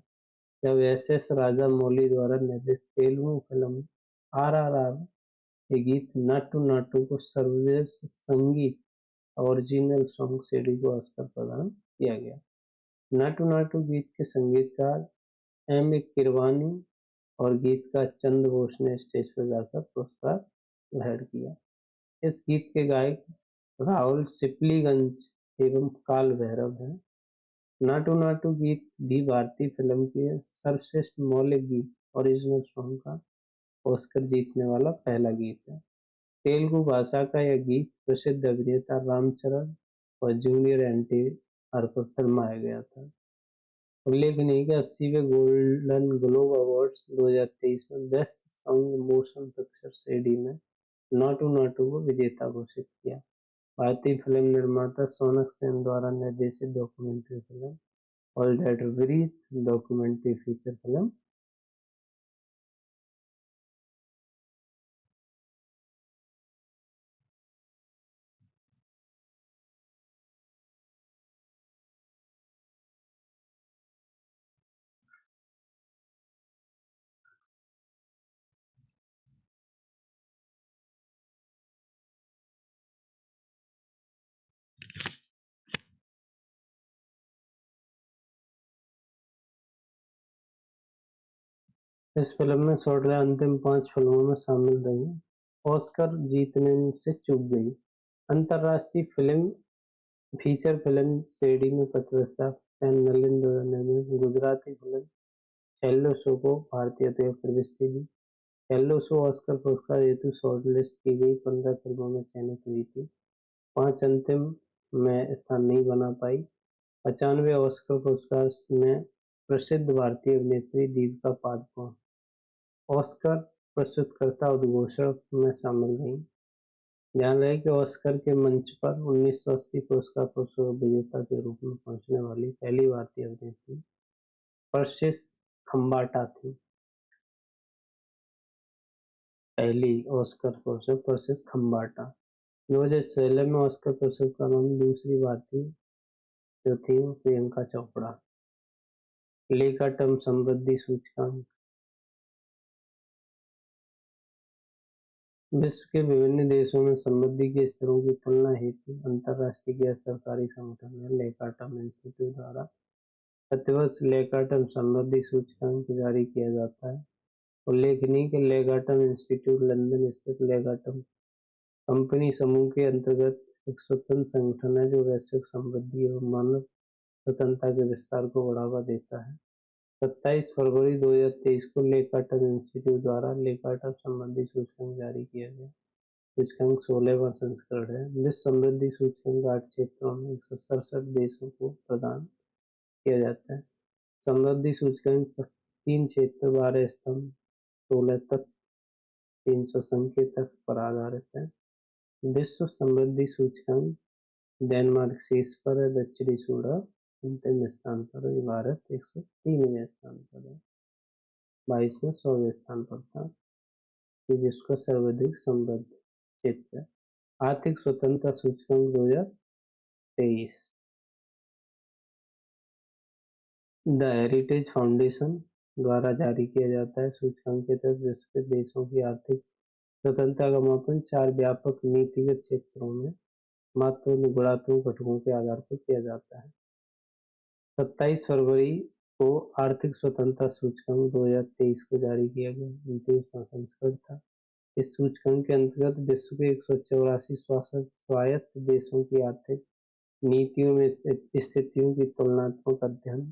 [SPEAKER 1] जब एस.एस. राजामौली द्वारा निर्देशित तेलुगु फिल्म आरआरआर के गीत नाटू नाटू को सर्वश्रेष्ठ संगीत ओरिजिनल सॉन्ग सीडी को ऑस्कर प्रदान किया गया। नाटू नाटू गीत के संगीतकार एम.ए. कीरवानी और गीतकार चंद बोस ने स्टेज पर जाकर पुरस्कार ग्रहण किया। इस गीत के गायक राहुल सिपलीगंज एवं काल भैरव हैं। नाटू नाटू गीत भी भारतीय फिल्म के सर्वश्रेष्ठ मौलिक गीत ओरिजिनल सॉन्ग का ऑस्कर जीतने वाला पहला गीत है। तेलुगु भाषा का यह गीत प्रसिद्ध अभिनेता रामचरण और जूनियर एनटीआर पर फिल्माया गया था। उल्लेखनीय है कि 80वें गोल्डन ग्लोब अवार्ड्स 2023 में best song motion picture CD में नाटू नाटू को विजेता घोषित किया। भारतीय फिल्म निर्माता सोनक सेन द्वारा निर्देशित documentary film all that breathe documentary feature film इस फिल्म में शॉर्टरे अंतिम 5 फिल्मों में शामिल रही। ऑस्कर जीतने से चूक गई। अंतर्राष्ट्रीय फिल्म फीचर फिल्म सीडी में प्रतिष्ठा फैन नलिन ने गुजराती फिल्म हेलो शो को भारतीय प्रविष्टि दी। हेलो शो ऑस्कर पुरस्कार हेतु शॉर्टलिस्ट की गई 15 फिल्मों में चयनित हुई थी। 5 अंतिम में स्थान नहीं बना पाई। 95 ऑस्कर पुरस्कार में प्रसिद्ध भारतीय अभिनेत्री दीपिका पादुकोण ऑस्कर प्रस्तुतकर्ता उद्घोषक में शामिल रहीं। ध्यान रहे कि ऑस्कर के मंच पर 1980 पुरस्कार पुरस्कार विजेता के रूप में पहुंचने वाली पहली भारतीय अभिनेत्री परसिस खम्बाटा थी। पहली ऑस्कर पुरस्कार परसिस खम्बाटा। 2016 में ऑस्कर पुरस्कारों में दूसरी भारतीय जो थी वो प्रियंका चोपड़ा। लेखाटम समृद्धि सूचकांक विश्व के विभिन्न देशों में समृद्धि के स्तरों की तुलना हेतु अंतरराष्ट्रीय गैर सरकारी संगठन है लेखाटम इंस्टीट्यूट द्वारा प्रतिवर्ष लेखाटम समृद्धि सूचकांक जारी किया जाता है। उल्लेखनीय कि लेखाटम इंस्टीट्यूट लंदन स्थित लेखाटम कंपनी समूह के अंतर्गत एक स्वतंत्र संगठन है जो वैश्विक समृद्धि एवं मानव स्वतंत्रता के विस्तार को बढ़ावा देता है। 27 फरवरी 2023 को लेखाटम इंस्टीट्यूट द्वारा लेखाटम समृद्धि सूचकांक जारी किया गया। सूचकांक 16वां संस्करण है। विश्व समृद्धि सूचकांक 8 क्षेत्रों में 167 देशों को प्रदान किया जाता है। समृद्धि सूचकांक 3 क्षेत्र 12 स्तंभ 16 तत्व 300 संकेतक पर आधारित है। विश्व समृद्धि सूचकांक डेनमार्क शीर्ष पर है, दक्षिणी सूडान अंतिम स्थान पर है, भारत 103वें स्थान पर है, 22वें 100वें स्थान पर था। विश्व का सर्वाधिक समृद्ध क्षेत्र है। आर्थिक स्वतंत्रता सूचकांक 2023 द हेरिटेज फाउंडेशन द्वारा जारी किया जाता है। सूचकांक के तहत विश्व के देशों की आर्थिक स्वतंत्रता का मापन 4 व्यापक नीतिगत क्षेत्रों में महत्वपूर्ण गुणात्मक घटकों के आधार पर किया जाता है। 27 फरवरी को आर्थिक स्वतंत्रता सूचकांक 2023 को जारी किया गया 29वां संस्करण था। इस सूचकांक के अंतर्गत विश्व के 184 स्वायत्त देशों की आर्थिक नीतियों में स्थितियों की तुलनात्मक अध्ययन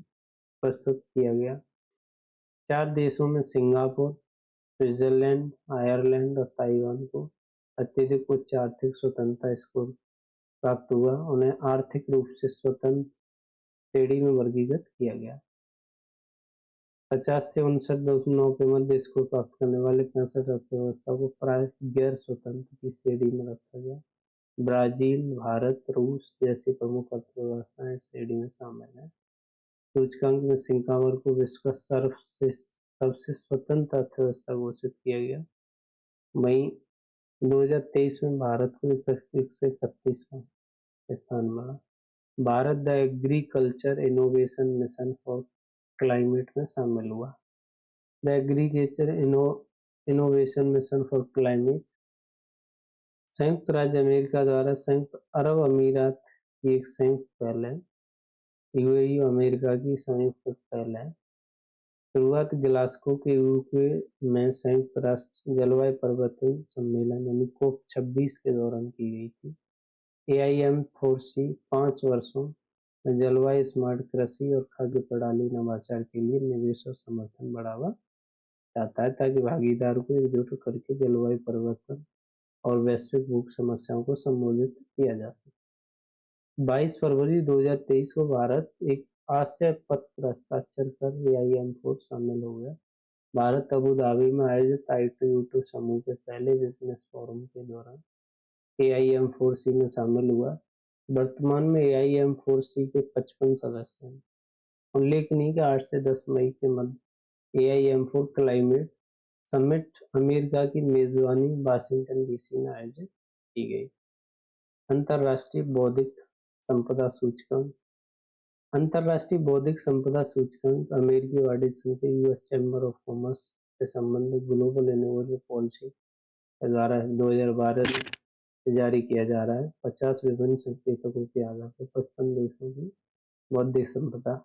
[SPEAKER 1] प्रस्तुत किया गया। 4 देशों में सिंगापुर, स्विट्जरलैंड, आयरलैंड और ताइवान को अत्यधिक उच्च आर्थिक स्वतंत्रता स्कोर प्राप्त हुआ। उन्हें आर्थिक रूप से स्वतंत्र श्रेणी में वर्गीकृत किया गया। 50 से 59.9 के मध्य स्कोर प्राप्त करने वाले 65 अर्थव्यवस्था को प्राय गैर स्वतंत्र की श्रेणी में रखा गया। ब्राजील, भारत, रूस जैसी प्रमुख अर्थव्यवस्थाएं इस श्रेणी में शामिल हैं। सूचकांक में सिंगापुर को विश्व का सबसे स्वतंत्र अर्थव्यवस्था घोषित किया गया। वहीं 2023 में भारत को 131वां स्थान मिला। Bharat the agriculture innovation mission for climate में शामिल हुआ। The agriculture innovation mission for climate संयुक्त राज्य अमेरिका द्वारा संयुक्त अरब अमीरात की एक संयुक्त पहल है। यूएई अमेरिका की संयुक्त पहल है। शुरुआत ग्लासगो के यूके में संयुक्त राष्ट्र जलवायु परिवर्तन सम्मेलन यानी COP 26 के दौरान की गई थी। AIM4C 5 वर्षों में जलवायु स्मार्ट कृषि और खाद्य प्रणाली नवाचार के लिए निवेश और समर्थन बढ़ावा चाहता है ताकि भागीदारों को एकजुट करके जलवायु परिवर्तन और वैश्विक भूख समस्याओं को संबोधित किया जा सके। 22 फरवरी 2023 को भारत एक आशय पत्र हस्ताक्षर कर AIM4 शामिल हो गया। भारत अबू धाबी में आयोजित I2U2 समूह के पहले बिजनेस फोरम के दौरान AIM4C में शामिल हुआ। वर्तमान में AIM4C के 55 सदस्य हैं। उल्लेखनीय कि 8 से 10 मई के मध्य AIM4 क्लाइमेट समिट अमेरिका की मेजबानी वाशिंगटन DC में आयोजित की गई। अंतर्राष्ट्रीय बौद्धिक संपदा सूचकांक अंतर्राष्ट्रीय बौद्धिक संपदा सूचकांक अमेरिकी वाणिज्य संघ के US चैम्बर ऑफ कॉमर्स से संबंधित ग्लोबल इनोवेटिव पॉलिसी के द्वारा 2012 में जारी किया जा रहा है। 50 विभिन्न संकेतकों के आधार पर 55 देशों की बौद्धिक संपदा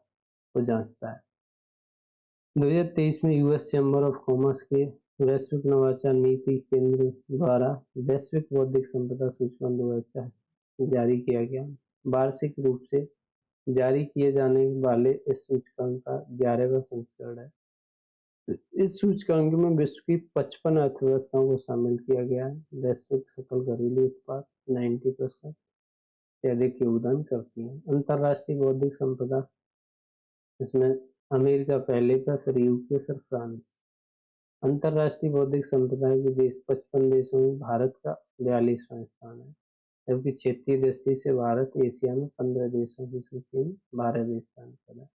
[SPEAKER 1] को जांचता है। 2023 में US चैम्बर ऑफ कॉमर्स के वैश्विक नवाचार नीति केंद्र द्वारा वैश्विक बौद्धिक संपदा सूचकांक 2024 जारी किया गया। वार्षिक रूप से जारी किए जाने वाले इस सूचकांक का 11वां संस्करण है। इस सूचकांक में विश्व की 55 अर्थव्यवस्थाओं को शामिल किया गया है। वैश्विक सकल घरेलू उत्पाद 90% से अधिक योगदान करती है। अंतर्राष्ट्रीय बौद्धिक संपदा इसमें अमेरिका पहले का, फिर यूके, फिर फ्रांस। अंतर्राष्ट्रीय बौद्धिक संपदा के देश 55 देशों में भारत का 42वां स्थान है, जबकि क्षेत्रीय दृष्टि से भारत एशिया में 15 देशों की सूची में 12वें स्थान पर है।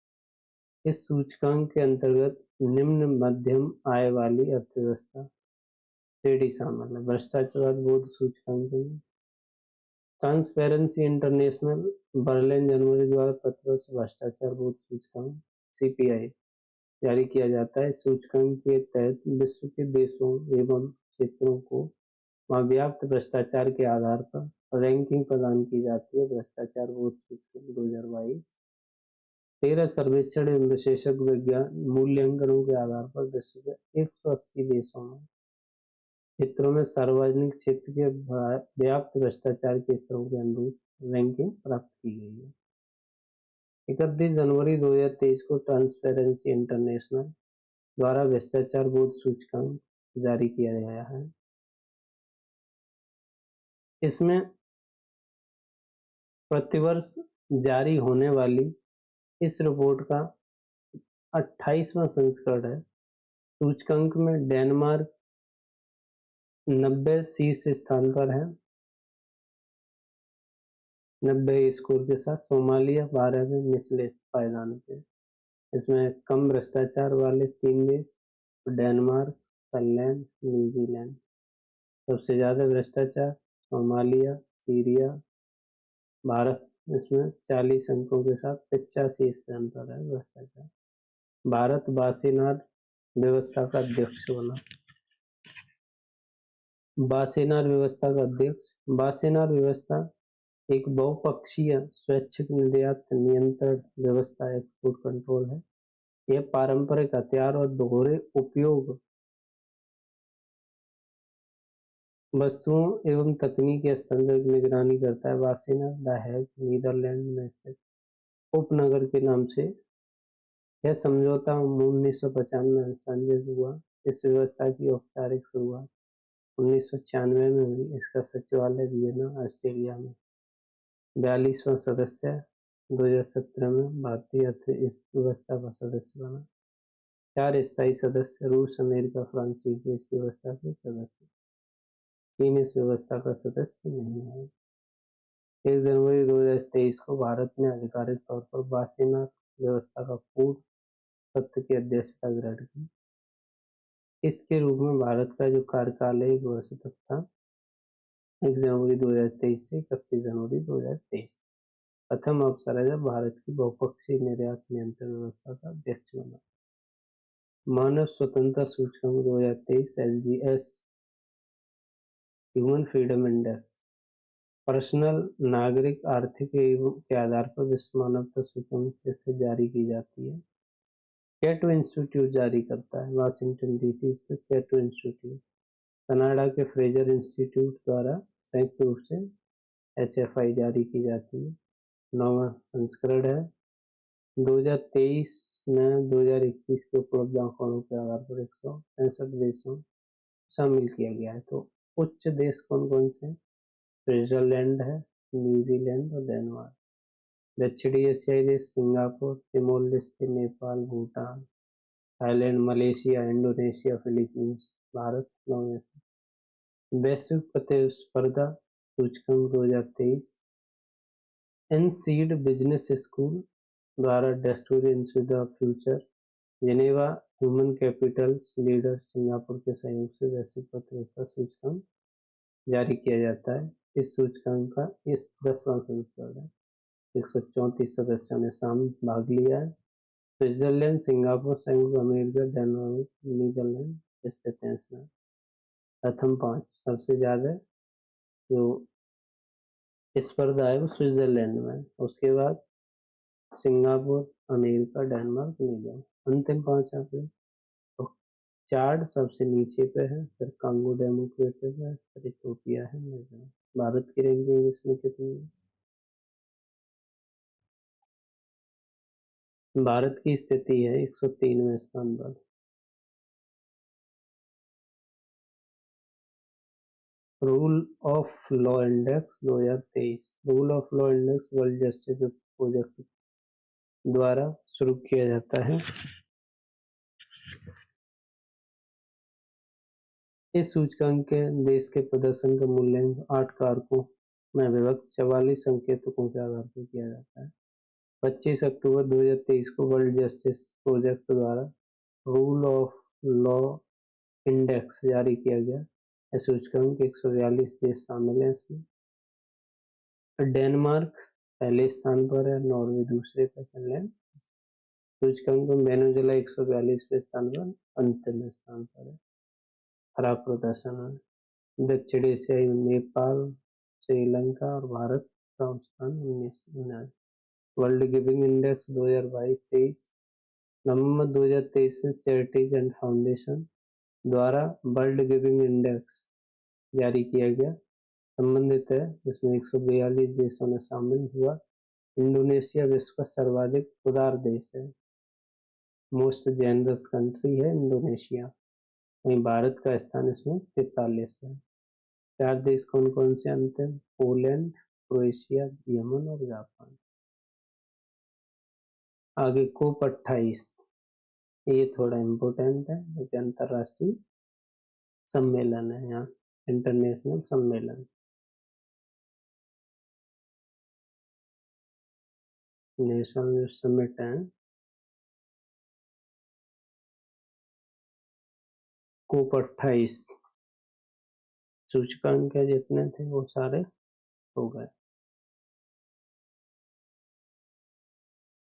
[SPEAKER 1] इस सूचकांक के अंतर्गत निम्न मध्यम आय वाली अर्थव्यवस्था श्रेणी शामिल है। भ्रष्टाचार बोध सूचकांक में ट्रांसपेरेंसी इंटरनेशनल बर्लिन जनवरी द्वारा प्रतिवर्ष भ्रष्टाचार बोध सूचकांक CPI जारी किया जाता है। सूचकांक के तहत विश्व के देशों एवं क्षेत्रों को वहाँ व्याप्त भ्रष्टाचार के आधार पर रैंकिंग प्रदान की जाती है। भ्रष्टाचार बोध सूचकांक 2022 13 सर्वेक्षण एवं विशेषज्ञ विज्ञान मूल्यांकनों के आधार पर विश्व के 180 देशों में क्षेत्रों में सार्वजनिक क्षेत्र के व्याप्त भ्रष्टाचार के स्तरों के अनुरूप रैंकिंग प्राप्त की गई है। 31 जनवरी 2023 को ट्रांसपेरेंसी इंटरनेशनल द्वारा भ्रष्टाचार बोध सूचकांक जारी किया गया है। इसमें प्रतिवर्ष जारी होने वाली इस रिपोर्ट का 28वां संस्करण है। सूचकांक में डेनमार्क 90 शीर्ष स्थान पर है 90 स्कोर के साथ। सोमालिया 12वें निचले पायदान पे। इसमें कम भ्रष्टाचार वाले 3 देश डेनमार्क, फिनलैंड, न्यूजीलैंड। सबसे ज्यादा भ्रष्टाचार सोमालिया, सीरिया, भारत इसमें 40 अंकों के साथ 85 स्थान पर है भ्रष्टाचार। भारत वासेनार व्यवस्था का अध्यक्ष बना। वासेनार व्यवस्था का अध्यक्ष। वासेनार व्यवस्था एक बहुपक्षीय स्वैच्छिक निर्यात नियंत्रण व्यवस्था एक्सपोर्ट कंट्रोल है। यह पारंपरिक हथियार और दोहरे उपयोग वस्तुओं एवं तकनीकी हस्तांतरण की निगरानी करता है। वासेना द हेग नीदरलैंड में स्थित उपनगर के नाम से यह समझौता 1995 में हस्ताक्षरित हुआ। इस व्यवस्था की औपचारिक शुरुआत 1996 में हुई। इसका सचिवालय वियना, ऑस्ट्रेलिया में। 42वां सदस्य 2017 में भारतीय अर्थव्यवस्था का सदस्य बना। 4 स्थायी सदस्य रूस, अमेरिका, फ्रांस, यूके इस व्यवस्था के सदस्य। चीन इस व्यवस्था का सदस्य नहीं है। 1 जनवरी 2023 को भारत ने आधिकारिक तौर पर वासेना व्यवस्था का पूर्ण सत्र की अध्यक्षता ग्रहण की। इसके रूप में भारत का जो कार्यकाल है 1 वर्ष तक था, 1 जनवरी 2023 से 31 जनवरी 2023। प्रथम अवसर है जब भारत की बहुपक्षीय निर्यात नियंत्रण व्यवस्था का अध्यक्ष बना। मानव स्वतंत्रता सूचकांक 2023 SGS human freedom index personal नागरिक आर्थिक एवं के आधार पर विश्व मानवता सूचकांक से जारी की जाती है। कैटो इंस्टीट्यूट जारी करता है, वाशिंगटन डीसी स्थित कैटो इंस्टीट्यूट। कनाडा के फ्रेजर इंस्टीट्यूट द्वारा संयुक्त रूप से HFI जारी की जाती है। 9वां संस्करण है। 2023 में 2021 के उपलब्ध आंकड़ों के आधार पर 165 देशों शामिल किया गया है। तो उच्च देश कौन कौन से हैं? स्विट्जरलैंड है, न्यूजीलैंड और डेनमार्क। दक्षिणी एशियाई देश Singapore, Timor Leste, Nepal, Bhutan, Thailand, Malaysia, Indonesia, Philippines. Bharat 9वें स्थान। वैश्विक प्रतिस्पर्धा सूचकांक 2023 एनसीड बिजनेस स्कूल द्वारा destiny into the future, Geneva human capitals leader Singapore के सहयोग से वैश्विक प्रतिस्पर्धा सूचकांक जारी किया जाता है। इस सूचकांक का इस 10वां संस्करण है। 134 सदस्यों ने शामिल भाग लिया है। स्विट्जरलैंड, सिंगापुर, संयुक्त अमेरिका, डेनमार्क, नीदरलैंड स्थित हैं इसमें। प्रथम 5 सबसे ज्यादा जो स्पर्धा है वो स्विट्जरलैंड में है। उसके बाद सिंगापुर, अमेरिका, डेनमार्क, नीदरलैंड। अंतिम 5 आंकड़े तो चार्ट सबसे नीचे पे है, फिर कांगो डेमोक्रेटिक है, फिर इथियोपिया है, मिजोरम। भारत की रैंकिंग इसमें कितनी है? भारत की स्थिति है 103वें स्थान पर। Rule of law index 2023। Rule of law index world justice project द्वारा शुरू किया जाता है। इस सूचकांक के देश के प्रदर्शन का मूल्यांकन 8 कारकों में विभक्त 44 संकेतकों के आधार पर किया जाता है। 25 अक्टूबर 2023 को वर्ल्ड जस्टिस प्रोजेक्ट द्वारा रूल ऑफ लॉ इंडेक्स जारी किया गया। इस सूचकांक के 142 देश शामिल हैं इसमें। डेनमार्क पहले स्थान पर है, नॉर्वे दूसरे पर, फिनलैंड सूचकांक में वेनेजुएला 142वें स्थान पर अंतिम स्थान पर है। खराब प्रदर्शन है। दक्षिण एशियाई नेपाल, श्रीलंका और भारत का स्थान 19। वर्ल्ड गिविंग इंडेक्स 2022-23 नवंबर 2023 में चैरिटीज एंड फाउंडेशन द्वारा वर्ल्ड गिविंग इंडेक्स जारी किया गया, संबंधित है, जिसमें 142 देशों ने शामिल हुआ। इंडोनेशिया विश्व का सर्वाधिक उदार देश है, मोस्ट जेनरस कंट्री है इंडोनेशिया। वहीं भारत का स्थान इसमें 43 है। 4 देश कौन कौन से अंतिम? पोलैंड, क्रोएशिया, यमन और जापान। आगे कोप 28, ये थोड़ा इम्पोर्टेंट है, एक अंतरराष्ट्रीय सम्मेलन है, यहाँ इंटरनेशनल सम्मेलन, नेशनल समिट है। कोप 28 सूचकांक जितने थे वो सारे हो गए।